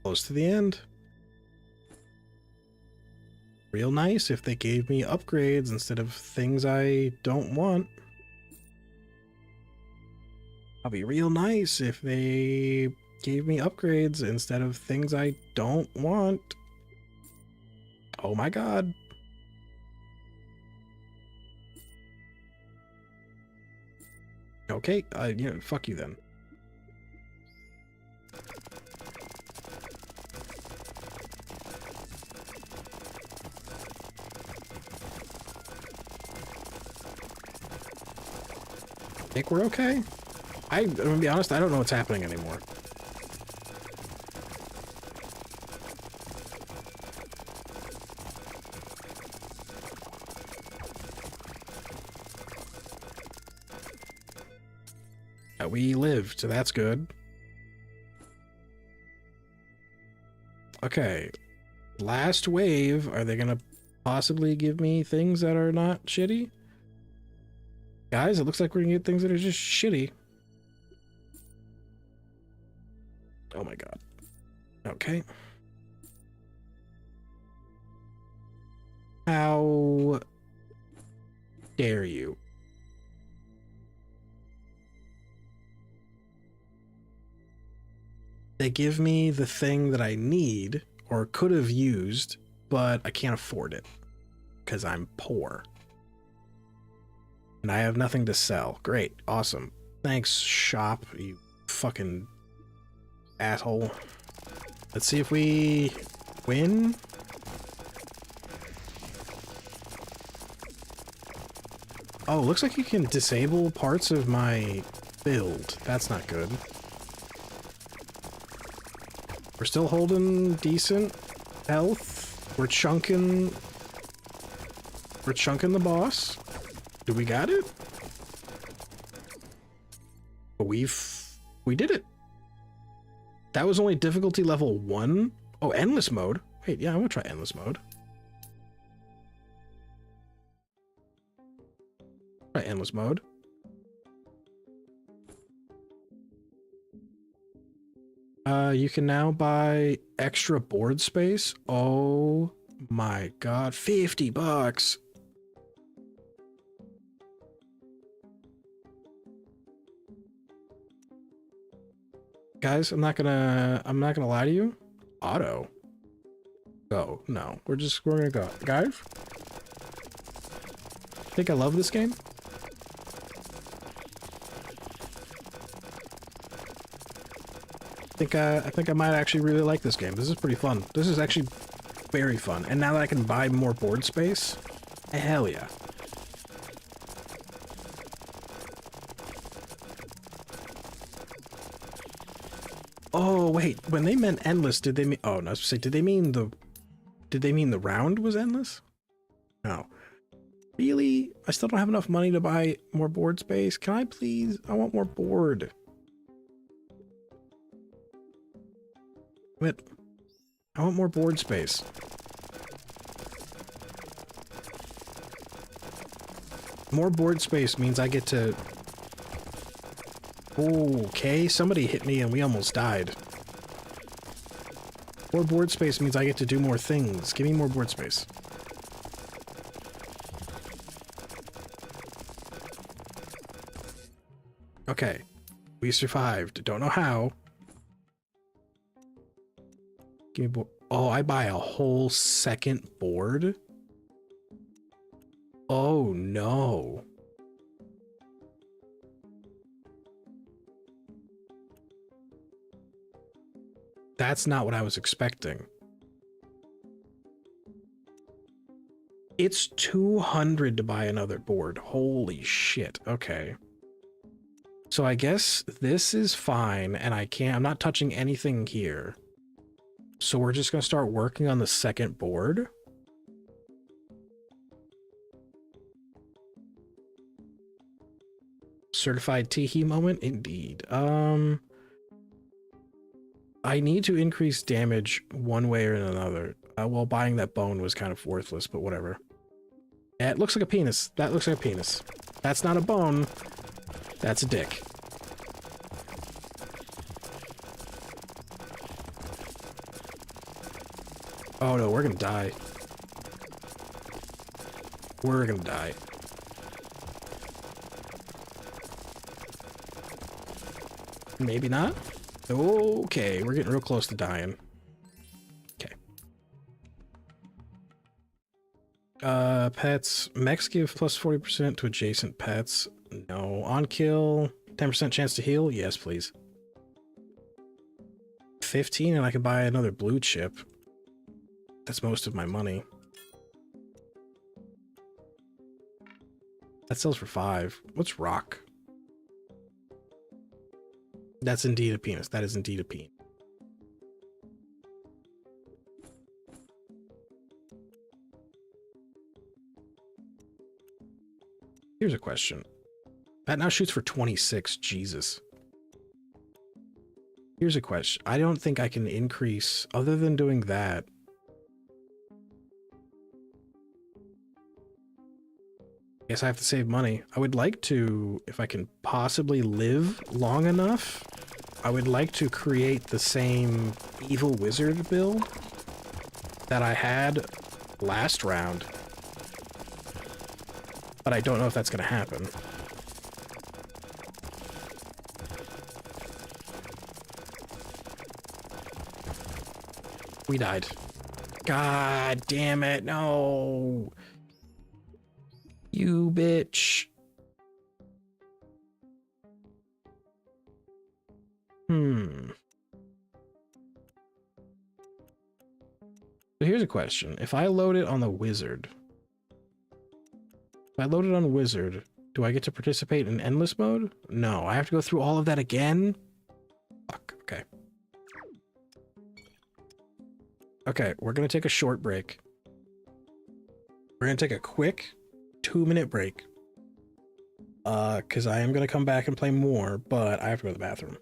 Close to the end. Real nice if they gave me upgrades instead of things I don't want. I'll be real nice if they gave me upgrades instead of things I don't want. Oh my god. Okay, you know, fuck you then. Think we're okay? I'm gonna be honest, I don't know what's happening anymore. We lived, so that's good. Okay. Last wave. Are they gonna possibly give me things that are not shitty? Guys, it looks like we're gonna get things that are just shitty. Oh my god. Okay. How dare you? They give me the thing that I need or could have used, but I can't afford it because I'm poor. And I have nothing to sell. Great. Awesome. Thanks, shop, you fucking asshole. Let's see if we win. Oh, looks like you can disable parts of my build. That's not good. We're still holding decent health. We're chunking the boss. Do we got it? We did it. That was only difficulty level 1. Oh, endless mode. Wait, yeah, I'm gonna try endless mode. Try endless mode. You can now buy extra board space. Oh my god, 50 bucks. Guys, I'm not gonna lie to you. Auto. Go. No, we're gonna go. Guys, think I love this game. I think I might actually really like this game. This is pretty fun. This is actually very fun. And now that I can buy more board space, hell yeah. Oh wait, when they meant endless, did they mean? Oh no, I was gonna say, did they mean the round was endless? No. Really? I still don't have enough money to buy more board space. Can I please? I want more board. Wait, I want more board space. More board space means I get to... Okay, somebody hit me and we almost died. More board space means I get to do more things. Give me more board space. Okay, we survived. Don't know how. Give me board. Oh, I buy a whole second board? Oh, no. That's not what I was expecting. It's 200 to buy another board. Holy shit. Okay. So I guess this is fine, and I'm not touching anything here. So we're just gonna start working on the second board. Certified teehee moment? Indeed. I need to increase damage one way or another. Well, buying that bone was kind of worthless, but whatever. Yeah, it looks like a penis. That looks like a penis. That's not a bone. That's a dick. Oh no, we're gonna die. We're gonna die. Maybe not? Okay, we're getting real close to dying. Okay. Pets. Mechs give plus 40% to adjacent pets. No. On kill. 10% chance to heal? Yes, please. 15 and I can buy another blue chip. That's most of my money. That sells for 5. What's rock? That's indeed a penis. That is indeed a peen. Here's a question. That now shoots for 26. Jesus. Here's a question. I don't think I can increase, other than doing that. Guess I have to save money. I would like to, if I can possibly live long enough, I would like to create the same evil wizard build that I had last round. But I don't know if that's going to happen. We died. God damn it, no. You bitch. So here's a question. If I load it on the wizard, do I get to participate in endless mode? No, I have to go through all of that again? Fuck, okay. Okay, we're gonna take a short break. We're gonna take a quick 2-minute break. Because I am gonna come back and play more, but I have to go to the bathroom.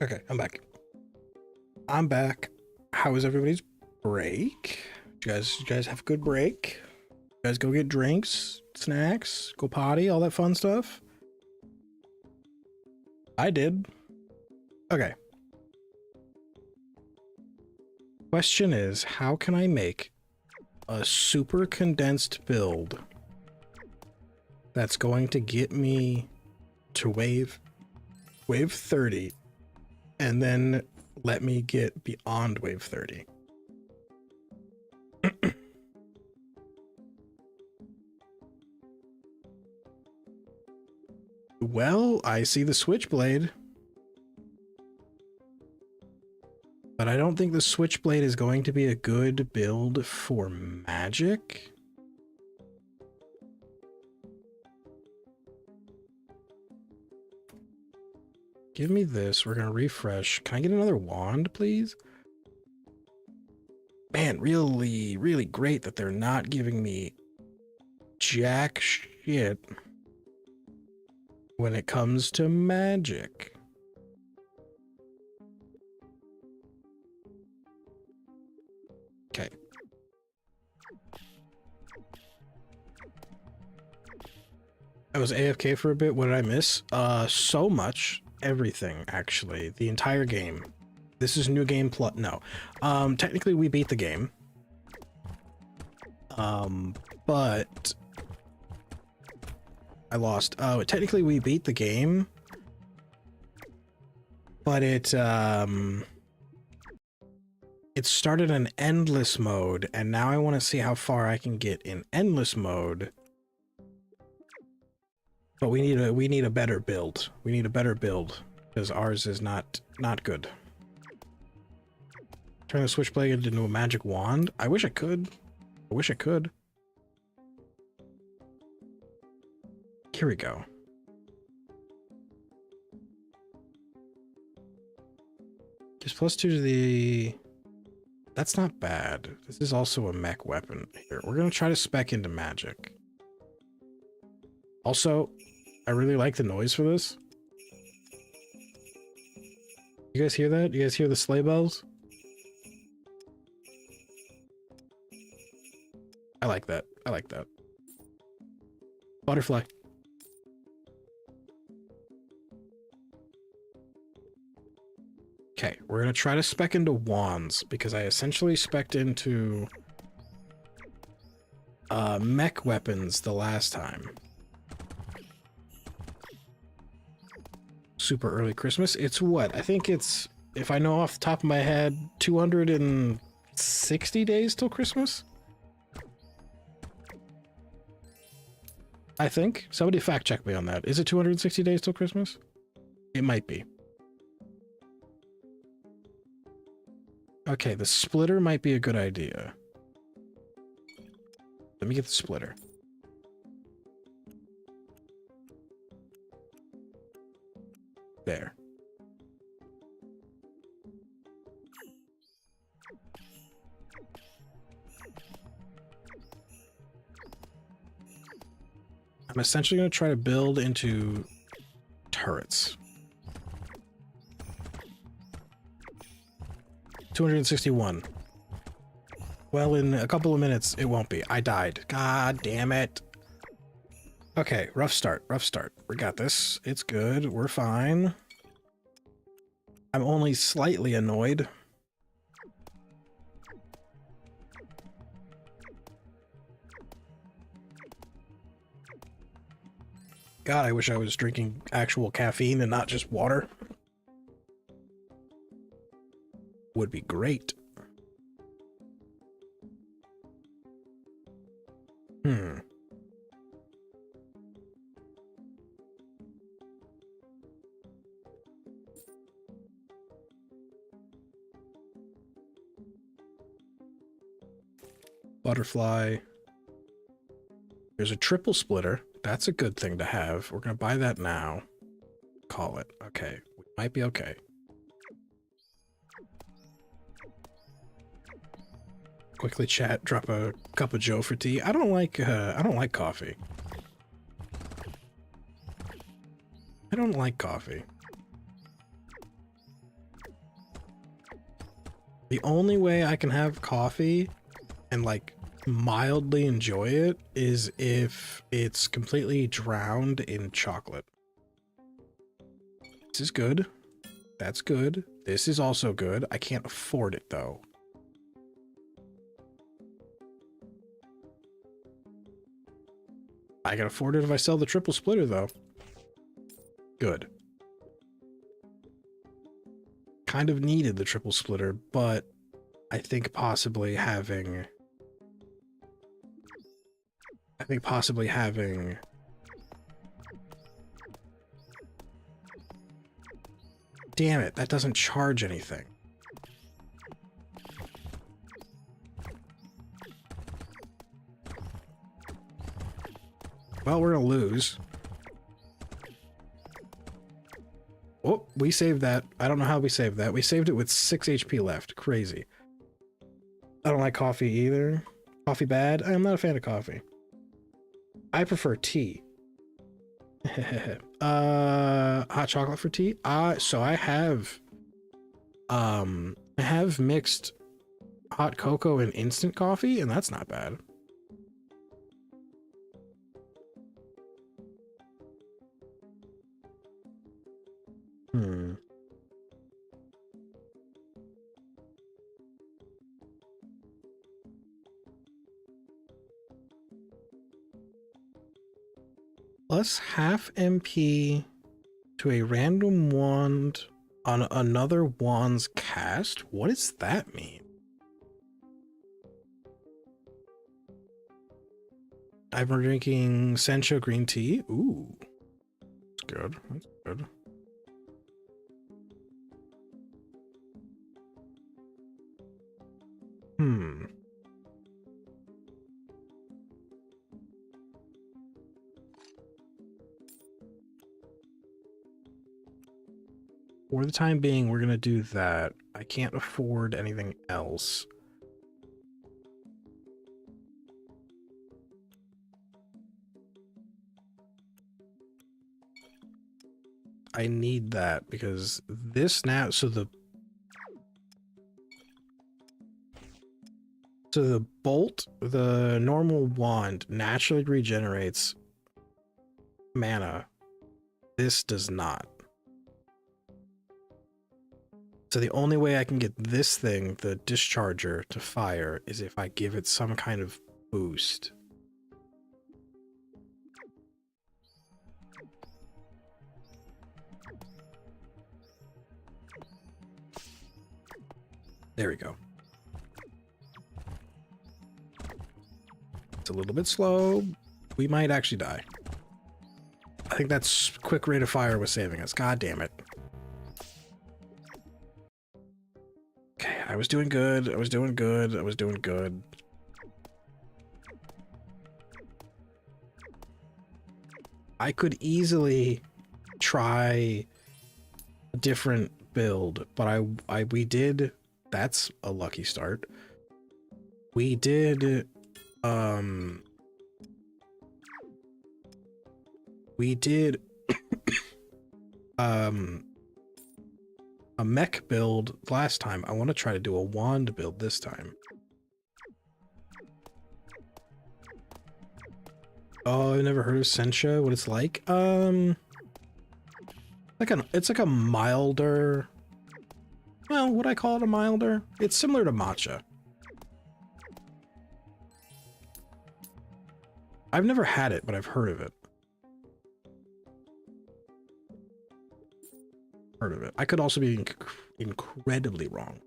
Okay, I'm back. I'm back. How was everybody's break? You guys have a good break? You guys go get drinks, snacks, go potty, all that fun stuff? I did. Okay. Question is, how can I make a super condensed build that's going to get me to wave 30 and then let me get beyond wave 30? Well, I see the switchblade, but I don't think the switchblade is going to be a good build for magic. Give me this. We're gonna refresh. Can I get another wand, please? Man, really, really great that they're not giving me jack shit when it comes to magic. Okay. I was AFK for a bit. What did I miss? So much. Everything, actually. The entire game. This is new game plus. No. Technically we beat the game. But I lost. Oh, technically we beat the game. But it started an endless mode, and now I want to see how far I can get in endless mode. But we need a better build. We need a better build because ours is not good. Turn the switchblade into a magic wand. I wish I could. I wish I could. Here we go. Gives +2 to the... That's not bad. This is also a mech weapon. Here, we're gonna try to spec into magic. Also, I really like the noise for this. You guys hear that? You guys hear the sleigh bells? I like that. I like that. Butterfly. Okay, we're gonna try to spec into wands because I essentially spec'd into mech weapons the last time. Super early Christmas. It's what? I think it's, if I know off the top of my head, 260 days till Christmas? I think. Somebody fact check me on that. Is it 260 days till Christmas? It might be. Okay, the splitter might be a good idea. Let me get the splitter. There. I'm essentially going to try to build into turrets. 261. Well, in a couple of minutes, it won't be. I died. God damn it. Okay, rough start, rough start. We got this. It's good. We're fine. I'm only slightly annoyed. God, I wish I was drinking actual caffeine and not just water. Would be great. Butterfly. There's a triple splitter. That's a good thing to have. We're gonna buy that now. Call it. Okay. We might be okay. Quickly chat, drop a cup of Joe for tea. I don't like coffee. I don't like coffee. The only way I can have coffee and like mildly enjoy it is if it's completely drowned in chocolate. This is good. That's good. This is also good. I can't afford it though. I can afford it if I sell the triple splitter though. Good. Kind of needed the triple splitter, but I think possibly having damn it, that doesn't charge anything. Well, we're gonna lose. Oh, we saved that. I don't know how we saved that. We saved it with 6 HP left. Crazy. I don't like coffee either. Coffee bad? I am not a fan of coffee. I prefer tea. Hot chocolate for tea? So I have mixed hot cocoa and instant coffee, and that's not bad. Plus half MP to a random wand on another wand's cast? What does that mean? I've been drinking Sencha green tea. Ooh. That's good. That's good. For the time being, we're gonna do that. I can't afford anything else. I need that because this now, so the bolt, the normal wand naturally regenerates mana. This does not. So the only way I can get this thing, the discharger, to fire is if I give it some kind of boost. There we go. It's a little bit slow. We might actually die. I think that's quick rate of fire was saving us. God damn it. Okay, I was doing good. I was doing good. I was doing good. I could easily try a different build, but we did. That's a lucky start. We did a mech build last time. I want to try to do a wand build this time. Oh, I've never heard of Sencha. What it's like? It's like a milder. Well, would I call it a milder? It's similar to matcha. I've never had it, but I've heard of it. Heard of it. I could also be incredibly wrong.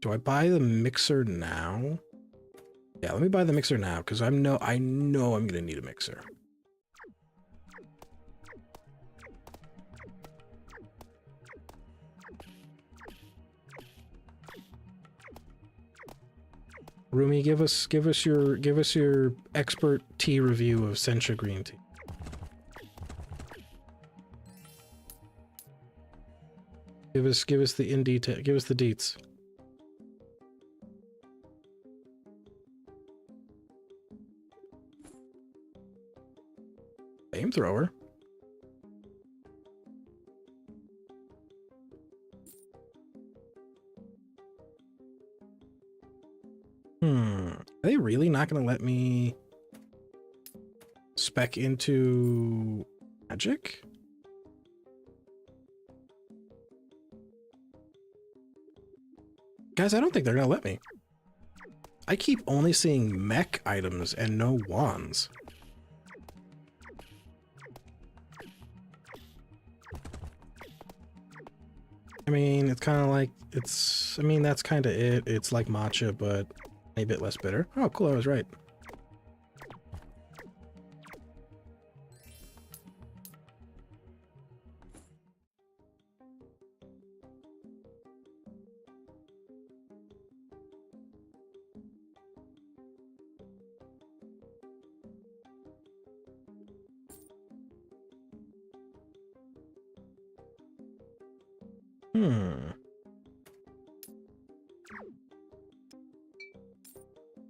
Do I buy the mixer now? Yeah, let me buy the mixer now because I know I'm gonna need a mixer. Rumi, give us your expert tea review of Sencha green tea. Give us the in detail. Give us the deets. Flamethrower. Are they really not going to let me spec into magic? Guys, I don't think they're going to let me. I keep only seeing mech items and no wands. I mean, it's kind of like, I mean, that's kind of it. It's like matcha, but a bit less bitter. Oh, cool, I was right.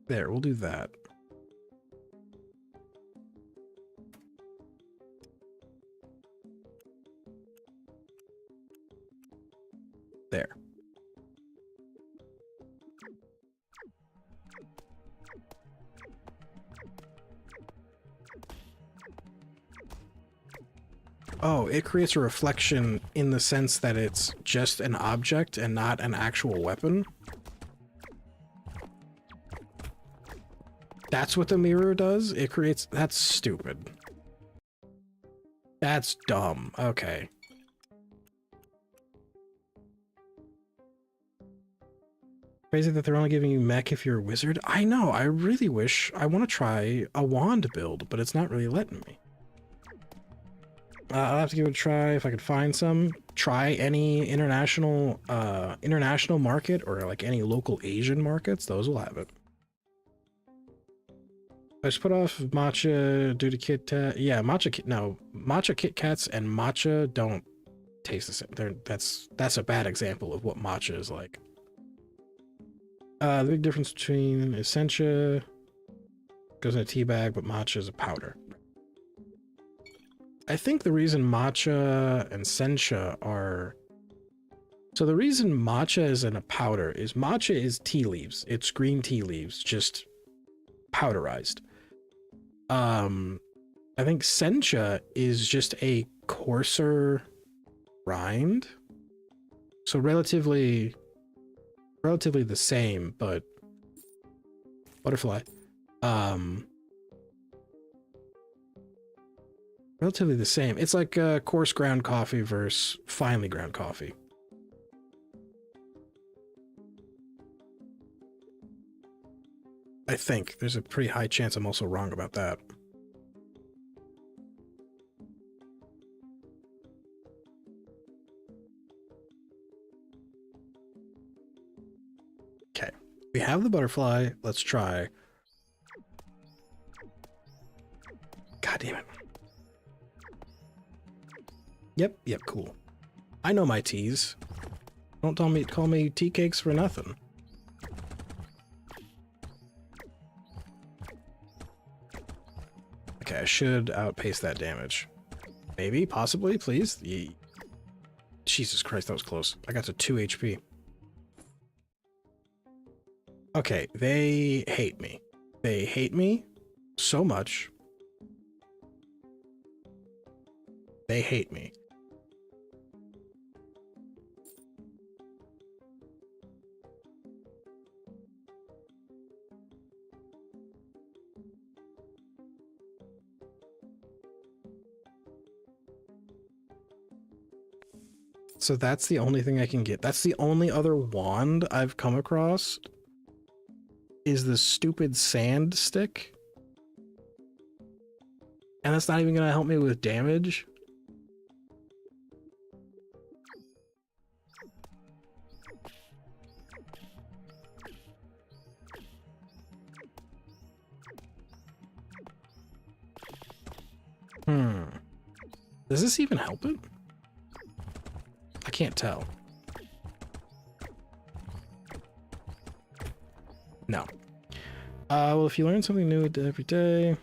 There, we'll do that. There. Oh, it creates a reflection in the sense that it's just an object and not an actual weapon. That's what the mirror does? It creates... That's stupid. That's dumb. Okay. Crazy that they're only giving you mech if you're a wizard. I know, I really wish... I want to try a wand build, but it's not really letting me. I'll have to give it a try if I could find some. Try any international market or like any local Asian markets. Those will have it. I just put off matcha due to Kit Kat. Yeah, matcha Kit Kats and matcha don't taste the same. That's a bad example of what matcha is like. The big difference between Essentia goes in a tea bag, but matcha is a powder. I think the reason matcha and sencha are... So the reason matcha is in a powder is matcha is tea leaves. It's green tea leaves, just powderized. I think sencha is just a coarser rind. So relatively the same, but butterfly. Relatively the same. It's like coarse ground coffee versus finely ground coffee. I think there's a pretty high chance I'm also wrong about that. Okay, we have the butterfly. Let's try. God damn it. Yep, cool. I know my teas. Don't call me tea cakes for nothing. Okay, I should outpace that damage. Maybe, possibly, please. Jesus Christ, that was close. I got to 2 HP. Okay, they hate me. They hate me so much. They hate me. So that's the only thing I can get. That's the only other wand I've come across is the stupid sand stick. And that's not even gonna help me with damage. Does this even help it? I can't tell. No. Well, if you learn something new every day...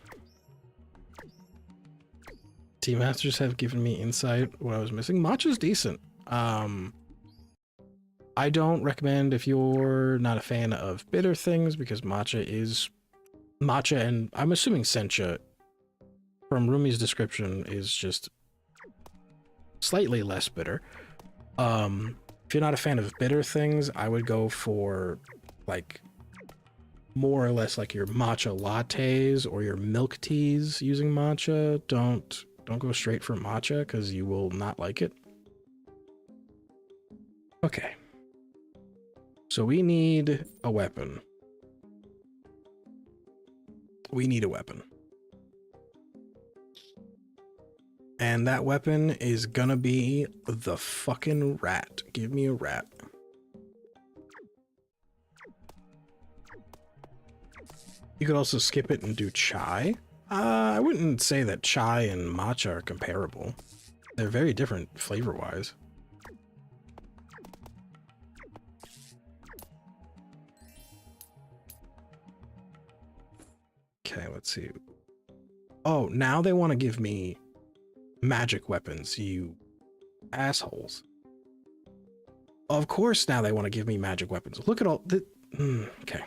Tea Masters have given me insight what I was missing. Matcha's decent. I don't recommend if you're not a fan of bitter things, because matcha, and I'm assuming sencha from Rumi's description is just slightly less bitter. If you're not a fan of bitter things, I would go for like more or less like your matcha lattes or your milk teas using matcha. Don't go straight for matcha because you will not like it. Okay. So we need a weapon. We need a weapon. And that weapon is gonna be the fucking rat. Give me a rat. You could also skip it and do chai. I wouldn't say that chai and matcha are comparable. They're very different flavor-wise. Okay, let's see. Oh, now they want to give me magic weapons, you assholes. Of course now they want to give me magic weapons. Look at all the... okay.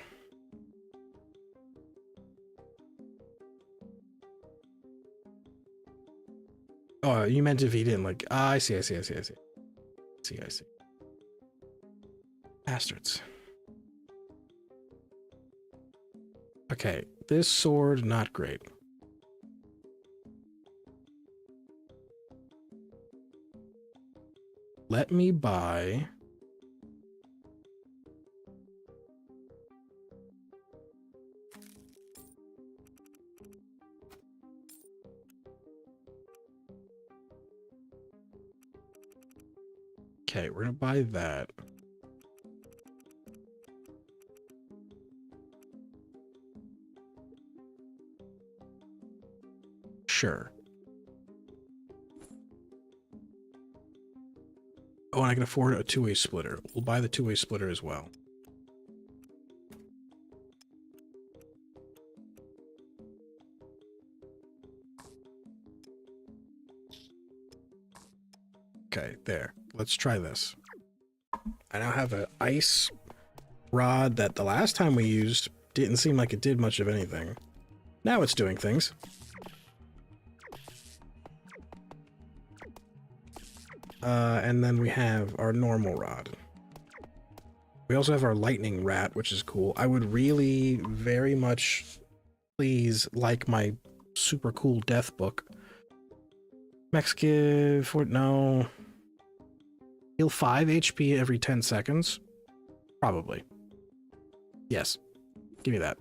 Oh, you meant if he didn't like... I see. I see. Bastards. Okay, this sword, not great. Let me buy... Okay, we're gonna buy that. Sure. Oh, and I can afford a two-way splitter. We'll buy the two-way splitter as well. Okay, there. Let's try this. I now have an ice rod that the last time we used didn't seem like it did much of anything. Now it's doing things. And then we have our normal rod. We also have our lightning rat, which is cool. I would really very much please like my super cool death book. Mexican for no. Heal 5 HP every 10 seconds. Probably. Yes. Give me that.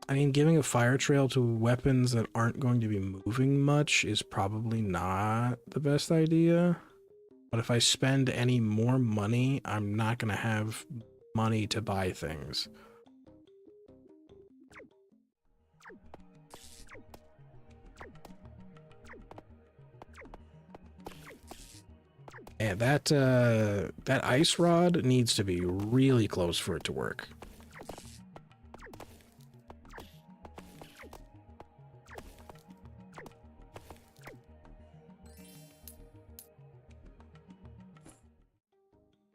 I mean, giving a fire trail to weapons that aren't going to be moving much is probably not the best idea. But if I spend any more money, I'm not going to have money to buy things. And that ice rod needs to be really close for it to work.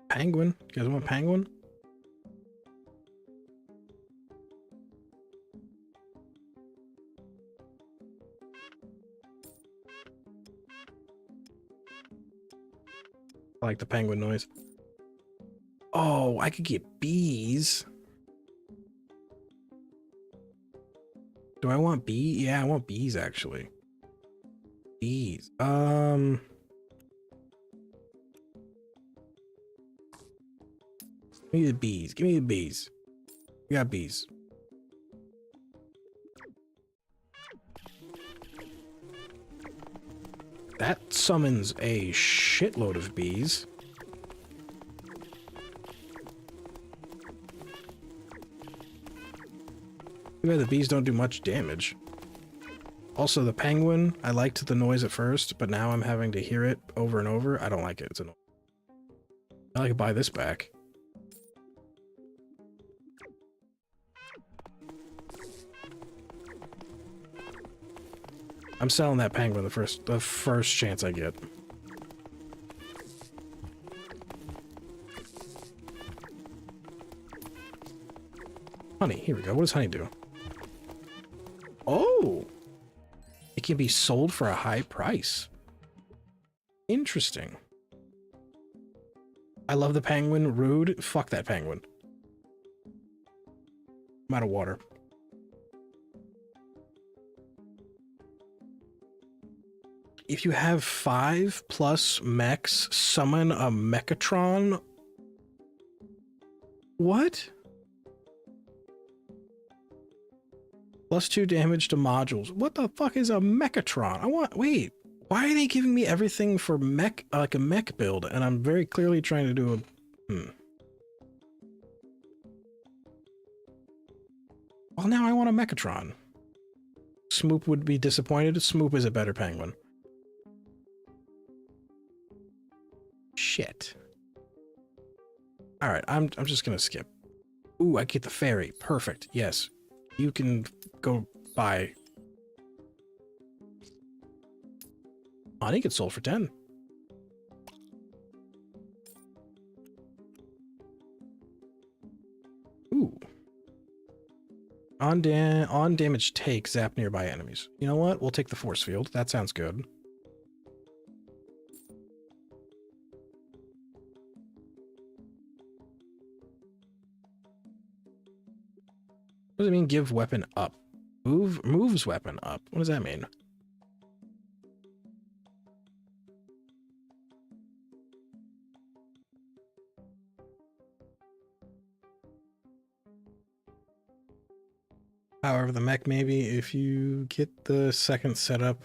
Penguin? You guys want penguin? I like the penguin noise. Oh, I could get bees. Do I want bees? Yeah, I want bees actually. Bees. Give me the bees. Give me the bees. We got bees. That summons a shitload of bees. Too bad the bees don't do much damage. Also, the penguin, I liked the noise at first, but now I'm having to hear it over and over. I don't like it. It's annoying. I could buy this back. I'm selling that penguin the first chance I get. Honey, here we go. What does honey do? Oh! It can be sold for a high price. Interesting. I love the penguin. Rude. Fuck that penguin. I'm out of water. If you have 5+ mechs, summon a Mechatron. What? +2 damage to modules. What the fuck is a Mechatron? Wait, why are they giving me everything for mech, like a mech build? And I'm very clearly trying to do a, Well, now I want a Mechatron. Smoop would be disappointed. Smoop is a better penguin. Shit. Alright, I'm just gonna skip. Ooh, I get the fairy. Perfect. Yes. You can go buy. Honey gets sold for 10. Ooh. On damage take, zap nearby enemies. You know what? We'll take the force field. That sounds good. What does it mean, give weapon up? Moves weapon up. What does that mean? However, the mech, maybe if you get the second setup,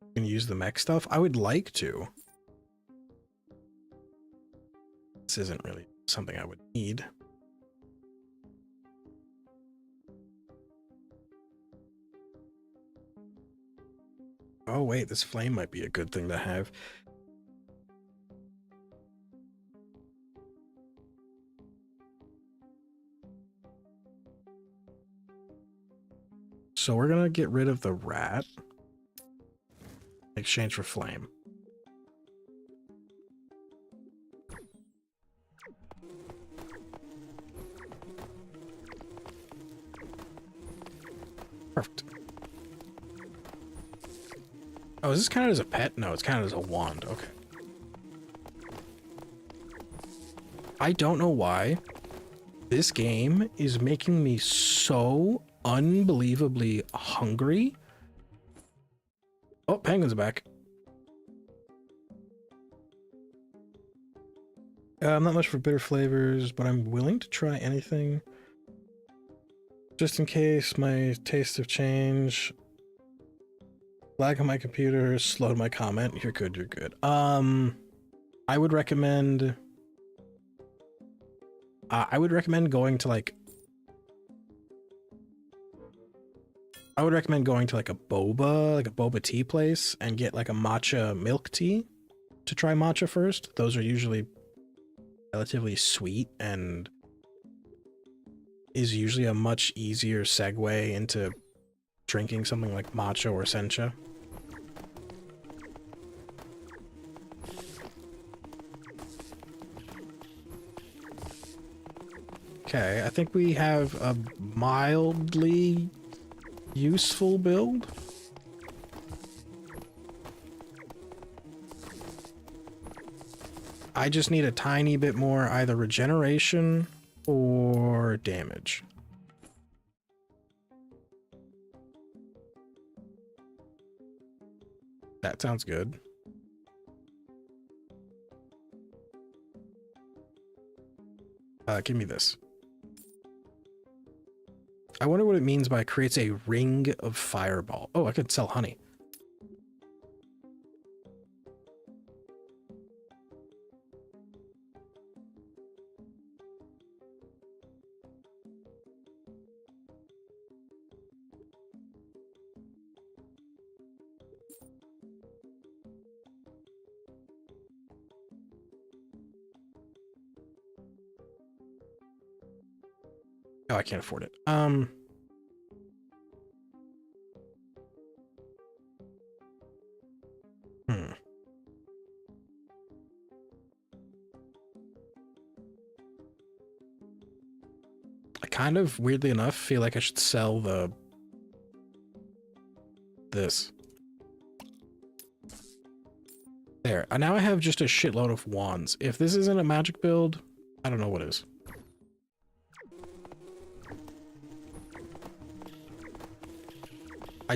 you can use the mech stuff. I would like to. This isn't really something I would need. Oh wait, this flame might be a good thing to have. So we're gonna get rid of the rat in exchange for flame. Perfect. Oh, is this counted as a pet? No, it's counted as a wand. Okay. I don't know why this game is making me so unbelievably hungry. Oh, penguins are back. I'm not much for bitter flavors, but I'm willing to try anything. Just in case my tastes have changed. Lag on my computer, slowed my comment. You're good, you're good. I would recommend going to like I would recommend going to like a boba tea place and get like a matcha milk tea to try matcha first. Those are usually relatively sweet and is usually a much easier segue into drinking something like matcha or sencha. Okay, I think we have a mildly useful build. I just need a tiny bit more either regeneration or damage. That sounds good. Give me this. I wonder what it means by creates a ring of fireball. Oh, I could sell honey. Oh, I can't afford it. kind of weirdly enough feel like I should sell this. There. Now I have just a shitload of wands. If this isn't a magic build, I don't know what is. I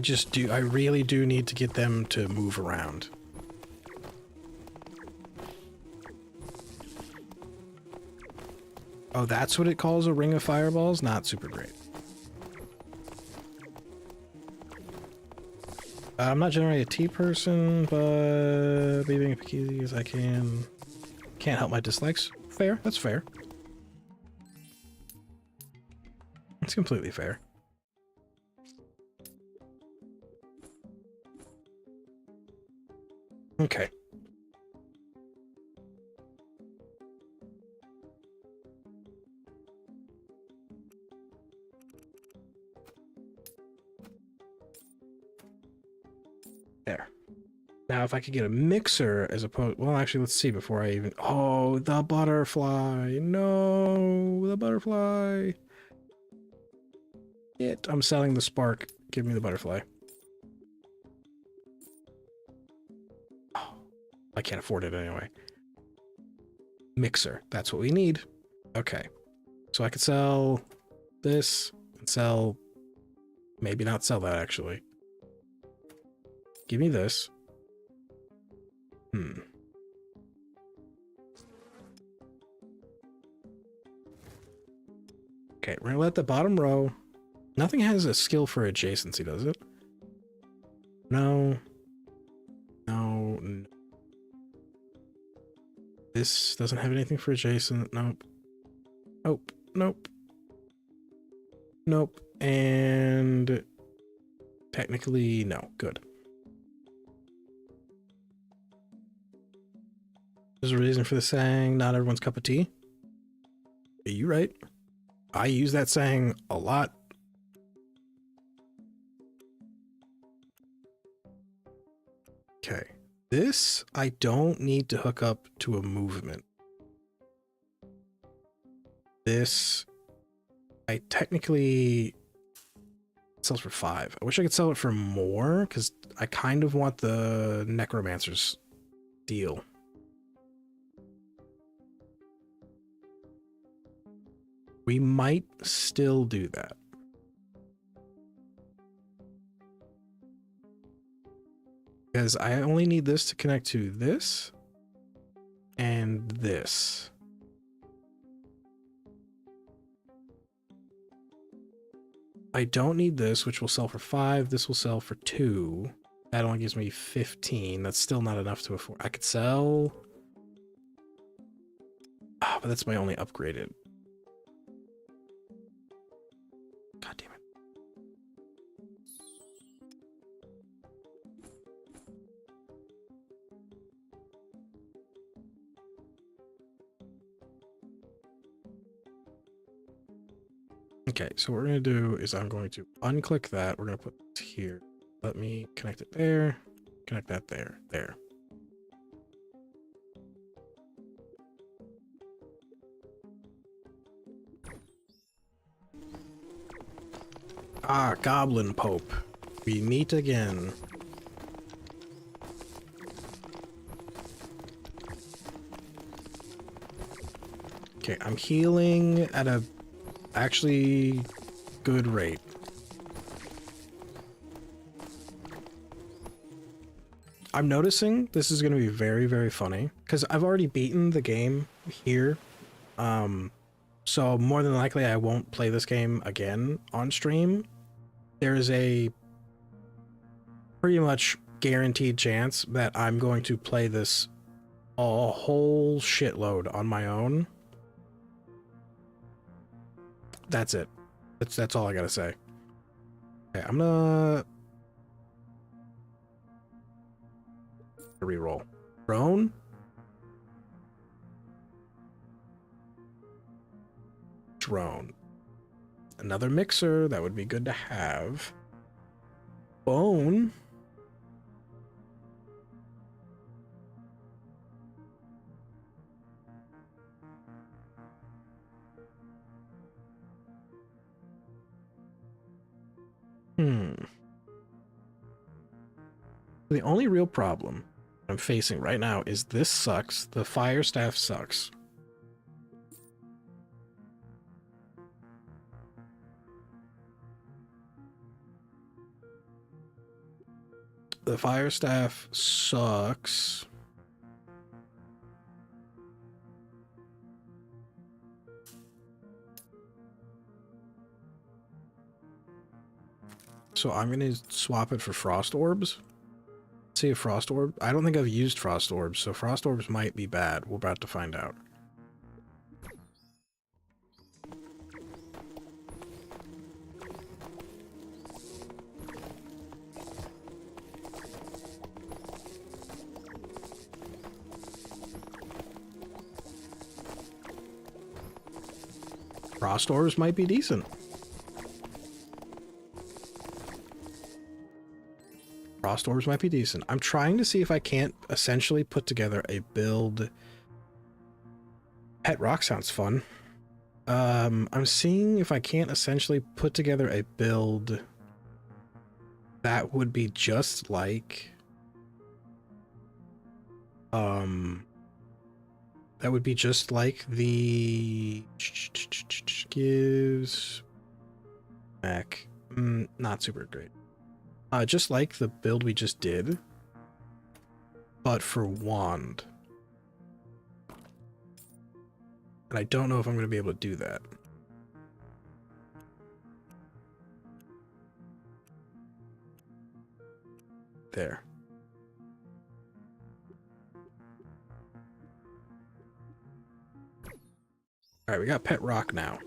really do need to get them to move around. Oh, that's what it calls a ring of fireballs? Not super great. I'm not generally a tea person, but being picky as I can. Can't help my dislikes. Fair, that's fair. It's completely fair. Okay. There. Now, if I could get a mixer as opposed... Well, actually, let's see before I even... Oh, the butterfly. No, the butterfly. I'm selling the spark. Give me the butterfly. Oh, I can't afford it anyway. Mixer. That's what we need. Okay. So I could sell this and sell... Maybe not sell that, actually. Give me this. Okay, we're gonna let the bottom row... Nothing has a skill for adjacency, does it? No. No. No. This doesn't have anything for adjacent. Nope. Nope. Nope. Nope. And... Technically, no. Good. There's a reason for the saying, not everyone's cup of tea. Are you right? I use that saying a lot. Okay. This, I don't need to hook up to a movement. This, I technically... It sells for 5. I wish I could sell it for more, because I kind of want the Necromancer's deal. We might still do that. Because I only need this to connect to this and this. I don't need this, which will sell for 5. This will sell for 2. That only gives me 15. That's still not enough to afford. I could sell... Ah, but that's my only upgraded. God damn it. Okay, so what we're going to do is I'm going to unclick that. We're going to put it here. Let me connect it there. Connect that there. There. Ah, Goblin Pope. We meet again. Okay, I'm healing at a actually good rate. I'm noticing this is going to be very, very funny because I've already beaten the game here. So more than likely I won't play this game again on stream. There's a pretty much guaranteed chance that I'm going to play this a whole shitload on my own. That's it. That's all I gotta say. Okay, I'm gonna reroll. Drone. Drone. Another mixer. That would be good to have. Bone. The only real problem I'm facing right now is this sucks. The fire staff sucks. The fire staff sucks. So I'm going to swap it for frost orbs. See a frost orb. I don't think I've used frost orbs, so frost orbs might be bad. We're about to find out. Frost orbs might be decent. Frost orbs might be decent. I'm trying to see if I can't essentially put together a build. Pet rock sounds fun. I'm seeing if I can't essentially put together a build that would be just like that would be just like the gives back not super great. Just like the build we just did, but for wand. And I don't know if I'm going to be able to do that. There. Alright, we got pet rock now.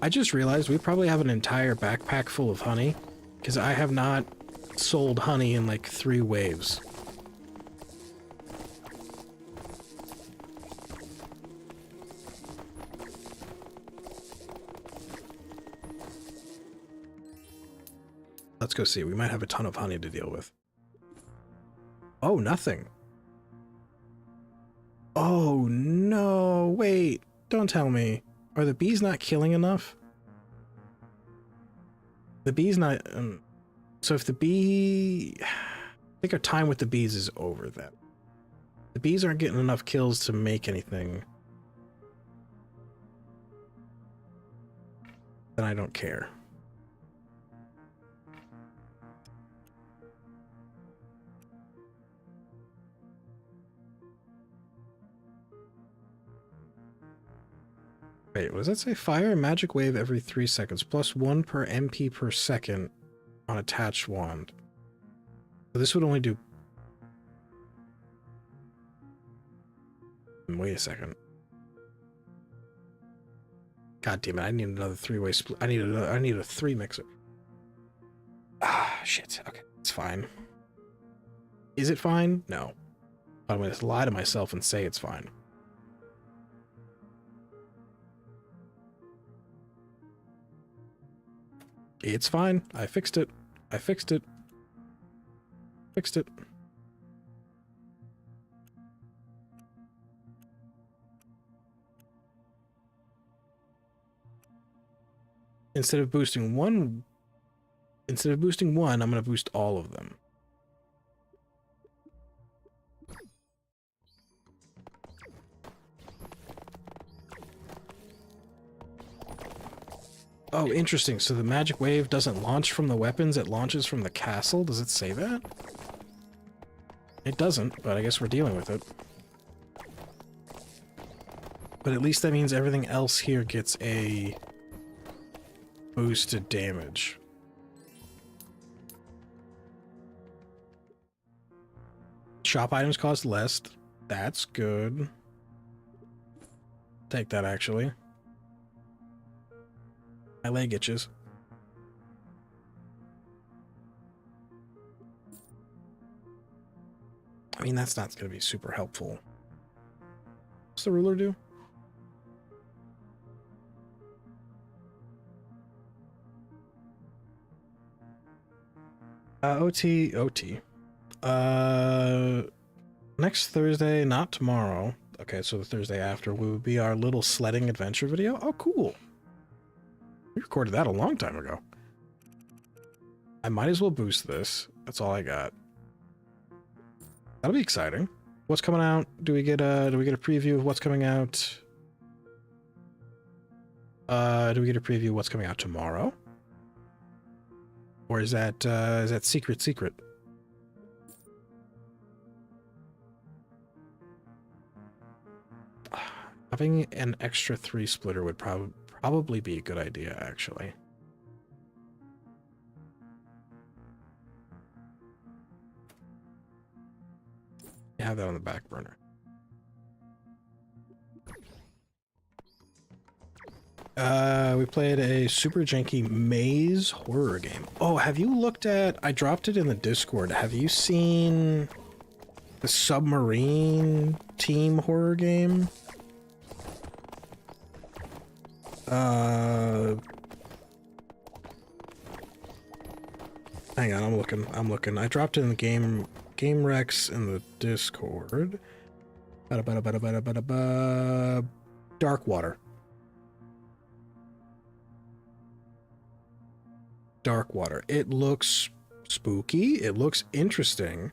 I just realized we probably have an entire backpack full of honey, because I have not sold honey in like 3 waves. Let's go see. We might have a ton of honey to deal with. Oh, nothing. Oh, no. Wait. Don't tell me. Are the bees not killing enough? The bees not... so if the bee... I think our time with the bees is over then. The bees aren't getting enough kills to make anything. Then I don't care. Wait, what does that say? Fire a magic wave every 3 seconds, plus 1 per MP per second on attached wand. So this would only do... Wait a second. God damn it, I need another 3-way split. I need a 3 mixer. Ah, shit. Okay, it's fine. Is it fine? No. I'm going to lie to myself and say it's fine. It's fine. I fixed it. I fixed it. Fixed it. Instead of boosting one, I'm going to boost all of them. Oh, interesting. So the magic wave doesn't launch from the weapons, it launches from the castle? Does it say that? It doesn't, but I guess we're dealing with it. But at least that means everything else here gets a boosted damage. Shop items cost less. That's good. Take that, actually. My leg itches. I mean, that's not going to be super helpful. What's the ruler do? OT. Next Thursday, not tomorrow. Okay, so the Thursday after will be our little sledding adventure video. Oh, cool. We recorded that a long time ago. I might as well boost this. That's all I got. That'll be exciting. What's coming out? Do we get a preview of what's coming out? Do we get a preview of what's coming out tomorrow? Or is that secret? Having an extra 3 splitter would probably be a good idea, actually. Have that on the back burner. We played a super janky maze horror game. Oh, have you looked at... I dropped it in the Discord. Have you seen the submarine team horror game? Hang on, I'm looking. I dropped it in the game Rex in the Discord. Dark Water. Dark Water. It looks spooky. It looks interesting.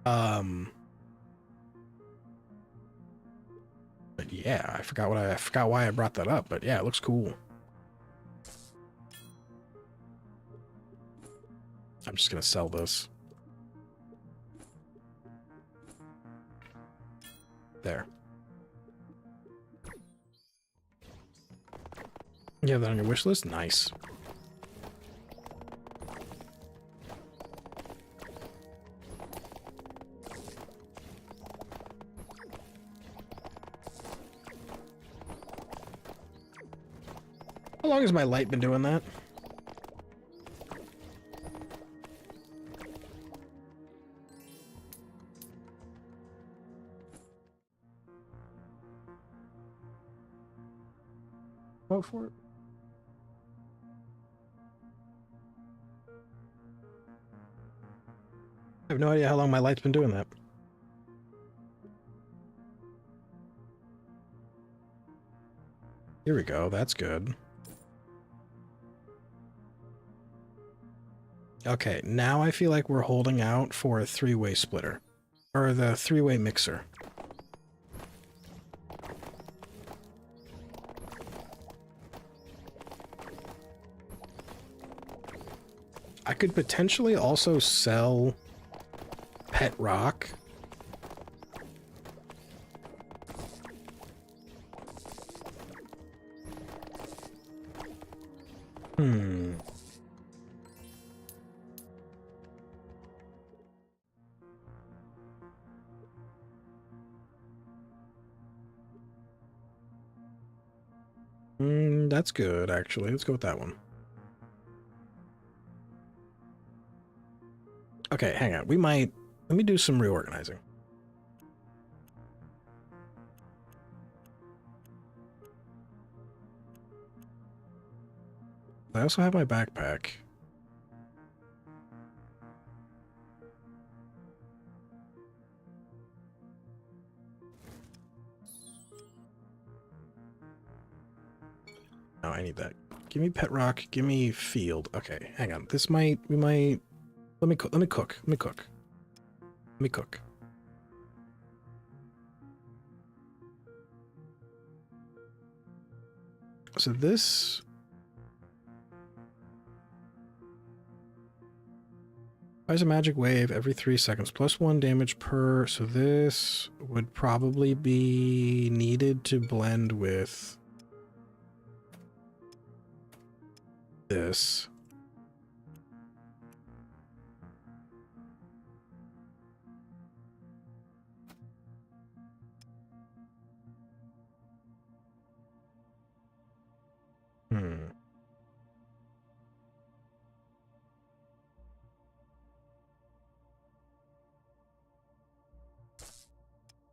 But yeah, I forgot why I brought that up, but yeah, it looks cool. I'm just gonna sell this. There. You have that on your wish list? Nice. How long has my light been doing that? Vote for it. I have no idea how long my light's been doing that. Here we go. That's good. Okay, now I feel like we're holding out for a 3-way splitter. Or the 3-way mixer. I could potentially also sell Pet Rock. That's good, actually. Let's go with that one. Okay, hang on. Let me do some reorganizing. I also have my backpack. No, I need that. Give me Pet Rock, give me Field. Okay, hang on. We might... Let me cook. So this... Fires a magic wave every 3 seconds, +1 damage per... So this would probably be needed to blend with this.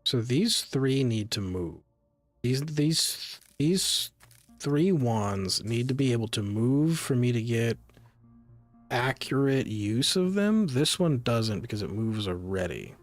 So these 3 need to move. These 3 wands need to be able to move for me to get accurate use of them. This one doesn't because it moves already.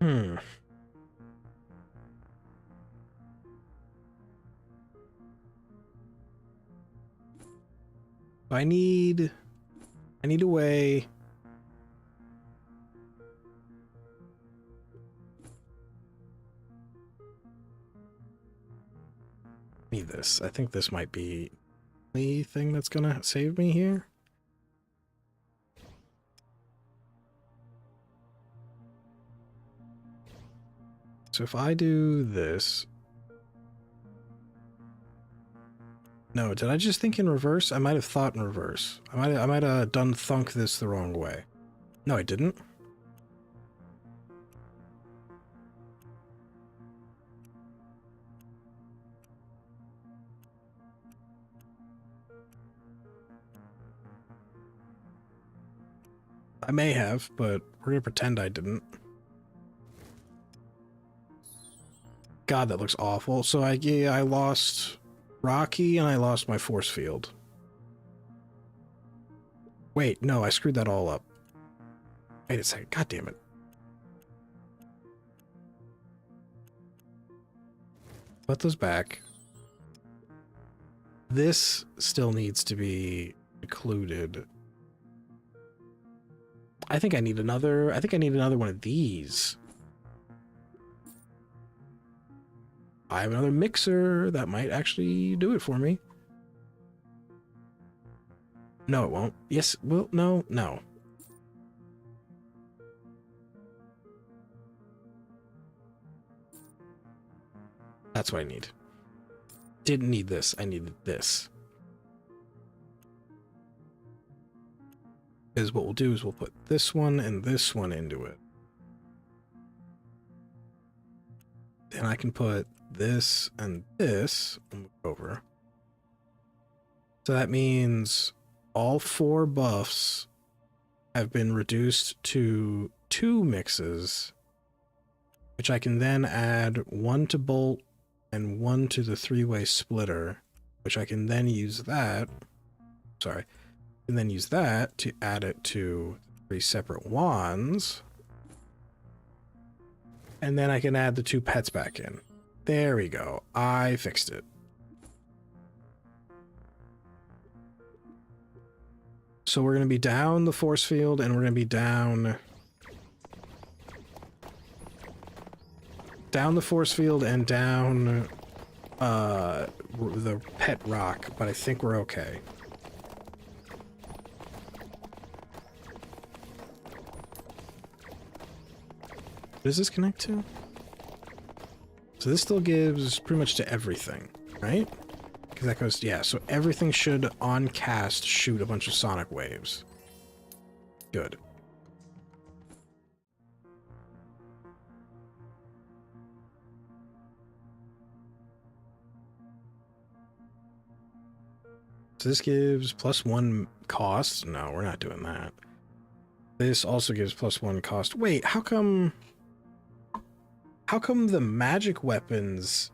Hmm. I need a way. Need this. I think this might be the thing that's gonna save me here. So if I do this... No, did I just think in reverse? I might have thought in reverse. I might have done thunk this the wrong way. No, I didn't. I may have, but we're gonna pretend I didn't. God, that looks awful. So I lost Rocky and I lost my force field. Wait, no, I screwed that all up. Wait a second. God damn it. Put those back. This still needs to be included. I think I need another one of these. I have another mixer that might actually do it for me. No, it won't. Yes, well, no. That's what I need. Didn't need this. I needed this. Because what we'll do is we'll put this one and this one into it. Then I can put this and this over. So that means all 4 buffs have been reduced to 2 mixes, which I can then add 1 to bolt and 1 to the 3-way splitter, which I can then use that. Sorry. And then use that to add it to 3 separate wands. And then I can add the 2 pets back in. There we go. I fixed it. So we're going to be down the force field, and we're going to be down the force field and down the pet rock, but I think we're okay. What does this connect to? So this still gives pretty much to everything, right? Because that goes, yeah, so everything should, on cast, shoot a bunch of sonic waves. Good. So this gives +1 cost. No, we're not doing that. This also gives +1 cost. Wait, how come the magic weapons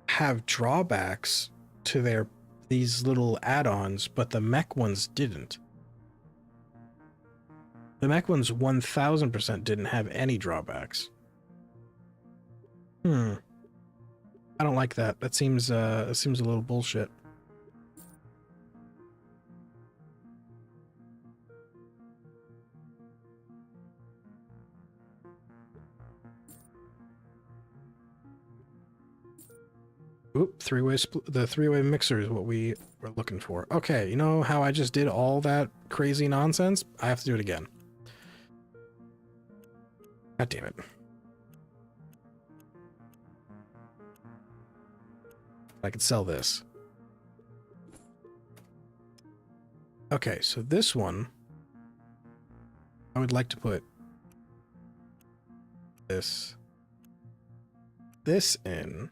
have drawbacks to these little add-ons, but the mech ones didn't? The mech ones 1000% didn't have any drawbacks. I don't like that. That seems a little bullshit. Oop, the 3-way mixer is what we were looking for. Okay, you know how I just did all that crazy nonsense? I have to do it again. God damn it. I could sell this. Okay, so this one, I would like to put this in.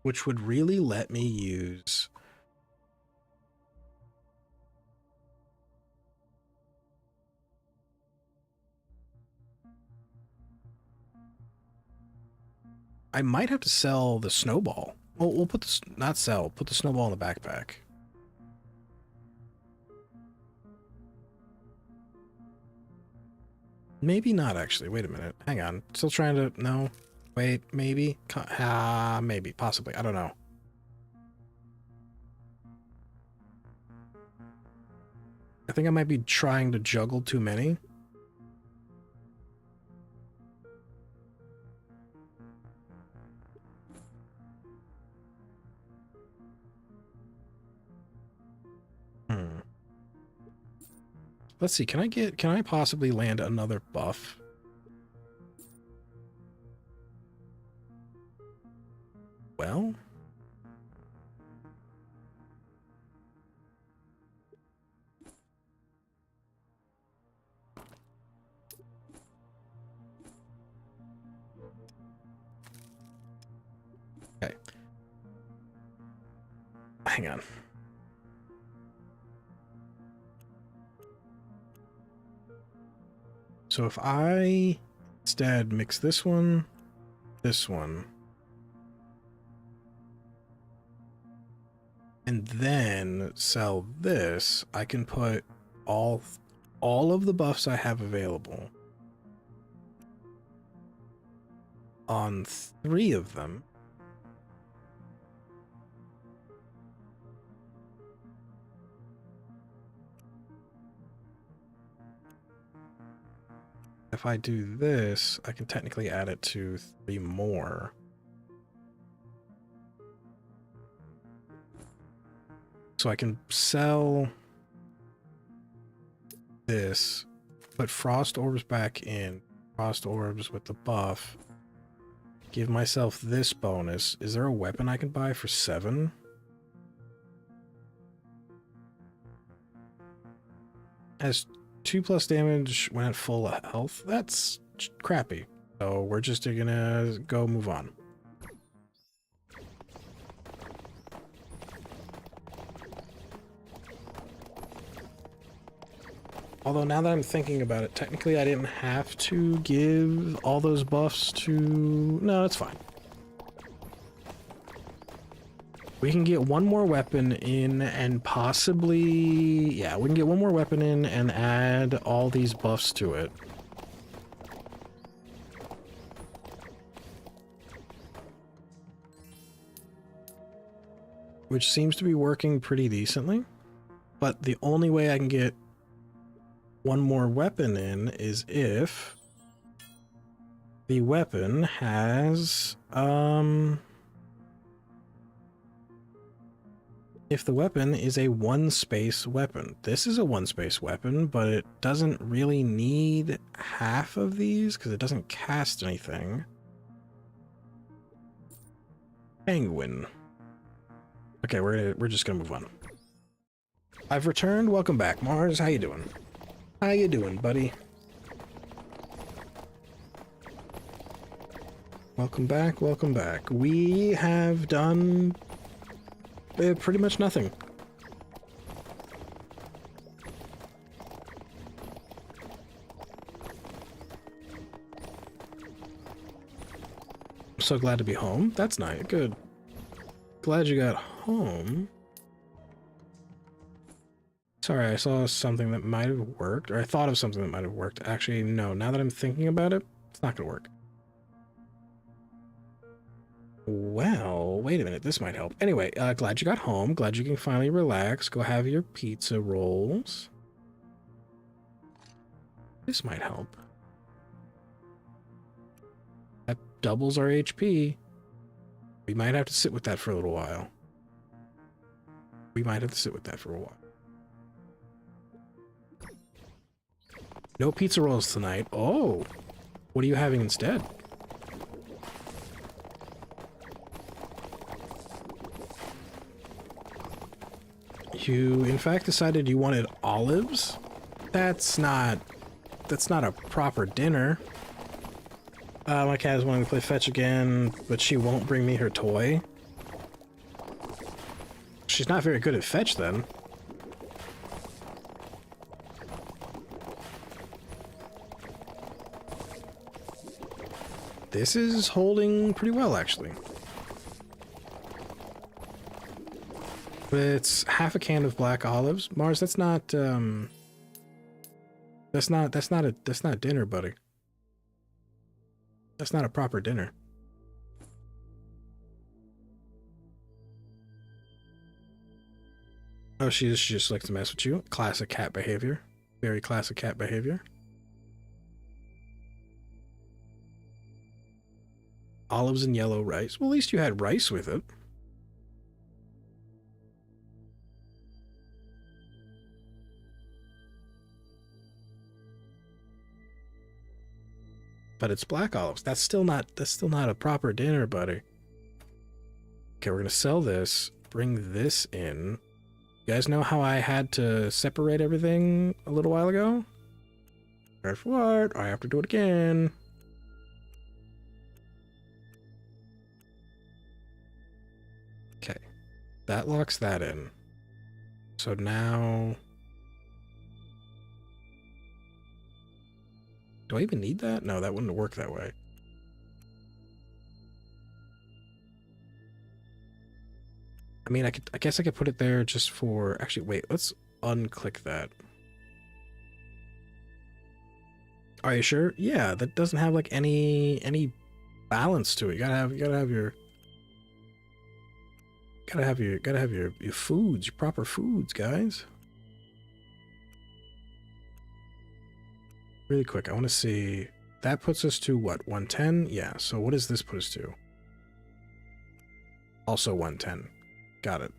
Which would really let me use... I might have to sell the snowball. Well, we'll put this... Not sell. Put the snowball in the backpack. Maybe not, actually. Wait a minute. Hang on. Still trying to... No. Wait, maybe? Maybe. Possibly. I don't know. I think I might be trying to juggle too many. Let's see, can I possibly land another buff? Well... Okay. Hang on. So if I instead mix this one, and then sell this, I can put all of the buffs I have available on 3 of them. If I do this, I can technically add it to 3 more. So I can sell this, put frost orbs back in, frost orbs with the buff, give myself this bonus. Is there a weapon I can buy for 7? Has 2+ damage when at full health. That's crappy. So we're just gonna go move on. Although now that I'm thinking about it, technically I didn't have to give all those buffs to... No, it's fine. We can get one more weapon in and possibly... Yeah, we can get one more weapon in and add all these buffs to it. Which seems to be working pretty decently. But the only way I can get one more weapon in is if the weapon has... if the weapon is a 1-space weapon. This is a 1-space weapon, but it doesn't really need half of these because it doesn't cast anything. Penguin. Okay, we're just gonna move on. I've returned. Welcome back, Mars. How you doing? How you doing, buddy? Welcome back. Welcome back. We have done pretty much nothing. I'm so glad to be home. That's nice. Good. Glad you got home. Sorry, I saw something that might have worked, or I thought of something that might have worked. Actually, no. Now that I'm thinking about it, it's not gonna work. Well, wait a minute, this might help. Anyway, glad you got home. Glad you can finally relax. Go have your pizza rolls. This might help. That doubles our HP. We might have to sit with that for a little while. No pizza rolls tonight. Oh, what are you having instead? You, in fact, decided you wanted olives? That's not a proper dinner. My cat is wanting to play fetch again, but she won't bring me her toy. She's not very good at fetch, then. This is holding pretty well, actually. But it's half a can of black olives. Mars, that's not That's not dinner, buddy. That's not a proper dinner. Oh, she just likes to mess with you. Classic cat behavior. Very classic cat behavior. Olives and yellow rice. Well, at least you had rice with it. But it's black olives. That's still not a proper dinner, buddy. Okay, we're gonna sell this. Bring this in. You guys know how I had to separate everything a little while ago? Guess what? I have to do it again. Okay. That locks that in. So now... Do I even need that? No, that wouldn't work that way. I mean, I guess I could put it there just for... Actually, wait, let's unclick that. Are you sure? Yeah, that doesn't have like any balance to it. You gotta have your foods, your proper foods, guys. Really quick, I want to see. That puts us to what? 110? Yeah. So what does this put us to? Also 110. Got it.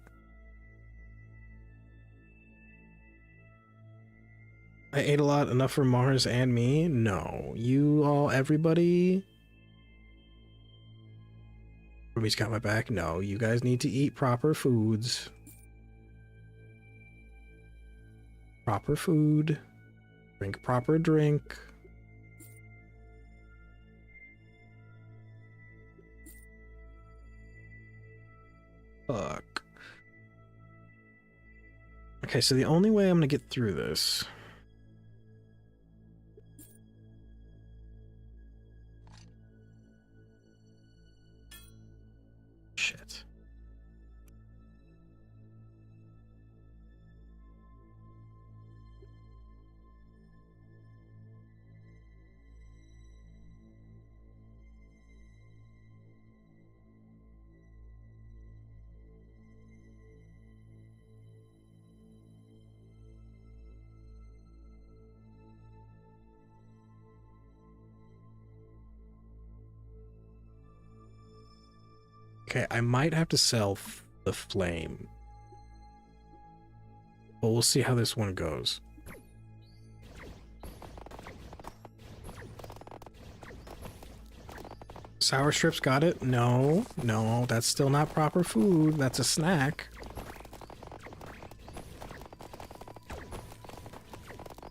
I ate a lot, enough for Mars and me? No. You all, everybody? Ruby's got my back? No. You guys need to eat proper foods. Proper food. Drink proper drink. Fuck. Okay, so the only way I'm gonna get through this... Shit. Okay, I might have to sell the flame. But we'll see how this one goes. Sour strips, got it? No, no, that's still not proper food. That's a snack.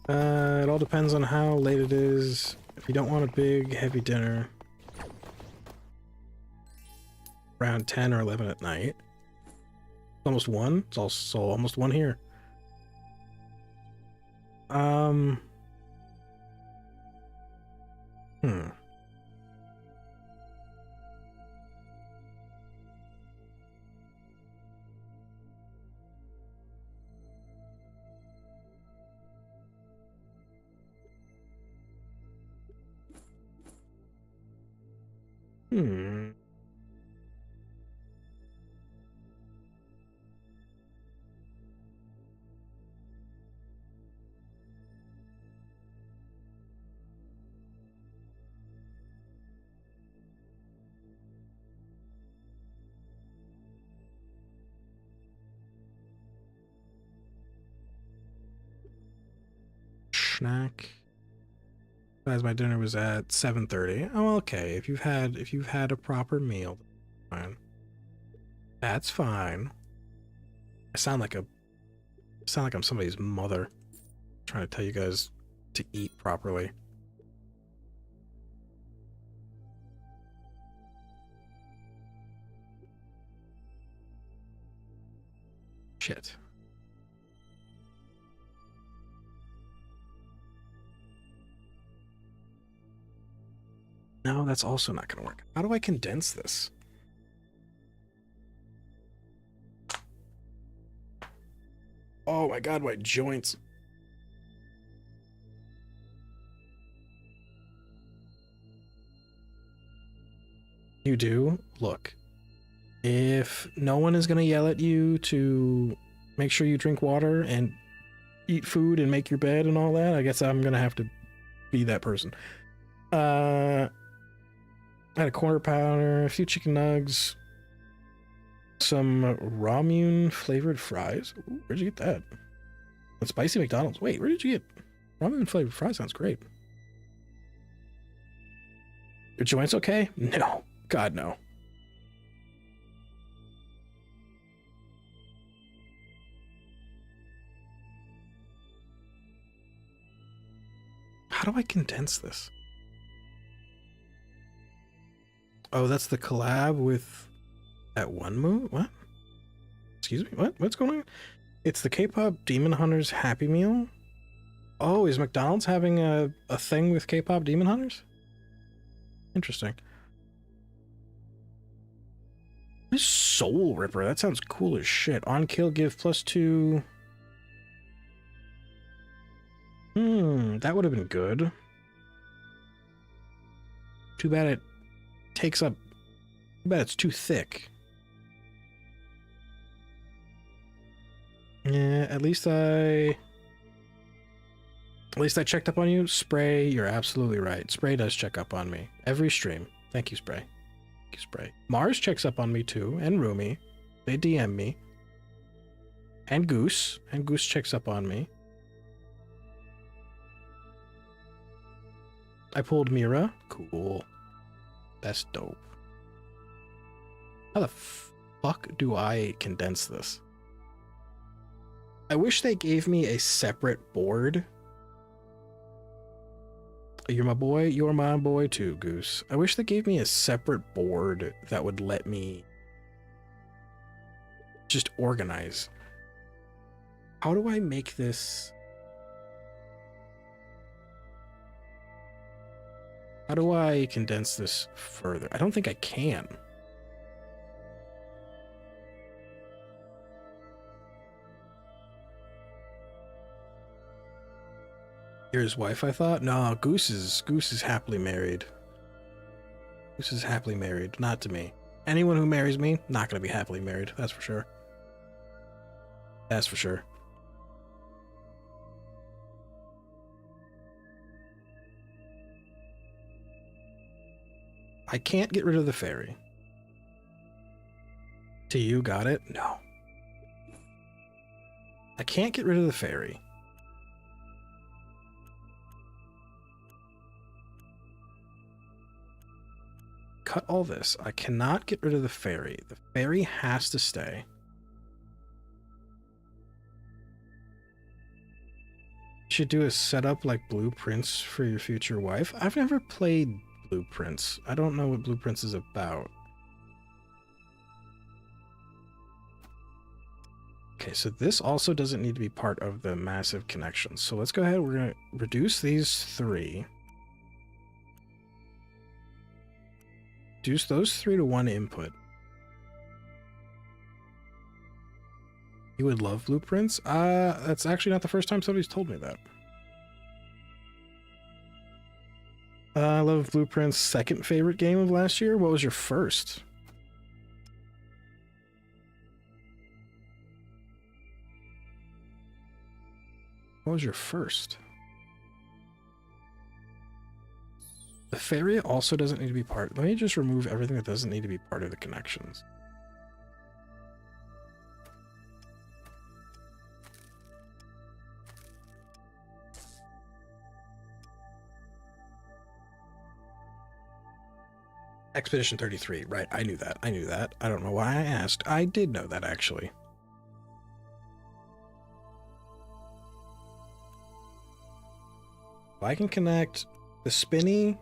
It all depends on how late it is. If you don't want a big, heavy dinner, around 10 or 11 at night. Almost 1. It's also almost 1 here. Hmm. Hmm. Snack. As my dinner was at 7:30. Oh, okay. If you've had a proper meal, that's fine. That's fine. I sound like I'm somebody's mother trying to tell you guys to eat properly. Shit. No, that's also not gonna work. How do I condense this? Oh my god, my joints. You do? Look, if no one is going to yell at you to make sure you drink water and eat food and make your bed and all that, I guess I'm going to have to be that person. I had a quarter pounder, a few chicken nugs, some ramen flavored fries. Ooh, where'd you get that? A spicy McDonald's. Wait, where did you get ramen flavored fries? Sounds great. Your joints okay? No. God, no. How do I condense this? Oh, that's the collab with that one move? What? Excuse me? What? What's going on? It's the K-pop Demon Hunters Happy Meal? Oh, is McDonald's having a thing with K-pop Demon Hunters? Interesting. This Soul Ripper, that sounds cool as shit. On kill, give +2. That would have been good. Too bad it takes up... Too bad it's too thick. Yeah, at least I checked up on you. Spray, you're absolutely right. Spray does check up on me. Every stream. Thank you, Spray. Thank you, Spray. Mars checks up on me too, and Rumi. They DM me. And Goose. And Goose checks up on me. I pulled Mira. Cool. That's dope. How the fuck do I condense this? I wish they gave me a separate board. You're my boy. You're my boy too, Goose. I wish they gave me a separate board that would let me just organize. How do I make this? How do I condense this further? I don't think I can. Here's wife, I thought. No, Goose is happily married. Goose is happily married, not to me. Anyone who marries me, not gonna be happily married, that's for sure. That's for sure. I can't get rid of the fairy. To you, got it? No. I can't get rid of the fairy. Cut all this. I cannot get rid of the fairy. The fairy has to stay. You should do a setup like Blueprints for your future wife. I've never played Blueprints. I don't know what Blueprints is about. Okay, so this also doesn't need to be part of the massive connections. So let's go ahead. We're going to reduce these 3. Reduce those 3 to 1 input. You would love Blueprints? That's actually not the first time somebody's told me that. I love Blueprints' second favorite game of last year. What was your first? What was your first? The fairy also doesn't need to be part. Let me just remove everything that doesn't need to be part of the connections. Expedition 33, right, I knew that. I knew that. I don't know why I asked. I did know that, actually. If I can connect the spinny,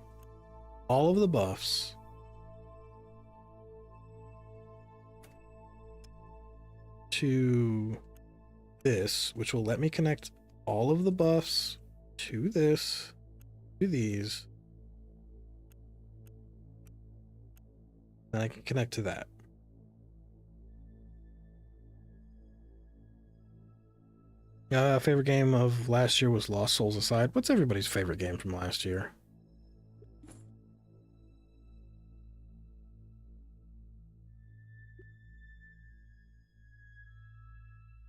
all of the buffs, to this, which will let me connect all of the buffs to this, to these, and I can connect to that. Favorite game of last year was Lost Souls aside. What's everybody's favorite game from last year?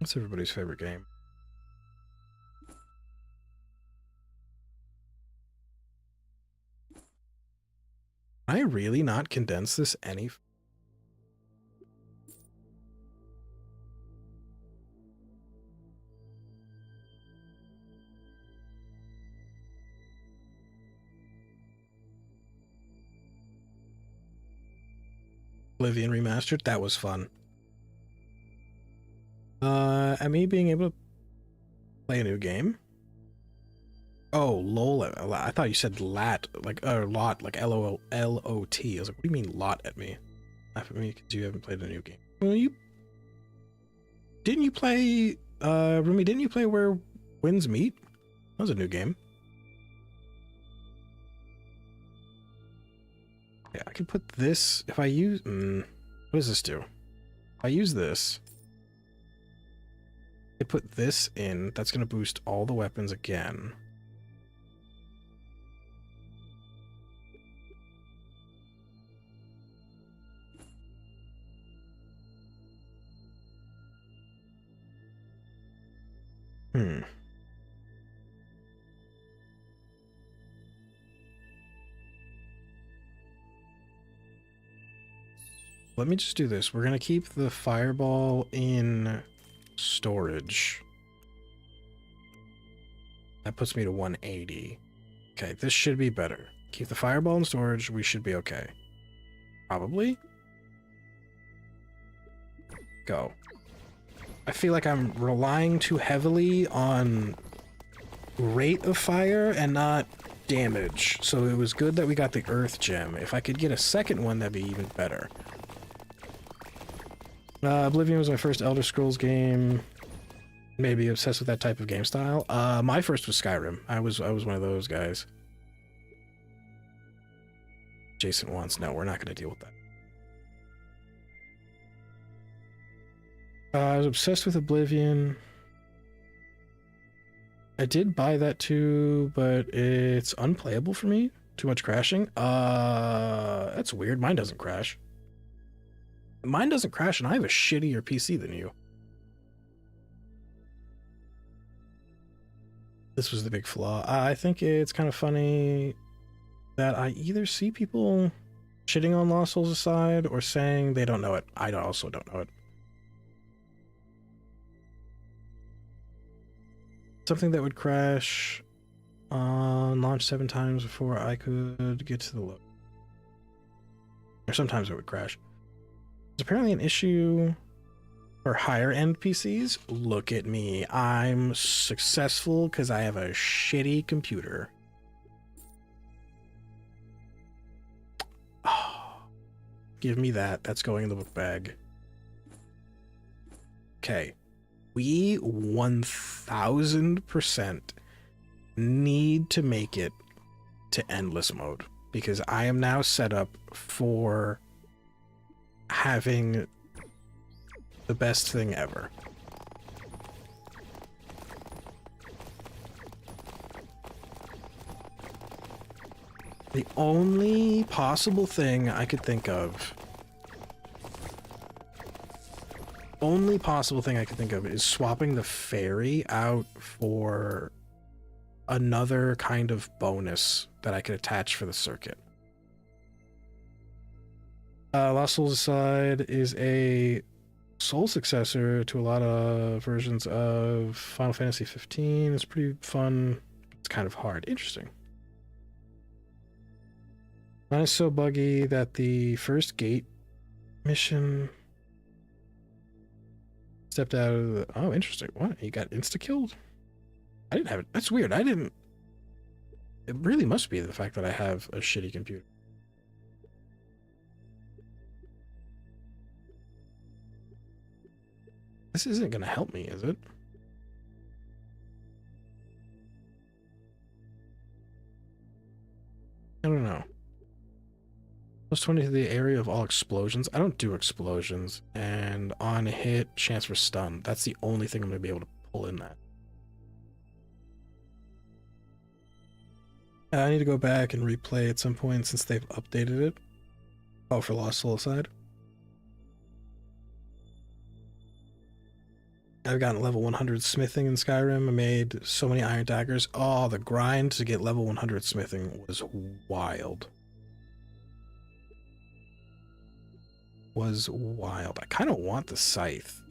What's everybody's favorite game? Can I really not condense this any? Oblivion Remastered? That was fun. And me being able to play a new game? Oh, lol. I thought you said lat, like, lot, like L-O-T. I was like, what do you mean lot at me? Laugh at me because you haven't played a new game. Well, didn't you play, Rumi, didn't you play Where Winds Meet? That was a new game. Yeah, I can put this, if I use, what does this do? If I use this, I put this in, that's going to boost all the weapons again. Let me just do this. We're going to keep the fireball in storage. That puts me to 180. Okay, this should be better. Keep the fireball in storage. We should be okay. Probably. Go. I feel like I'm relying too heavily on rate of fire and not damage. So it was good that we got the earth gem. If I could get a second one, that'd be even better. Oblivion was my first Elder Scrolls game. Maybe obsessed with that type of game style. My first was Skyrim. I was one of those guys. Jason wants, no, we're not going to deal with that. I was obsessed with Oblivion. I did buy that too, but it's unplayable for me. Too much crashing. That's weird. Mine doesn't crash. Mine doesn't crash, and I have a shittier PC than you. This was the big flaw. I think it's kind of funny that I either see people shitting on Lost Souls Aside or saying they don't know it. I also don't know it. Something that would crash on launch 7 times before I could get to the load. Or sometimes it would crash. It's apparently an issue for higher end PCs. Look at me. I'm successful because I have a shitty computer. Oh, give me that. That's going in the book bag. Okay. We 1000% need to make it to endless mode because I am now set up for having the best thing ever. The only possible thing I could think of is swapping the fairy out for another kind of bonus that I could attach for the circuit. Lost Souls Aside is a soul successor to a lot of versions of Final Fantasy 15. It's pretty fun. It's kind of hard. Interesting. Mine is so buggy that the first gate mission stepped out of the... Oh, interesting. What? You got insta-killed? I didn't have it. That's weird. I didn't... It really must be the fact that I have a shitty computer. This isn't going to help me, is it? I don't know. Plus 20 to the area of all explosions. I don't do explosions. And on a hit, chance for stun. That's the only thing I'm going to be able to pull in that. I need to go back and replay at some point since they've updated it. Oh, for Lost Soul Aside. I've gotten level 100 smithing in Skyrim. I made so many iron daggers. Oh, the grind to get level 100 smithing was wild. Was wild. I kind of want the scythe.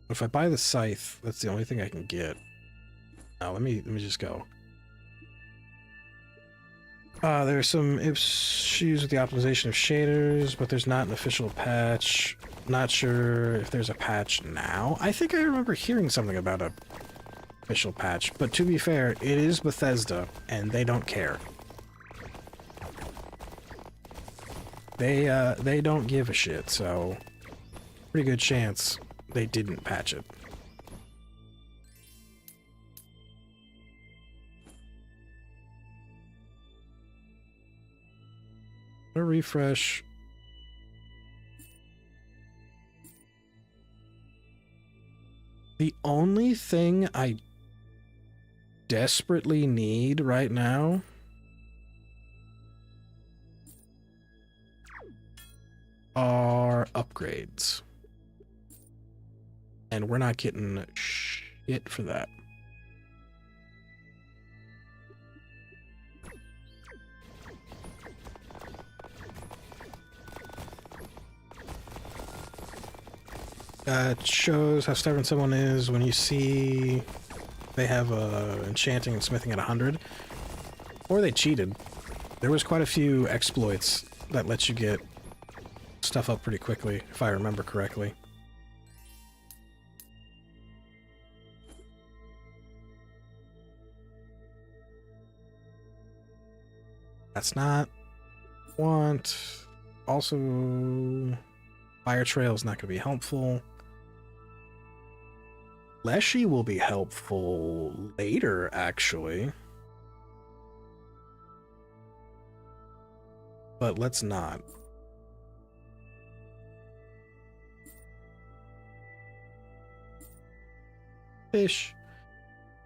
If I buy the scythe, that's the only thing I can get. Now let me just go. There's some issues with the optimization of shaders, but there's not an official patch. Not sure if there's a patch now. I think I remember hearing something about a official patch, but to be fair, it is Bethesda, and they don't care. They don't give a shit, so pretty good chance they didn't patch it. A refresh. The only thing I desperately need right now are upgrades. And we're not getting shit for that. It shows how stubborn someone is when you see they have enchanting and smithing at 100. Or they cheated. There was quite a few exploits that let you get stuff up pretty quickly, if I remember correctly. That's not want. Also, fire trail is not going to be helpful. Leshy will be helpful later, actually. But let's not. Fish.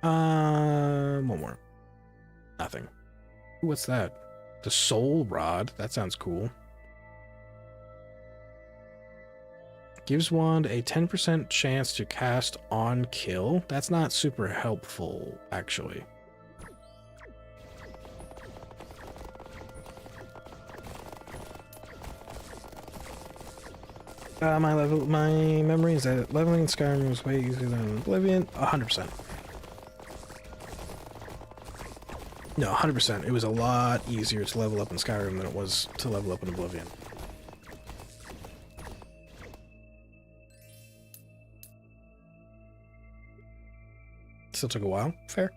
One more. Nothing. What's that? The soul rod. That sounds cool. Gives wand a 10% chance to cast on kill. That's not super helpful, actually. My memory is that leveling in Skyrim was way easier than Oblivion. 100%. No, 100%. It was a lot easier to level up in Skyrim than it was to level up in Oblivion. Still took a while. Fair.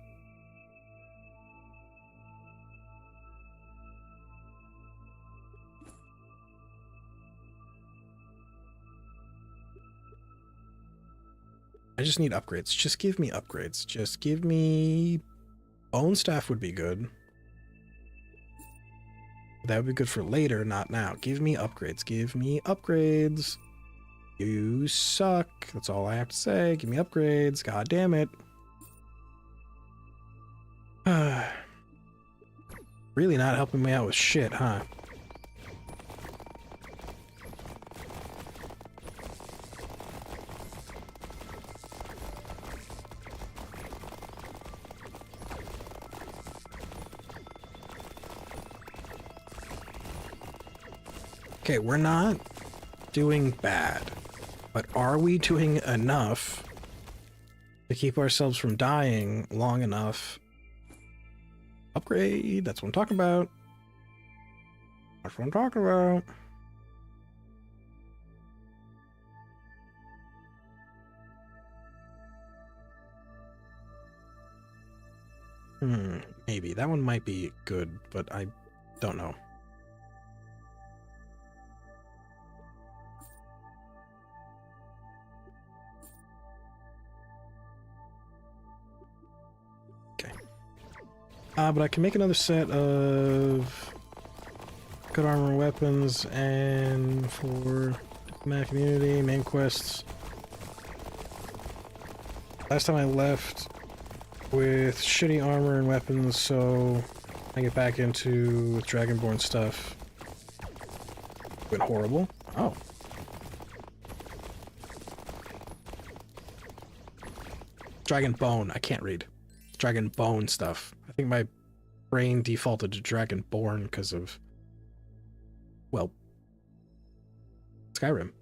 I just need upgrades. Just give me upgrades. Just give me... Bone staff would be good. That would be good for later, not now. Give me upgrades. Give me upgrades. You suck. That's all I have to say. Give me upgrades. God damn it. Really not helping me out with shit, huh? Okay, we're not doing bad, but are we doing enough to keep ourselves from dying long enough? Upgrade, that's what I'm talking about. That's what I'm talking about. Maybe. That one might be good, but I don't know. But I can make another set of good armor weapons, and for my community, main quests. Last time I left with shitty armor and weapons, so I get back into Dragonborn stuff. Went horrible. Oh. Dragon Bone. I can't read. Dragon Bone stuff. I think my brain defaulted to Dragonborn because of, well, Skyrim.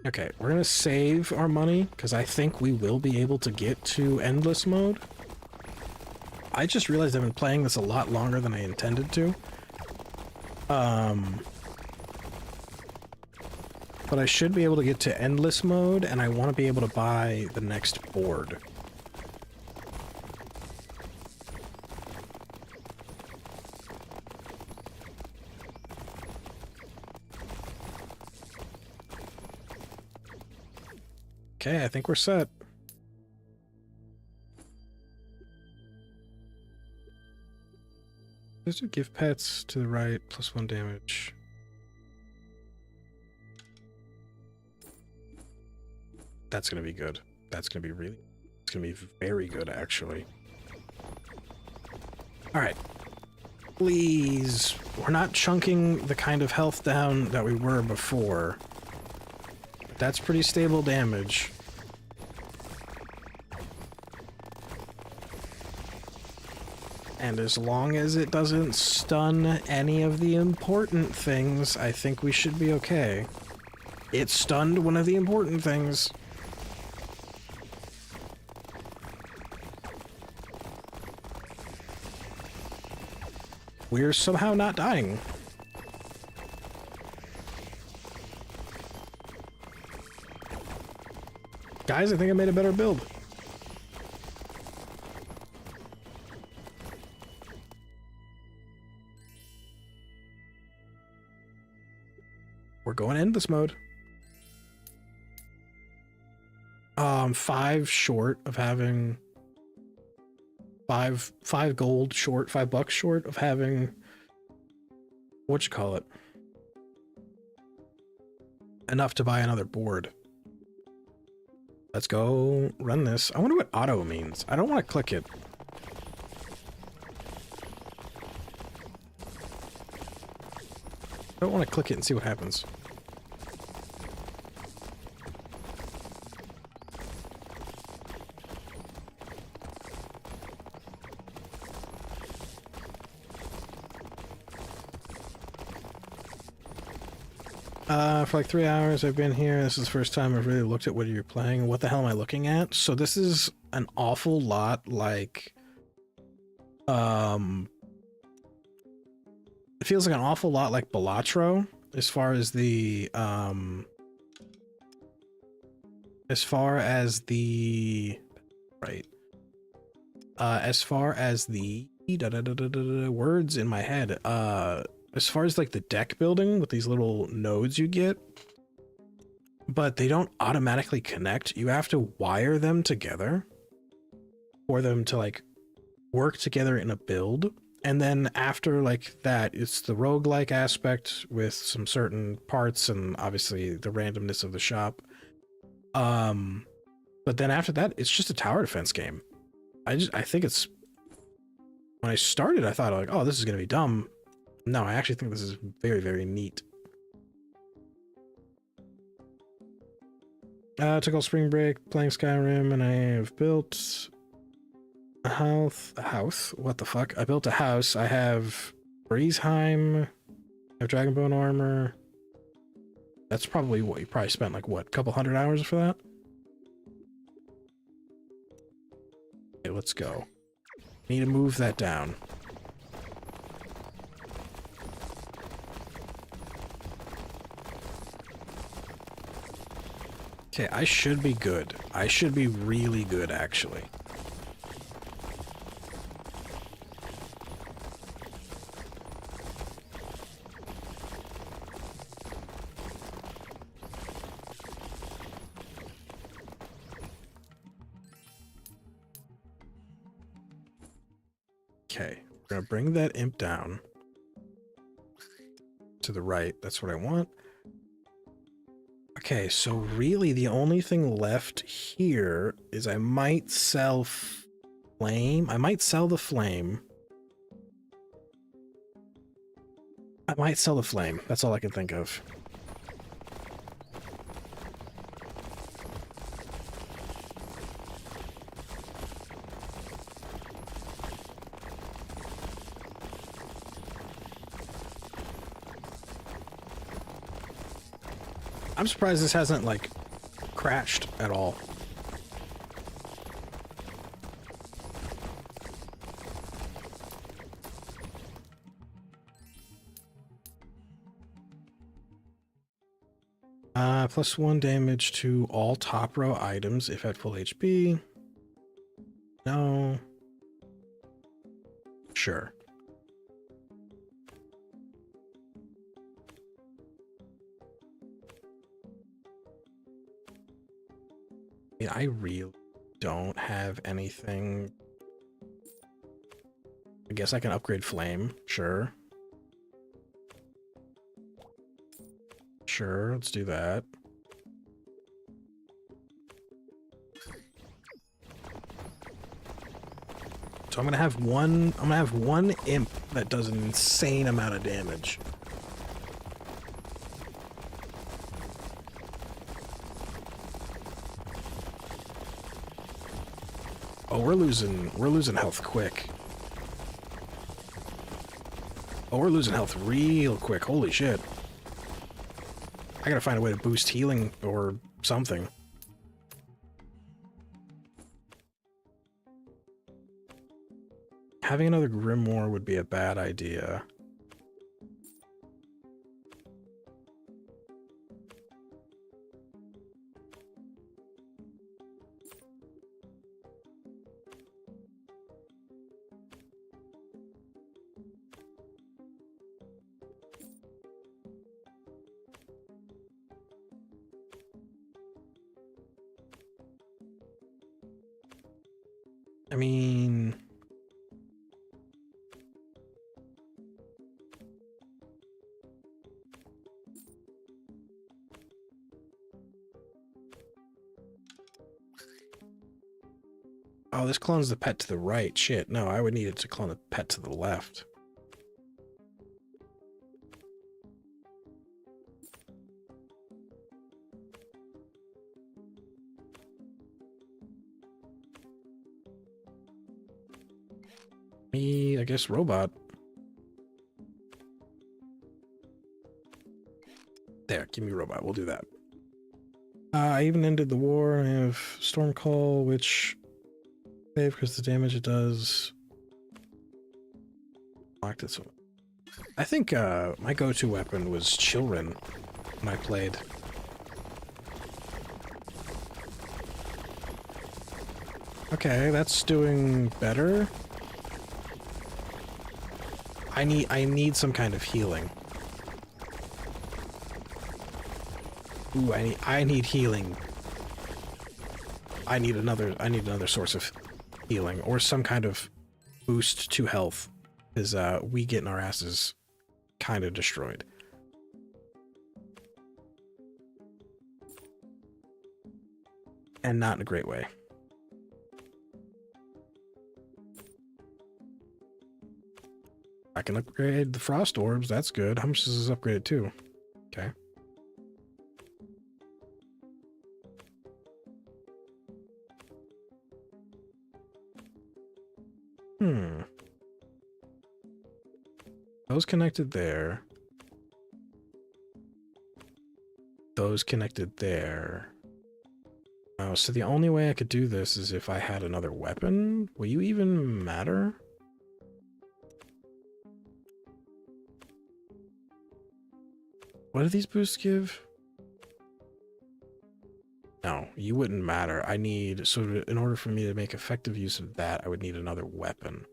Okay, we're gonna save our money because I think we will be able to get to endless mode. I just realized I've been playing this a lot longer than I intended to. But I should be able to get to endless mode, and I want to be able to buy the next board. Okay, I think we're set. Let's do give pets to the right, +1 damage. That's gonna be good. That's gonna be really... It's gonna be very good, actually. Alright. Please. We're not chunking the kind of health down that we were before. That's pretty stable damage. And as long as it doesn't stun any of the important things, I think we should be okay. It stunned one of the important things. We're somehow not dying. Guys, I think I made a better build. We're going endless mode. 5 short of having... Five gold short, $5 short of having... Whatchamacallit? Enough to buy another board. Let's go run this. I wonder what auto means. I don't want to click it. I don't want to click it and see what happens. For like 3 hours I've been here. This is the first time I've really looked at what you're playing. What the hell am I looking at? So this is an awful lot like... It feels like an awful lot like Balatro as far as the... As far as the... Right. As far as the... words in my head. As far as like the deck building with these little nodes you get, but they don't automatically connect. You have to wire them together for them to like work together in a build. And then after like that, it's the roguelike aspect with some certain parts and obviously the randomness of the shop. But then after that, it's just a tower defense game. I think it's, when I started, I thought like, oh, this is going to be dumb. No, I actually think this is very, very neat. Took all spring break playing Skyrim, and I have built a house. What the fuck? I built a house. I have Breezeheim. I have Dragonbone armor. That's probably what you probably spent like what, a couple 100 hours for that? Okay, let's go. Need to move that down. Okay, I should be good. I should be really good, actually. Okay, we're gonna bring that imp down to the right. That's what I want. Okay, so really the only thing left here is I might sell flame. I might sell the flame. I might sell the flame. That's all I can think of. I'm surprised this hasn't, like, crashed at all. +1 damage to all top row items if at full HP. No. Sure. Yeah, I really don't have anything. I guess I can upgrade Flame. Sure. Sure, let's do that. So I'm gonna have one imp that does an insane amount of damage. Oh, we're losing health quick. Oh, we're losing health real quick. Holy shit. I gotta find a way to boost healing or something. Having another Grimoire would be a bad idea. I mean... Oh, this clones the pet to the right. Shit, no, I would need it to clone the pet to the left. Me, I guess, robot. There, give me robot. We'll do that. I even ended the war. I have Storm Call, which save because the damage it does. Locked it. So I think my go-to weapon was Children when I played. Okay, that's doing better. I need some kind of healing. Ooh, I need healing. I need another source of healing or some kind of boost to health, because we getting our asses kind of destroyed. And not in a great way. I can upgrade the frost orbs. That's good. How much is this upgraded to? Okay. Those connected there. Those connected there. Oh, so the only way I could do this is if I had another weapon? Will you even matter? What do these boosts give? No, you wouldn't matter. I need... So in order for me to make effective use of that, I would need another weapon.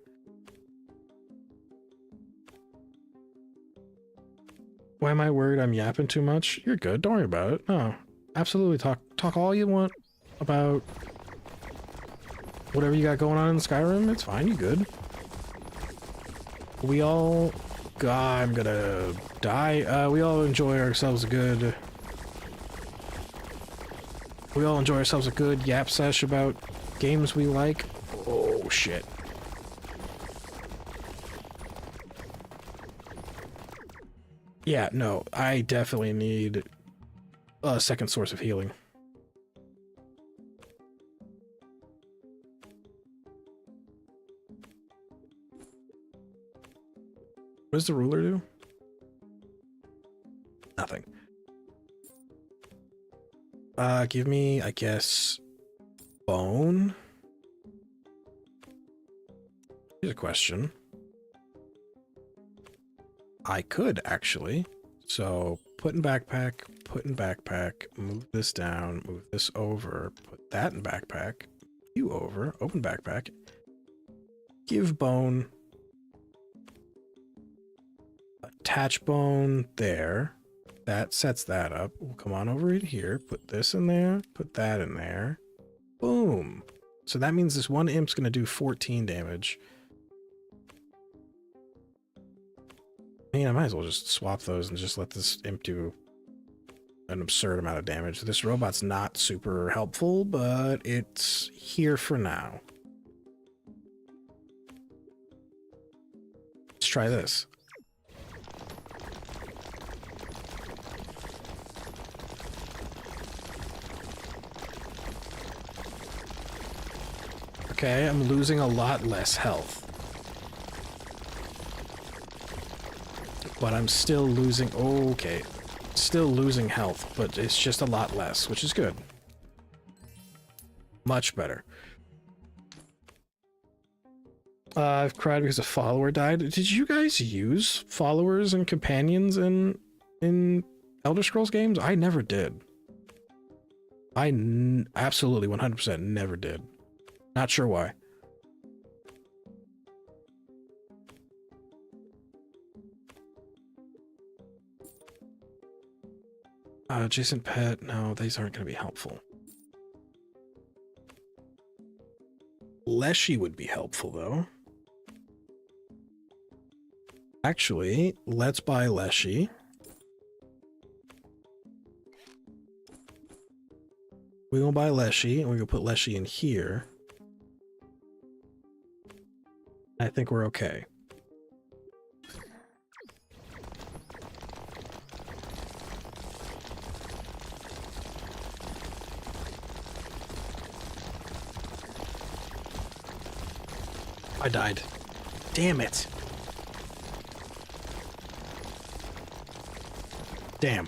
Why am I worried I'm yapping too much? You're good. Don't worry about it. No, absolutely. Talk all you want about whatever you got going on in Skyrim. It's fine. You good. We all... God, I'm gonna die. We all enjoy ourselves a good... We all enjoy ourselves a good yap sesh about games we like. Oh, shit. Yeah, no, I definitely need a second source of healing. What does the ruler do? Nothing. Give me, I guess, bone. Here's a question. I could actually. So put in backpack, move this down, move this over, put that in backpack, you over, open backpack, give bone, attach bone there. That sets that up. We'll come on over here, put this in there, put that in there. Boom. So that means this one imp's going to do 14 damage. I mean, I might as well just swap those and just let this imp do an absurd amount of damage. This robot's not super helpful, but it's here for now. Let's try this. Okay, I'm losing a lot less health. But I'm still losing... Okay. Still losing health, but it's just a lot less, which is good. Much better. I've cried because a follower died. Did you guys use followers and companions in Elder Scrolls games? I never did. I absolutely 100% never did. Not sure why. Adjacent pet, no, these aren't going to be helpful. Leshy would be helpful, though. Actually, let's buy Leshy. We're going to buy Leshy, and we're going to put Leshy in here. I think we're okay. I died. Damn it. Damn.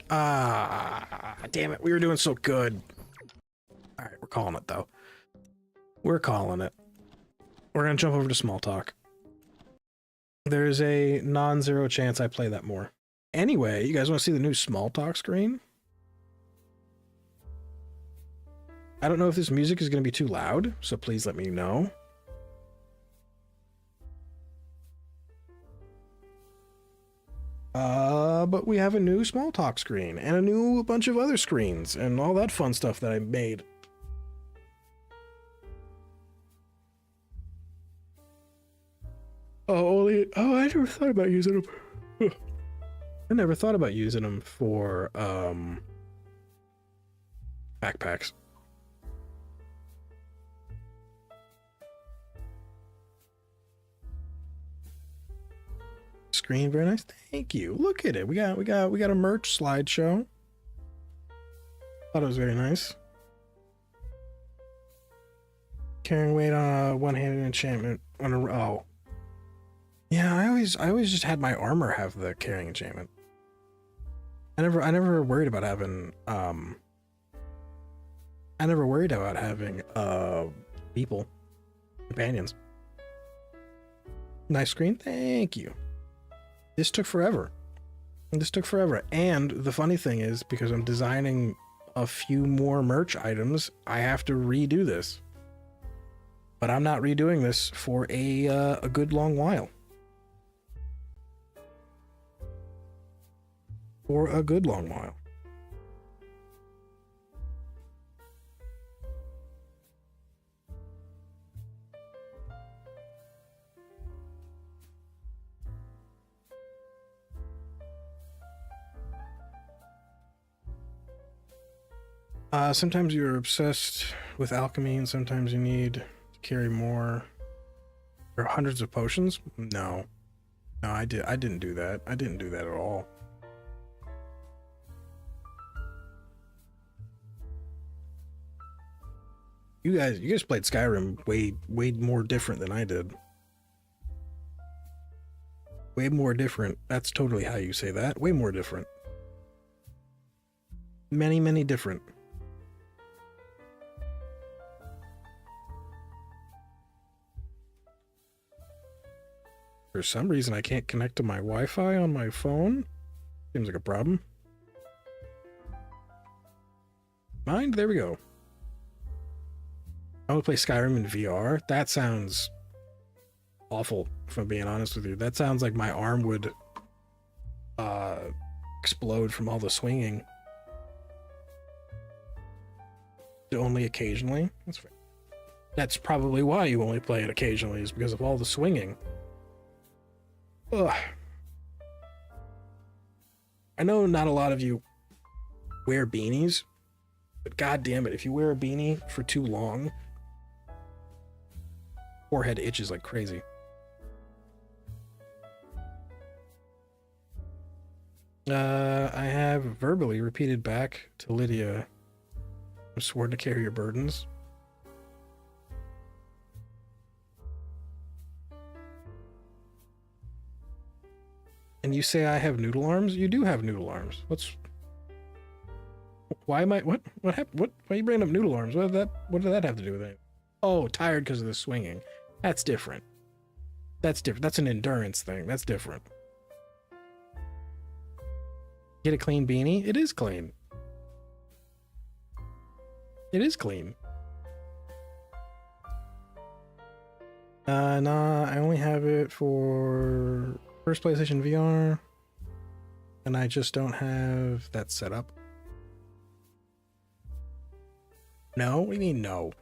Damn it. We were doing so good. All right, we're calling it, though. We're calling it. We're going to jump over to small talk. There's a non-zero chance I play that more. Anyway, you guys want to see the new small talk screen? I don't know if this music is going to be too loud, so please let me know. But we have a new small talk screen and a bunch of other screens and all that fun stuff that I made. Oh, I never thought about using them. I never thought about using them for, backpacks. Screen, very nice. Thank you. Look at it. We got a merch slideshow. Thought it was very nice. Carrying weight on a one-handed enchantment on a yeah, I always just had my armor have the carrying enchantment. I never worried about having people, companions. Nice screen. Thank you. This took forever. And the funny thing is, because I'm designing a few more merch items, I have to redo this. But I'm not redoing this for a good long while. For a good long while. Sometimes you're obsessed with alchemy, and sometimes you need to carry more. Or hundreds of potions? No, I didn't do that. I didn't do that at all. You guys played Skyrim way more different than I did. Way more different. That's totally how you say that. Way more different. Many, many different. For some reason, I can't connect to my Wi-Fi on my phone. Seems like a problem. Mind, there we go. I want to play Skyrim in VR. That sounds awful, if I'm being honest with you. That sounds like my arm would explode from all the swinging. Only occasionally? That's fair. That's probably why you only play it occasionally, is because of all the swinging. Ugh. I know not a lot of you wear beanies, but god damn it, if you wear a beanie for too long, forehead itches like crazy. I have verbally repeated back to Lydia, I'm sworn to carry your burdens. And you say I have noodle arms? You do have noodle arms. Why am I, what happened? Why are you bringing up noodle arms? What did that have to do with it? Oh, tired because of the swinging. That's different. That's different. That's an endurance thing. That's different. Get a clean beanie? It is clean. It is clean. Nah, I only have it for first PlayStation VR, and I just don't have that set up. No? What do you mean no?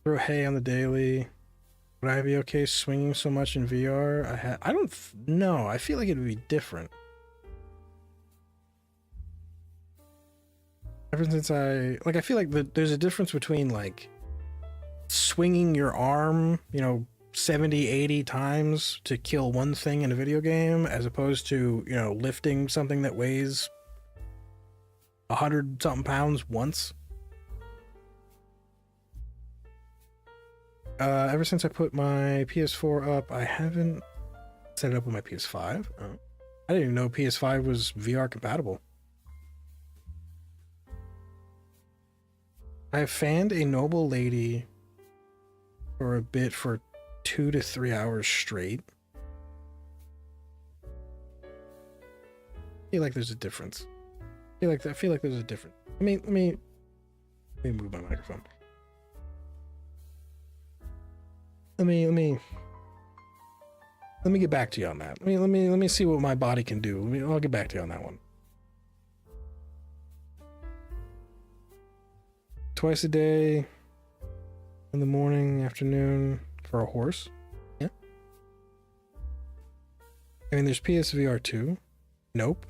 Throw hay on the daily. Would I be okay swinging so much in VR? I don't know. I feel like it would be different. Ever since I feel like there's a difference between like swinging your arm, 70, 80 times to kill one thing in a video game, as opposed to, lifting something that weighs 100 something pounds once. Ever since I put my PS4 up, I haven't set it up with my PS5. Oh. I didn't even know PS5 was VR compatible. I have fanned a noble lady for a bit for 2 to 3 hours straight. I feel like there's a difference. I feel like there's a difference. Let me move my microphone. Let me get back to you on that. Let me see what my body can do. I'll get back to you on that one. Twice a day, in the morning, afternoon, for a horse. Yeah. I mean, there's PSVR 2. Nope.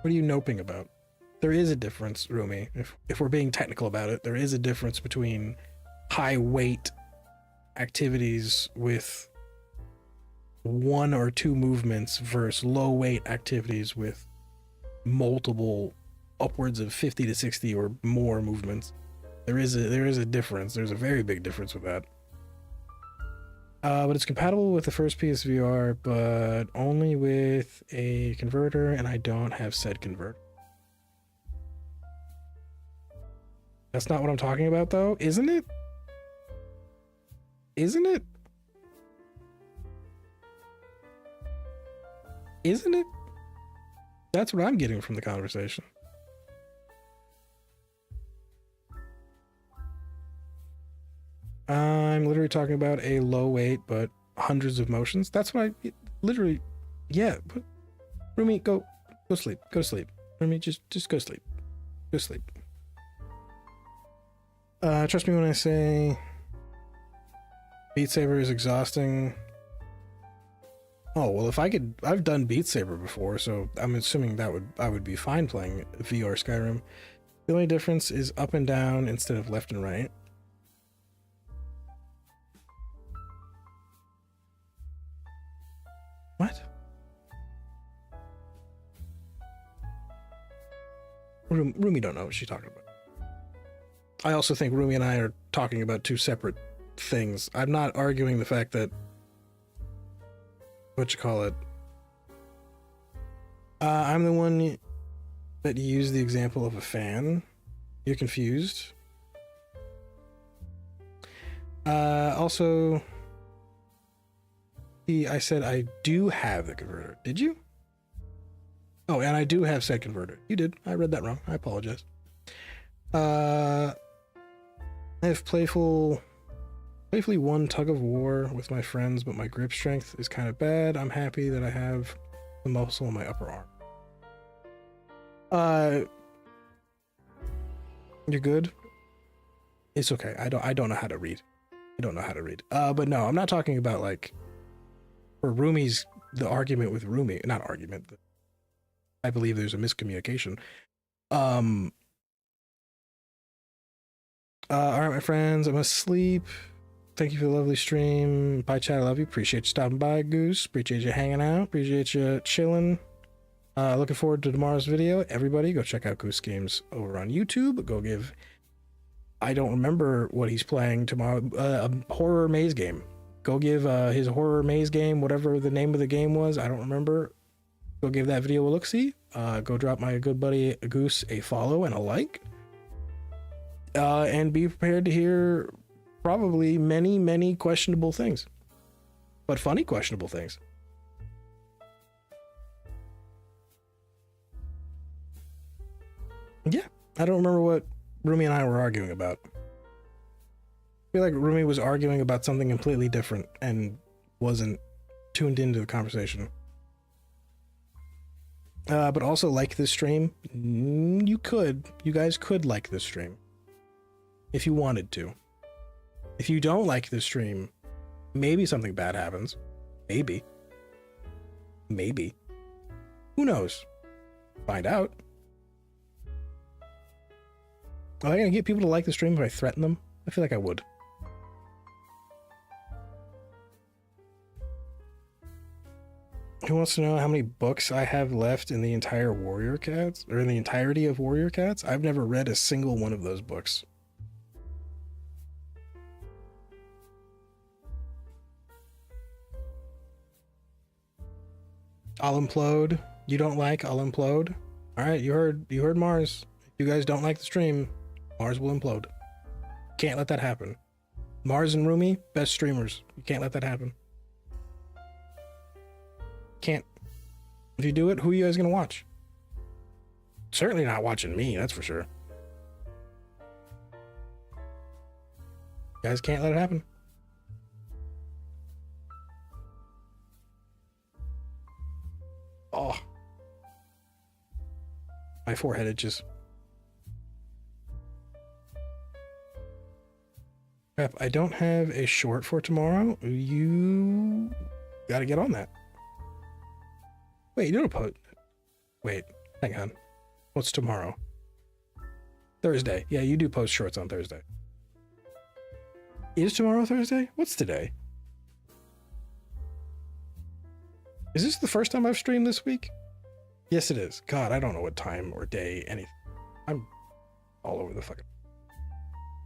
What are you noping about? There is a difference, Rumi. If we're being technical about it, there is a difference between high weight activities with 1 or 2 movements versus low weight activities with multiple, upwards of 50 to 60 or more movements. There is a difference. There's a very big difference with that. But it's compatible with the first PSVR, but only with a converter, and I don't have said converter. That's not what I'm talking about, though, isn't it? Isn't it? Isn't it? That's what I'm getting from the conversation. I'm literally talking about a low weight, but hundreds of motions. That's what I literally, yeah. But Rumi, go sleep. Go to sleep. Rumi, just go sleep. Go sleep. Trust me when I say Beat Saber is exhausting. Oh, well, I've done Beat Saber before, so I'm assuming I would be fine playing VR Skyrim. The only difference is up and down instead of left and right. What? Rumi don't know what she's talking about. I also think Rumi and I are talking about 2 separate things. I'm not arguing the fact that I'm the one that used the example of a fan. You're confused. Also, I said I do have the converter. Did you? Oh, and I do have said converter. You did. I read that wrong. I apologize. I have playfully won tug of war with my friends, but my grip strength is kind of bad. I'm happy that I have the muscle in my upper arm. You're good. It's okay. I don't know how to read. I don't know how to read. But no, I'm not talking about like for Rumi's the argument with Rumi, not argument. I believe there's a miscommunication. All right, my friends, I must sleep. Thank you for the lovely stream. Bye, chat. I love you. Appreciate you stopping by, Goose. Appreciate you hanging out. Appreciate you chilling. Looking forward to tomorrow's video. Everybody, go check out Goose Games over on YouTube. Go give. I don't remember what he's playing tomorrow. A horror maze game. Go give his horror maze game, whatever the name of the game was. I don't remember. Go give that video a look-see. Go drop my good buddy Goose a follow and a like. And be prepared to hear probably many questionable things, but funny questionable things. Yeah, I don't remember what Rumi and I were arguing about. I feel like Rumi was arguing about something completely different and wasn't tuned into the conversation. But also like this stream. You guys could like this stream if you wanted to. If you don't like this stream, maybe something bad happens. Maybe. Who knows? Find out. Am I gonna get people to like the stream if I threaten them? I feel like I would. Who wants to know how many books I have left in the entire Warrior Cats? Or in the entirety of Warrior Cats? I've never read a single one of those books. I'll implode. You don't like I'll implode? Alright, you heard Mars. If you guys don't like the stream, Mars will implode. Can't let that happen. Mars and Rumi, best streamers. You can't let that happen. Can't. If you do it, who are you guys gonna watch? Certainly not watching me, that's for sure. You guys can't let it happen. Oh. My forehead itches. Crap, I don't have a short for tomorrow. You gotta get on that. Wait, you don't post. Wait, hang on. What's tomorrow? Thursday. Yeah, you do post shorts on Thursday. Is tomorrow Thursday? What's today? Is this the first time I've streamed this week? Yes, it is. God, I don't know what time or day, anything. I'm all over the fucking...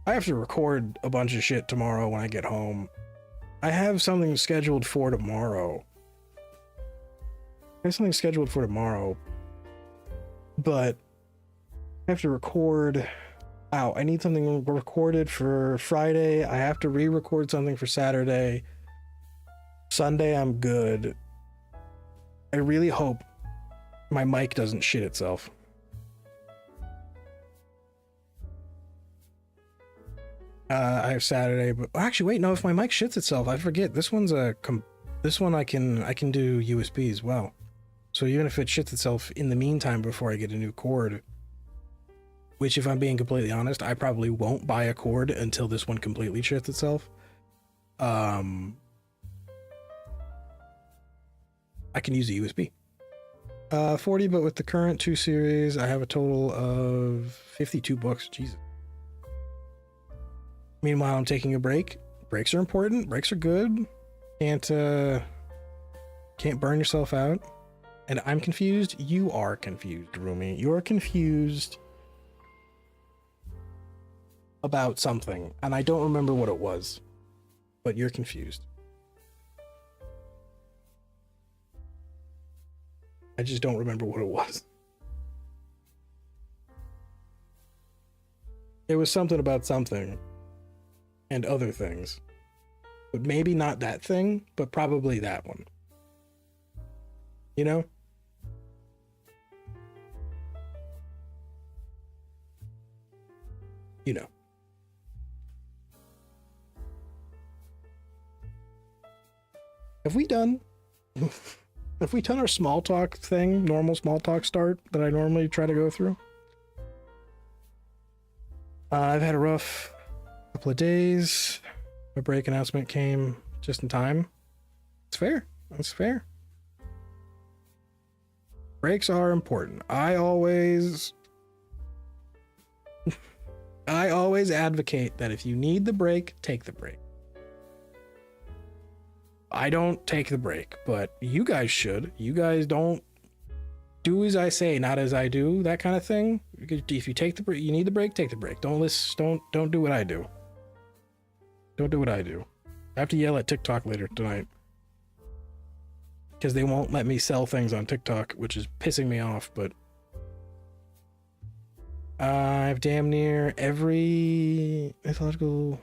I have to record a bunch of shit tomorrow when I get home. I have something scheduled for tomorrow. But I have to record... Wow, I need something recorded for Friday. I have to re-record something for Saturday. Sunday, I'm good. I really hope my mic doesn't shit itself. I have Saturday, but actually, wait, no. If my mic shits itself, I forget. This one's this one I can do USB as well. So even if it shits itself in the meantime before I get a new cord, which, if I'm being completely honest, I probably won't buy a cord until this one completely shits itself. I can use a USB. 40, but with the current 2 series, I have a total of 52 books. Jesus. Meanwhile, I'm taking a break. Breaks are important. Breaks are good. Can't burn yourself out. And I'm confused. You are confused, Rumi. You're confused about something, and I don't remember what it was, but you're confused. I just don't remember what it was. It was something about something and other things. But maybe not that thing, but probably that one. You know? You know. Have we done our small talk thing, normal small talk start that I normally try to go through? I've had a rough couple of days. My break announcement came just in time. It's fair. That's fair. Breaks are important. I always advocate that if you need the break, take the break. I don't take the break, but you guys should. You guys don't do as I say, not as I do, that kind of thing. If you take the break, you need the break, take the break. Don't do what I do. Don't do what I do. I have to yell at TikTok later tonight because they won't let me sell things on TikTok, which is pissing me off, but I have damn near every mythology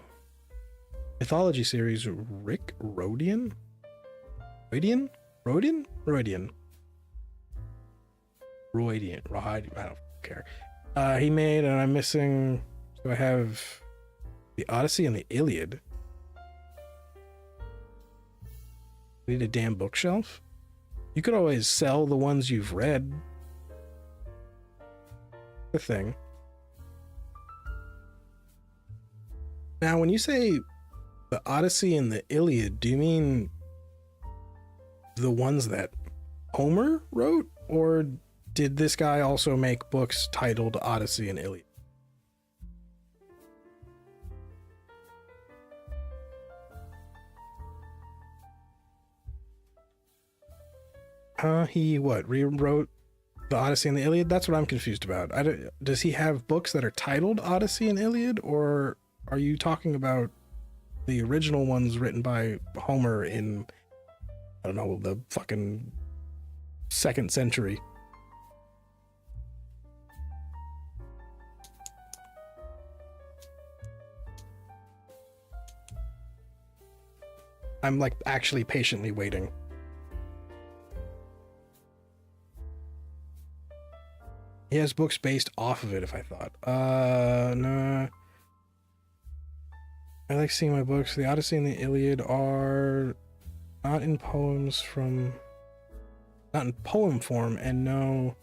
series. Rick Rodian? I don't care. He made, and I'm missing, so I have the Odyssey and the Iliad. I need a damn bookshelf. You could always sell the ones you've read. The thing. Now, when you say the Odyssey and the Iliad, do you mean the ones that Homer wrote? Or did this guy also make books titled Odyssey and Iliad? He what? Rewrote the Odyssey and the Iliad? That's what I'm confused about. Does he have books that are titled Odyssey and Iliad? Or are you talking about the original ones written by Homer in, I don't know, the fucking 2nd century? I'm like actually patiently waiting. He has books based off of it, if I thought. No. I like seeing my books. The Odyssey and the Iliad are not in poem form, and no.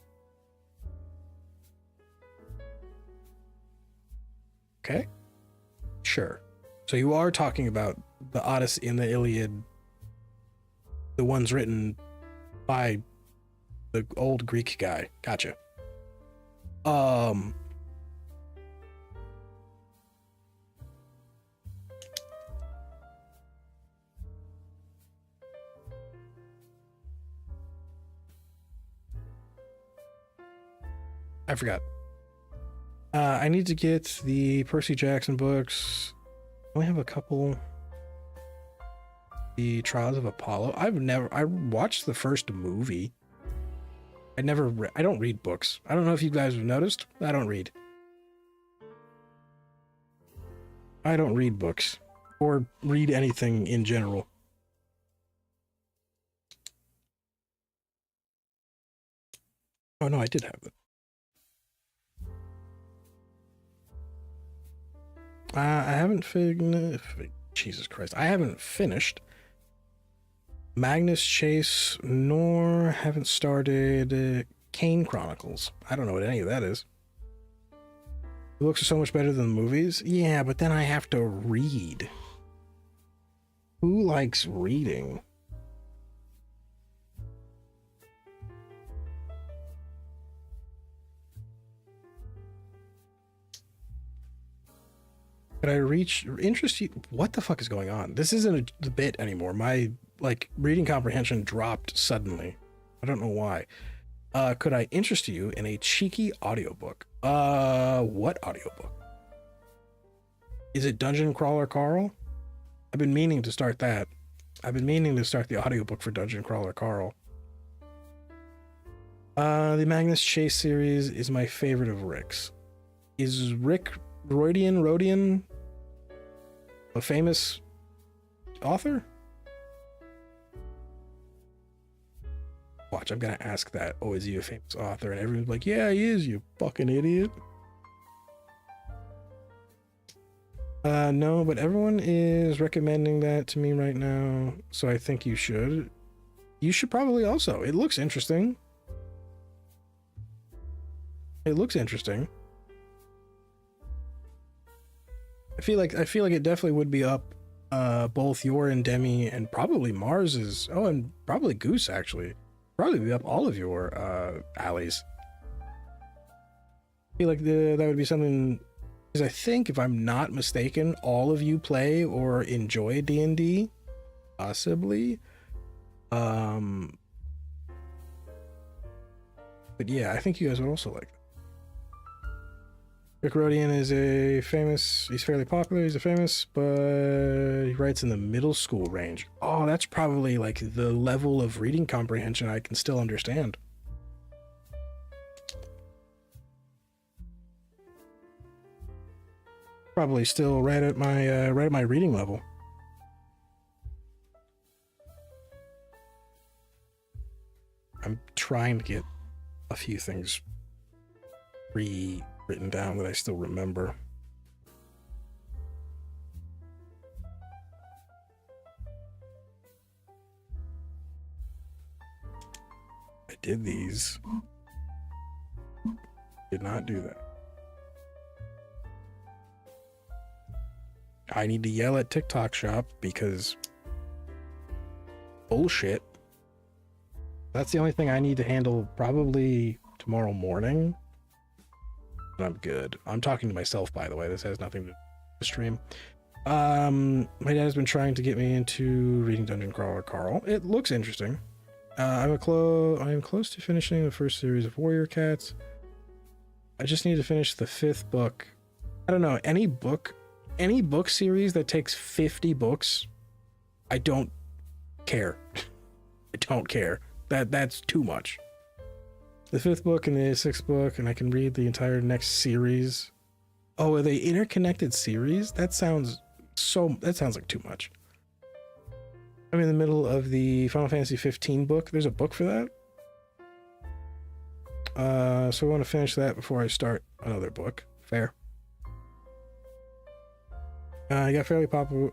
Okay. Sure. So you are talking about the Odyssey and the Iliad, the ones written by the old Greek guy. Gotcha. I forgot. I need to get the Percy Jackson books. I only have a couple. The Trials of Apollo. I watched the first movie. I don't read books. I don't know if you guys have noticed. I don't read. I don't read books or read anything in general. Oh no, I did have it. I haven't Jesus Christ. I haven't finished Magnus Chase, nor haven't started Kane Chronicles. I don't know what any of that is. The books are so much better than the movies. Yeah, but then I have to read. Who likes reading? Could I interest you? What the fuck is going on? This isn't a bit anymore. My reading comprehension dropped suddenly. I don't know why. Could I interest you in a cheeky audiobook? What audiobook? Is it Dungeon Crawler Carl? I've been meaning to start that. I've been meaning to start the audiobook for Dungeon Crawler Carl. The Magnus Chase series is my favorite of Rick's. Is Rick Rodian a famous author? Watch, I'm gonna ask that. Oh, is he a famous author? And everyone's like, yeah, he is, you fucking idiot. No, but everyone is recommending that to me right now, so I think you should. You should probably also. It looks interesting. It looks interesting. I feel like it definitely would be up both your and Demi and probably Mars's. Oh, and probably Goose actually. Probably be up all of your alleys. I feel like that would be something, because I think, if I'm not mistaken, all of you play or enjoy D&D, possibly. But yeah, I think you guys would also like that. Rick Rodian is he's fairly popular, he's a famous, but he writes in the middle school range. Oh, that's probably like the level of reading comprehension I can still understand. Probably still right at my reading level. I'm trying to get a few things written down that I still remember. I did these. Did not do that. I need to yell at TikTok Shop because bullshit. That's the only thing I need to handle probably tomorrow morning. I'm good. I'm talking to myself, by the way. This has nothing to do with the stream. My dad has been trying to get me into reading Dungeon Crawler Carl. It looks interesting. I am close to finishing the first series of Warrior Cats. I just need to finish the 5th book. I don't know, any book series that takes 50 books, I don't care. I don't care. That's too much. The 5th book and the 6th book, and I can read the entire next series. Oh, are they interconnected series? That sounds like too much. I'm in the middle of the Final Fantasy 15 book. There's a book for that. So I want to finish that before I start another book. Fair. He got fairly popular.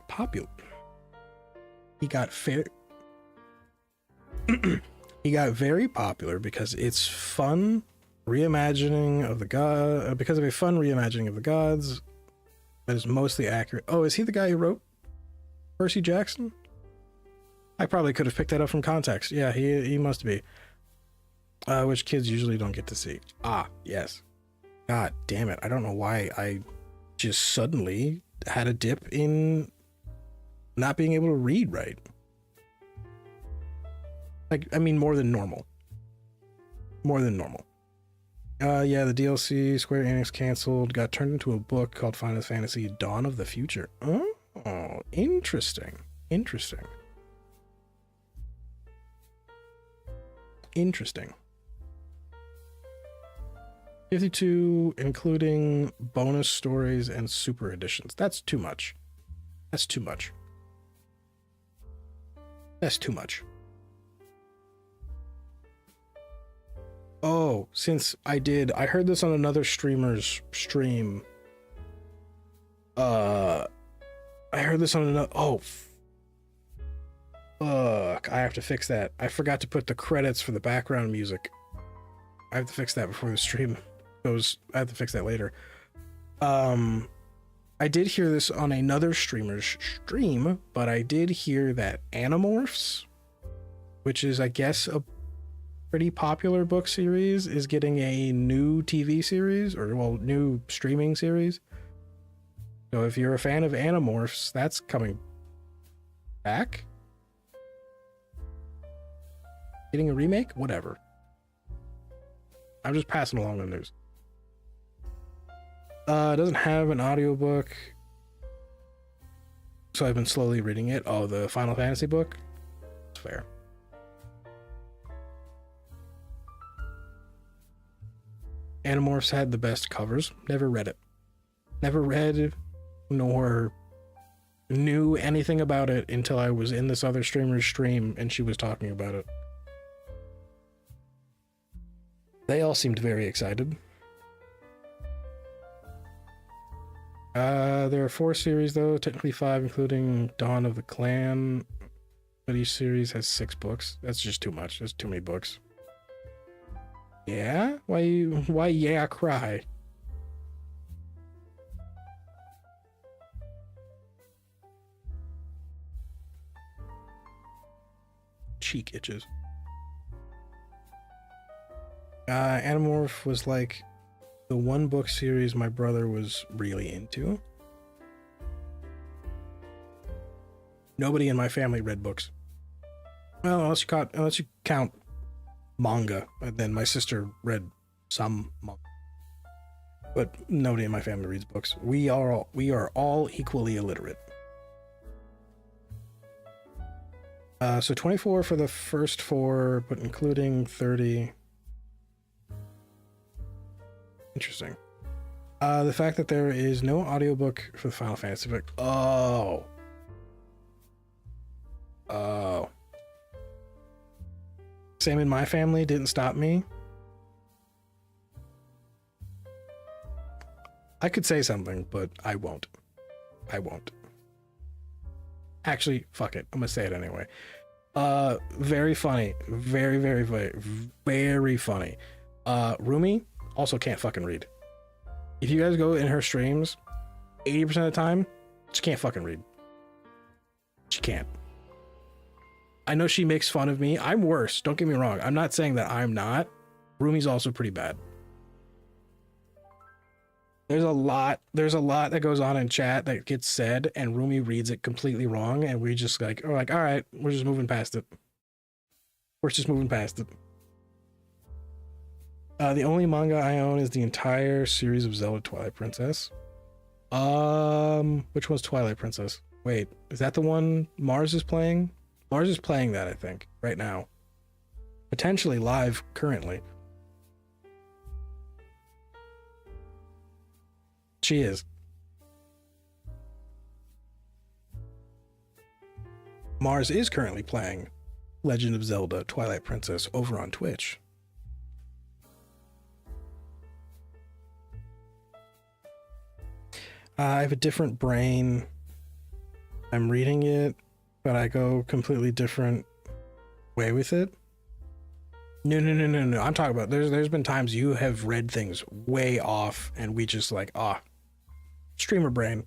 He got very popular because it's fun reimagining of the god. Because of a fun reimagining of the gods that is mostly accurate. Oh, is he the guy who wrote Percy Jackson? I probably could have picked that up from context. Yeah, he must be. Which kids usually don't get to see. Ah, yes. God damn it! I don't know why I just suddenly had a dip in not being able to read right. Like, I mean, more than normal. More than normal. Yeah, the DLC Square Enix canceled, got turned into a book called Final Fantasy Dawn of the Future. Oh, interesting. Interesting. 52, including bonus stories and super editions. That's too much. That's too much. That's too much. Oh, since I heard this on another streamer's stream. I heard this on another, fuck, I have to fix that. I forgot to put the credits for the background music. I have to fix that before the stream goes. I have to fix that later. I did hear this on another streamer's stream, but I did hear that Animorphs, which is, I guess, a pretty popular book series, is getting a new TV series, or, well, new streaming series. So if you're a fan of Animorphs, that's coming back. Getting a remake? Whatever. I'm just passing along the news. It doesn't have an audiobook, so I've been slowly reading it. Oh, the Final Fantasy book? It's fair. Animorphs had the best covers. Never read it. Never read nor knew anything about it until I was in this other streamer's stream and she was talking about it. They all seemed very excited. There are 4 series though, technically 5, including Dawn of the Clan. But each series has 6 books. That's just too much. That's too many books. Yeah? Why yeah cry? Cheek itches. Animorph was like the one book series my brother was really into. Nobody in my family read books. Well, unless you count manga, and then my sister read some manga. But nobody in my family reads books. We are all equally illiterate. So 24 for the first 4, but including 30. Interesting. The fact that there is no audiobook for the Final Fantasy book. Oh. Same in my family, didn't stop me. I could say something, but I won't. Actually, fuck it. I'm gonna say it anyway. Very funny. Very, very, very, very funny. Rumi also can't fucking read. If you guys go in her streams, 80% of the time, she can't fucking read. She can't. I know she makes fun of me. I'm worse. Don't get me wrong. I'm not saying that I'm not. Rumi's also pretty bad. There's a lot that goes on in chat that gets said, and Rumi reads it completely wrong, and we just like, all right, we're just moving past it. The only manga I own is the entire series of Zelda Twilight Princess. Which one's Twilight Princess? Wait, is that the one Mars is playing? Mars is playing that, I think, right now. Potentially live currently. She is. Mars is currently playing Legend of Zelda Twilight Princess over on Twitch. I have a different brain. I'm reading it, but I go completely different way with it. No. I'm talking about there's been times you have read things way off and we just like, streamer brain.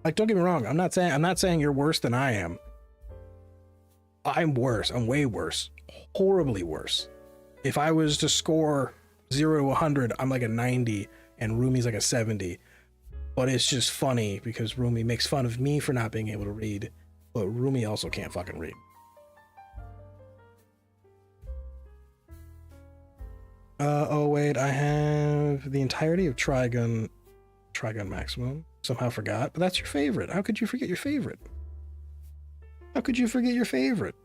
Like, don't get me wrong, I'm not saying you're worse than I am. I'm worse. I'm way worse. Horribly worse. If I was to score 0 to 100, I'm like a 90 and Rumi's like a 70. But it's just funny because Rumi makes fun of me for not being able to read, but Rumi also can't fucking read. Oh wait, I have the entirety of Trigun Maximum. Somehow forgot, but that's your favorite. How could you forget your favorite? How could you forget your favorite?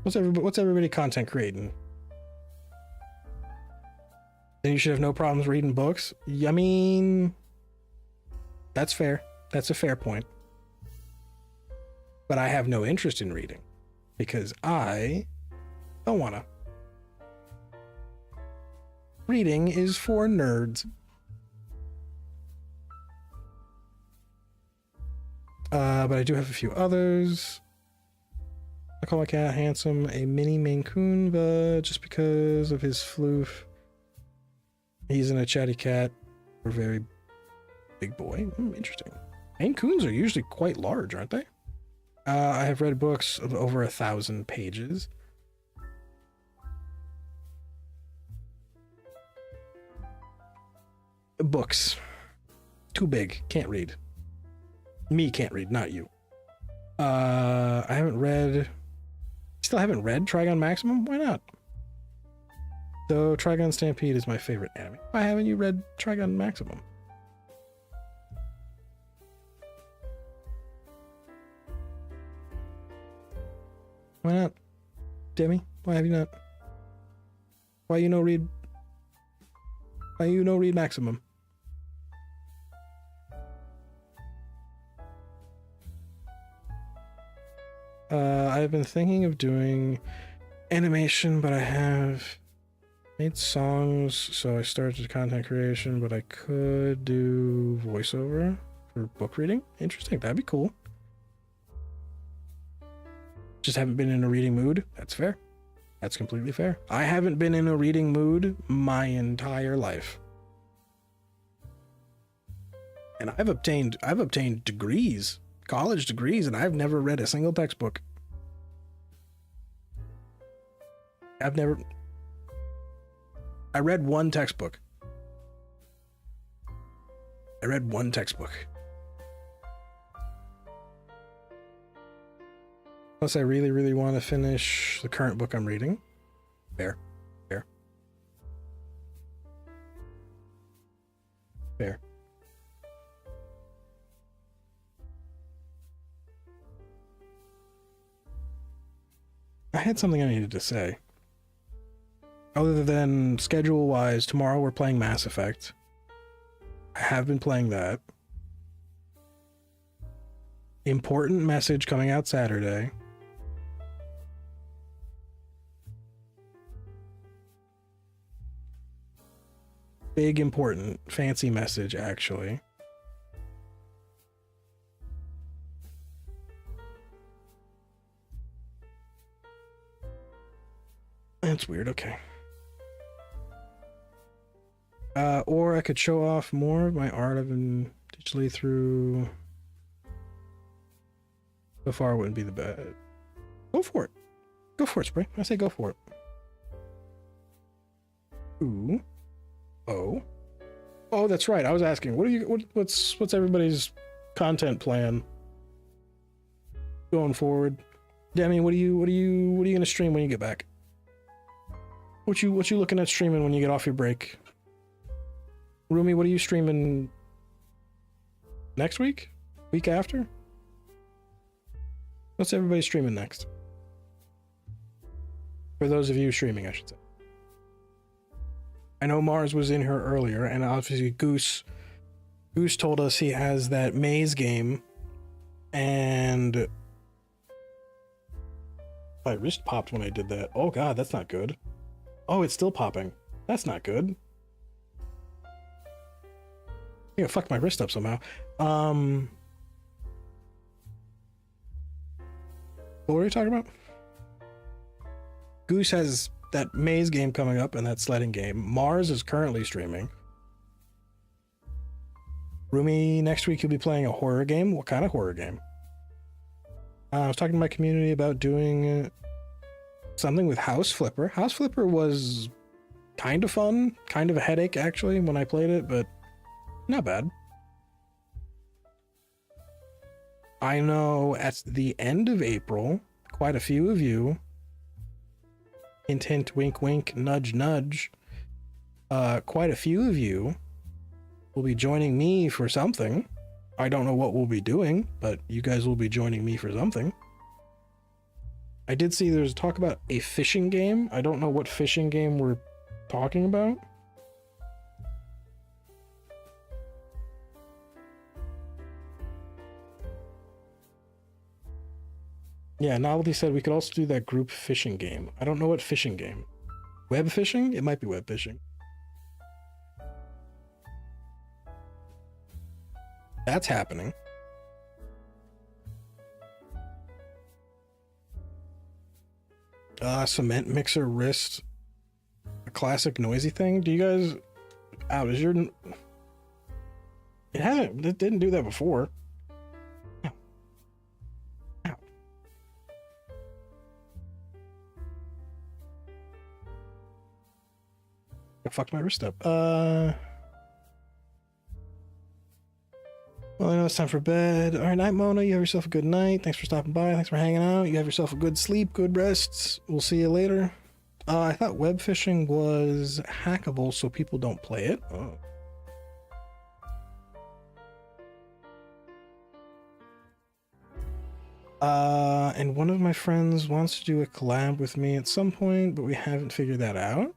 What's everybody content creating? Then you should have no problems reading books. I mean, that's fair. That's a fair point. But I have no interest in reading because I don't wanna. Reading is for nerds. But I do have a few others. I call my cat Handsome a mini Maine Coon, but just because of his floof, he's in a chatty cat or very big boy. Interesting. Maine Coons are usually quite large, aren't they? I have read books of over 1,000 pages. Books. Too big. Can't read. Me can't read, not you. I haven't read... Still haven't read Trigun Maximum? Why not? Though Trigun Stampede is my favorite anime. Why haven't you read Trigun Maximum? Why not? Demi, why have you not? Why you no read? Why you no read maximum? I've been thinking of doing animation, but I have made songs, so I started content creation, but I could do voiceover for book reading. Interesting, that'd be cool. Just haven't been in a reading mood. That's fair. That's completely fair. I haven't been in a reading mood my entire life. And I've obtained degrees, college degrees, and I've never read a single textbook. I read one textbook. Unless I really, really want to finish the current book I'm reading. Fair. I had something I needed to say. Other than schedule-wise, tomorrow we're playing Mass Effect. I have been playing that. Important message coming out Saturday. Big, important, fancy message, actually. That's weird, okay. Or I could show off more of my art I've been digitally through. So far, wouldn't be the bad. Go for it. Go for it, Spring. I say go for it. Ooh. Oh. Oh, that's right. I was asking, what's everybody's content plan going forward? Demi, what are you gonna stream when you get back? What you looking at streaming when you get off your break? Rumi, what are you streaming next week? Week after? What's everybody streaming next? For those of you streaming, I should say. I know Mars was in here earlier, and obviously Goose told us he has that maze game, and my wrist popped when I did that. Oh god, that's not good. Oh, it's still popping. That's not good. Yeah, fucked my wrist up somehow. What were you talking about? Goose has that maze game coming up and that sledding game. Mars is currently streaming. Rumi, next week you'll be playing a horror game. What kind of horror game? I was talking to my community about doing something with House Flipper. House Flipper was kind of fun, kind of a headache actually when I played it, but not bad. I know at the end of April, quite a few of you, hint hint, wink wink, nudge nudge, quite a few of you will be joining me for something. I don't know what we'll be doing, but you guys will be joining me for something. I did see there's talk about a fishing game. I don't know what fishing game we're talking about. Yeah, Novelty said we could also do that group fishing game. I don't know what fishing game. Web fishing? It might be web fishing. That's happening. Cement mixer wrist. A classic noisy thing. Do you guys... Ow, is your... It didn't do that before. Ow. Ow. I fucked my wrist up. Well, I know it's time for bed. All right, night, Mona. You have yourself a good night. Thanks for stopping by. Thanks for hanging out. You have yourself a good sleep, good rests. We'll see you later. I thought web fishing was hackable, so people don't play it. Oh. And one of my friends wants to do a collab with me at some point, but we haven't figured that out.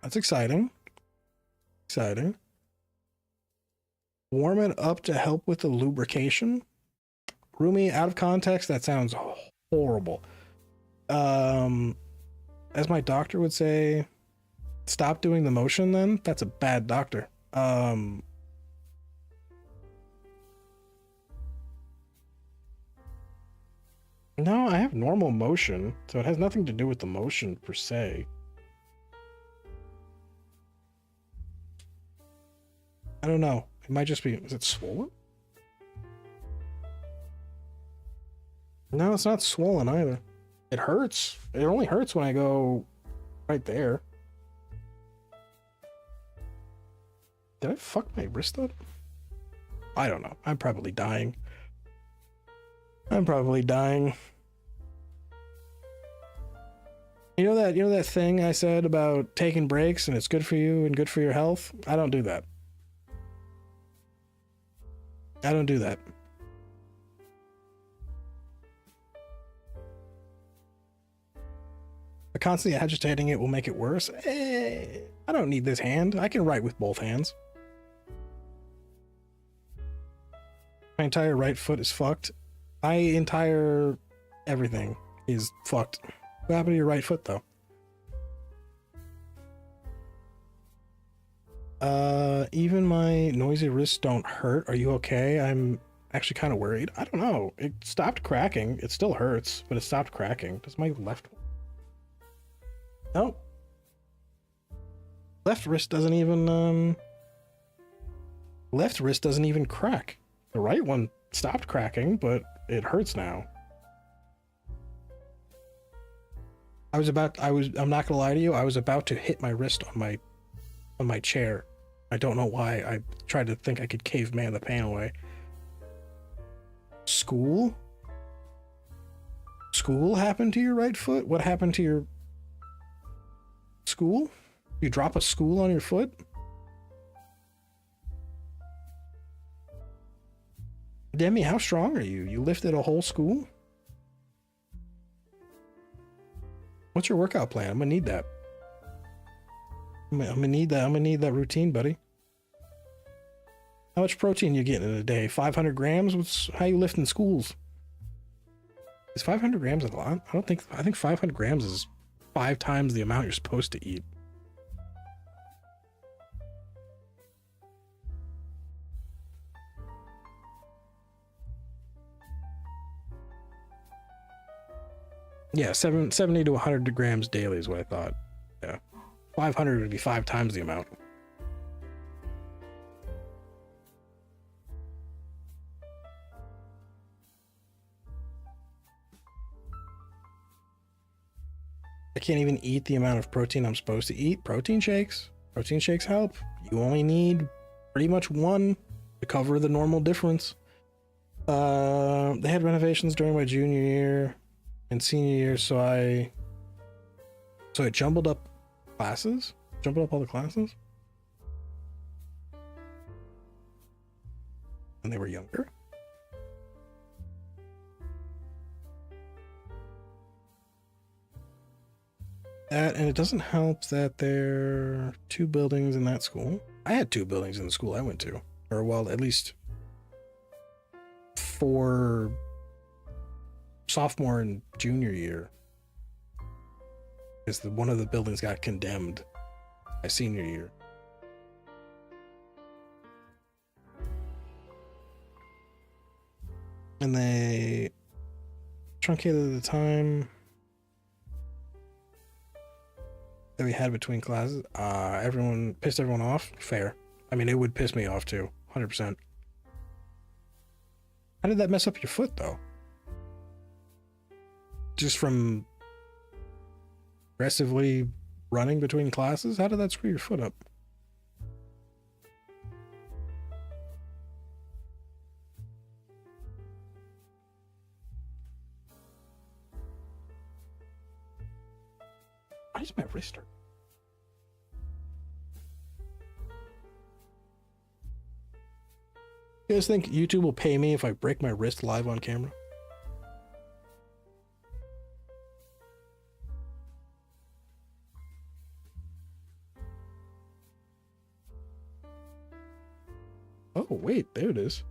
That's exciting. Exciting. Warm it up to help with the lubrication. Rumi, out of context, that sounds horrible. As my doctor would say, stop doing the motion then. That's a bad doctor. No, I have normal motion, so it has nothing to do with the motion per se. I don't know. It might just be, is it swollen? No, it's not swollen either. It hurts. It only hurts when I go right there. Did I fuck my wrist up? I don't know. I'm probably dying. I'm probably dying. You know that thing I said about taking breaks and it's good for you and good for your health? I don't do that. I don't do that. But constantly agitating it will make it worse. I don't need this hand. I can write with both hands. My entire right foot is fucked. My entire everything is fucked. What happened to your right foot, though? Even my noisy wrists don't hurt. Are you okay? I'm actually kind of worried. I don't know. It stopped cracking. It still hurts, but it stopped cracking. Does my left one? No. Left wrist doesn't even, left wrist doesn't even crack. The right one stopped cracking, but it hurts now. I'm not gonna lie to you, I was about to hit my wrist on my chair. I don't know why. I tried to think I could caveman the pain away. School? School happened to your right foot? What happened to your school? You drop a school on your foot? Demi, how strong are you? You lifted a whole school? What's your workout plan? I'm gonna need that. I'm gonna need that. I'm gonna need that routine, buddy. How much protein you getting in a day? 500 grams? How you lifting schools? Is 500 grams a lot? I think 500 grams is 5 times the amount you're supposed to eat. Yeah, 70 to 100 grams daily is what I thought. Yeah. 500 would be 5 times the amount. I can't even eat the amount of protein I'm supposed to eat. Protein shakes. Protein shakes help. You only need pretty much one to cover the normal difference. They had renovations during my junior year and senior year, so I jumbled up classes. Jumbled up all the classes. When they were younger. That, and it doesn't help that there are 2 buildings in that school. I had 2 buildings in the school I went to. Or, well, at least 4 sophomore and junior year. Because one of the buildings got condemned my senior year. And they truncated the time that we had between classes. Everyone pissed everyone off. Fair. I mean, it would piss me off too. 100%. How did that mess up your foot though? Just from aggressively running between classes? How did that screw your foot up? Why does my wrist hurt? You guys think YouTube will pay me if I break my wrist live on camera? Oh, wait, there it is.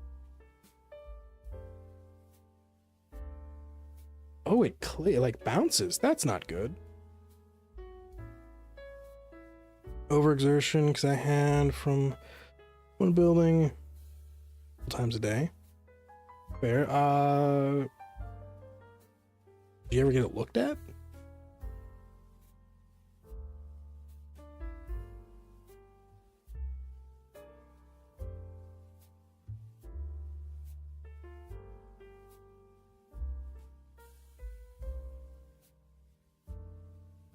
Oh, it like bounces. That's not good. Overexertion because I had from one building times a day. Fair. Did you ever get it looked at?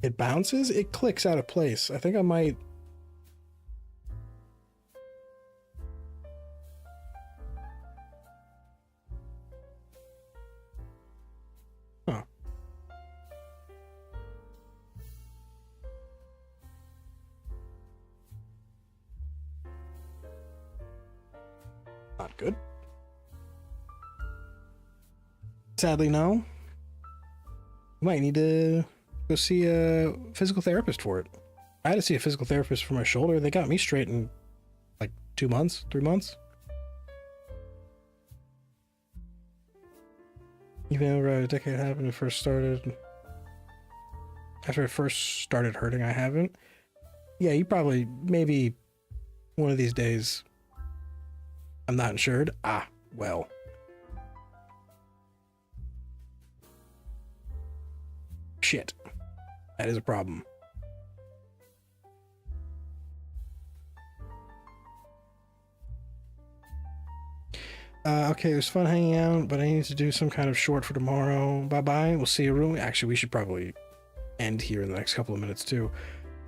It bounces? It clicks out of place. I think I might... Huh. Not good. Sadly, no. You might need to go see a physical therapist for it. I had to see a physical therapist for my shoulder. They got me straight in like 2 months, 3 months. Even over a decade happened when it first started. After it first started hurting, I haven't. Yeah, you probably, maybe one of these days, I'm not insured. Ah, well. Shit. That is a problem. Okay, it was fun hanging out, but I need to do some kind of short for tomorrow. Bye-bye. We'll see you, Rumi. Actually, we should probably end here in the next couple of minutes, too.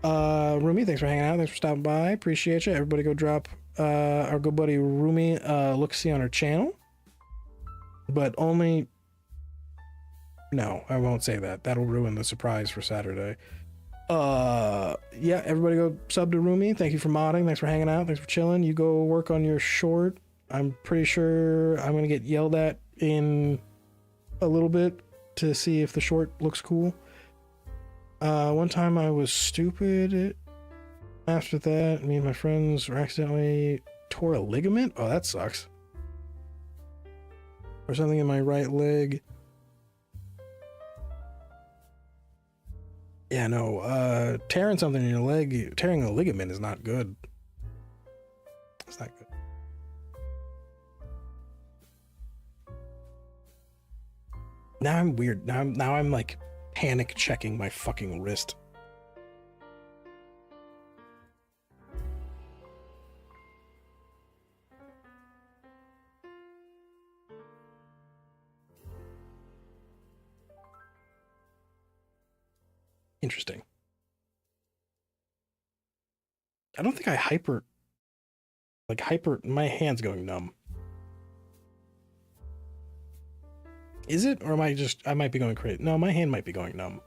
Rumi, thanks for hanging out. Thanks for stopping by. Appreciate you. Everybody go drop our good buddy Rumi look-see on her channel. But only... No, I won't say that. That'll ruin the surprise for Saturday. Yeah, everybody go sub to Rumi. Thank you for modding. Thanks for hanging out. Thanks for chilling. You go work on your short. I'm pretty sure I'm going to get yelled at in a little bit to see if the short looks cool. One time I was stupid. After that, me and my friends accidentally tore a ligament. Oh, that sucks. Or something in my right leg. Yeah, no, tearing something in your leg, tearing a ligament is not good. It's not good. Now I'm weird. Now I'm like panic checking my fucking wrist. Interesting. I don't think I hyper, my hand's going numb. Is it? Or am I might be going crazy. No, my hand might be going numb.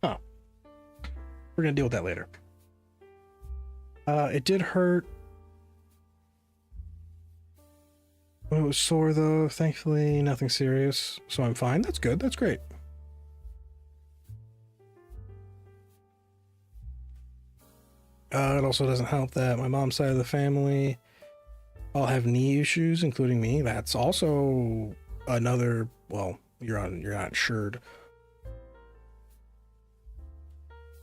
Huh. We're gonna deal with that later. It did hurt. When it was sore though, thankfully nothing serious, so I'm fine. That's good. That's great. It also doesn't help that my mom's side of the family all have knee issues, including me. That's also another, well, you're not insured.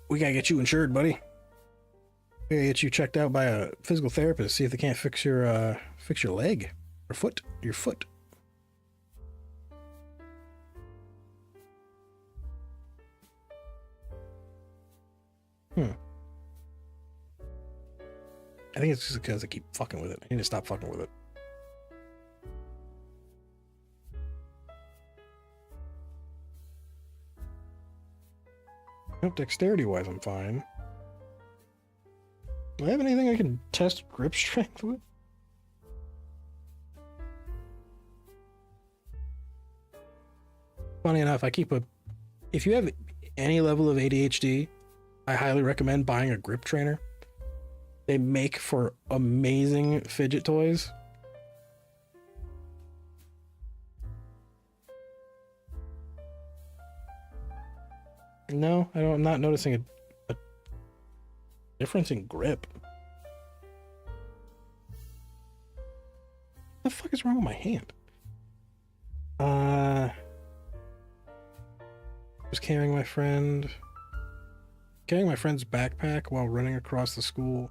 We gotta get you insured, buddy. We gotta get you checked out by a physical therapist, see if they can't fix your leg or foot, your foot. I think it's just because I keep fucking with it. I need to stop fucking with it. Nope, dexterity-wise, I'm fine. Do I have anything I can test grip strength with? Funny enough, I keep a... If you have any level of ADHD, I highly recommend buying a grip trainer. They make for amazing fidget toys. No, I'm not noticing a difference in grip. What the fuck is wrong with my hand? Was carrying my friend's backpack while running across the school.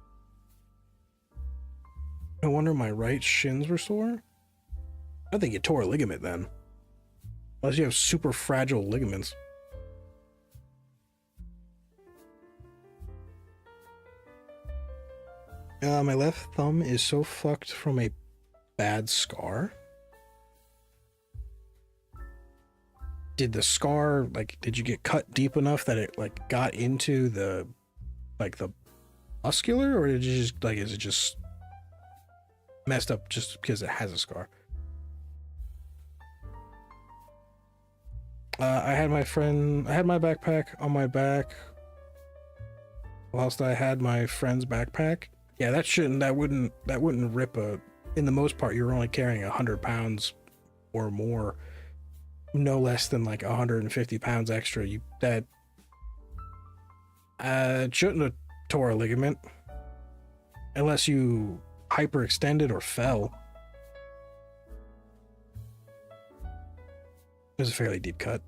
No wonder my right shins were sore. I think you tore a ligament then. Unless you have super fragile ligaments. My left thumb is so fucked from a bad scar. Did the scar, like, did you get cut deep enough that it, like, got into the, like, the muscular, or did you just, like, is it just messed up just because it has a scar? I had my backpack on my back whilst I had my friend's backpack. Yeah, that wouldn't rip in the most part, you're only carrying 100 pounds or more. No less than like 150 pounds extra. That shouldn't have tore a ligament unless you hyperextended or fell. It was a fairly deep cut.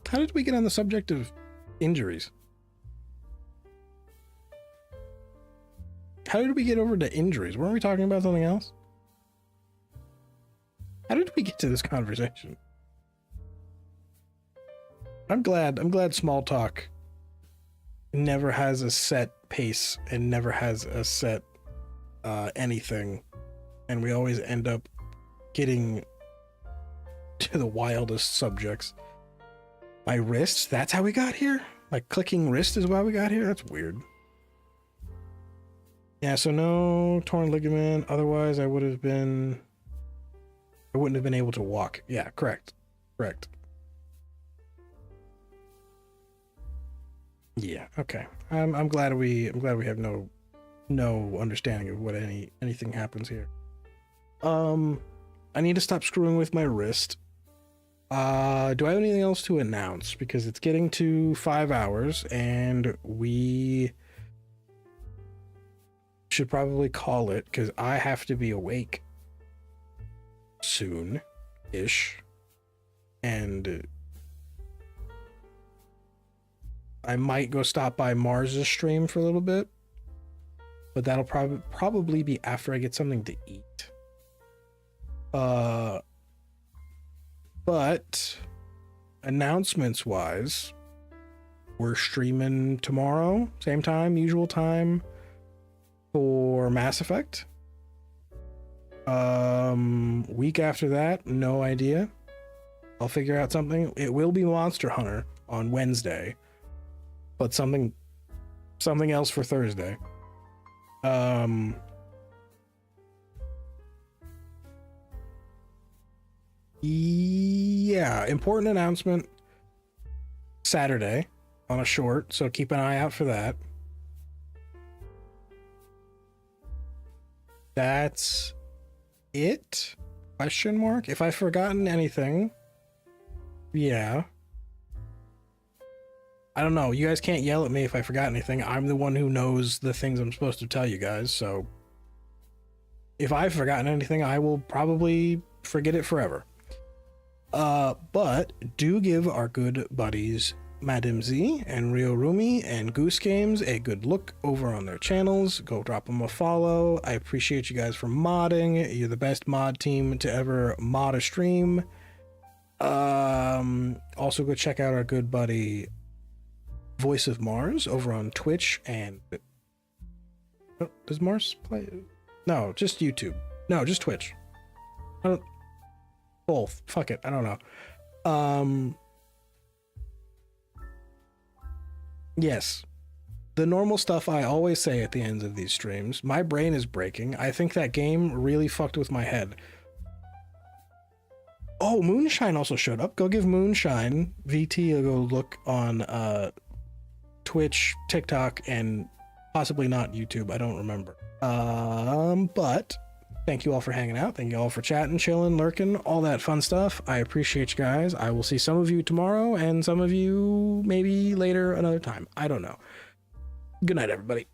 How did we get on the subject of injuries? How did we get over to injuries? Weren't we talking about something else? How did we get to this conversation? I'm glad small talk never has a set pace and never has a set anything, and we always end up getting to the wildest subjects. My wrist, that's how we got here? Like clicking wrist is why we got here? That's weird. Yeah, so no torn ligament. Otherwise, I wouldn't have been able to walk. Yeah, correct. Yeah, okay. I'm glad we have no understanding of what anything happens here. I need to stop screwing with my wrist. Do I have anything else to announce? Because it's getting to 5 hours and we should probably call it, because I have to be awake soon-ish, and I might go stop by Mars's stream for a little bit, but that'll probably be after I get something to eat. But announcements wise, we're streaming tomorrow, same time, usual time, for Mass Effect. Week after that, no idea. I'll figure out something. It will be Monster Hunter on Wednesday, but something else for Thursday. Yeah, important announcement Saturday on a short, so keep an eye out for that. That's it? Question mark? If I've forgotten anything, yeah. I don't know. You guys can't yell at me if I forgot anything. I'm the one who knows the things I'm supposed to tell you guys, so if I've forgotten anything, I will probably forget it forever. But do give our good buddies Madam Z and Rio Rumi and Goose Games a good look over on their channels. Go drop them a follow. I appreciate you guys for modding. You're the best mod team to ever mod a stream. Also go check out our good buddy Voice of Mars over on Twitch. And does Mars play? No, just YouTube. No, just Twitch. Both. Fuck it. I don't know. Yes. the normal stuff I always say at the ends of these streams. My brain is breaking. I think that game really fucked with my head. Oh, Moonshine also showed up. Go give Moonshine VT a go look on Twitch, TikTok, and possibly not YouTube. I don't remember. But thank you all for hanging out. Thank you all for chatting, chilling, lurking, all that fun stuff. I appreciate you guys. I will see some of you tomorrow and some of you maybe later another time. I don't know. Good night, everybody.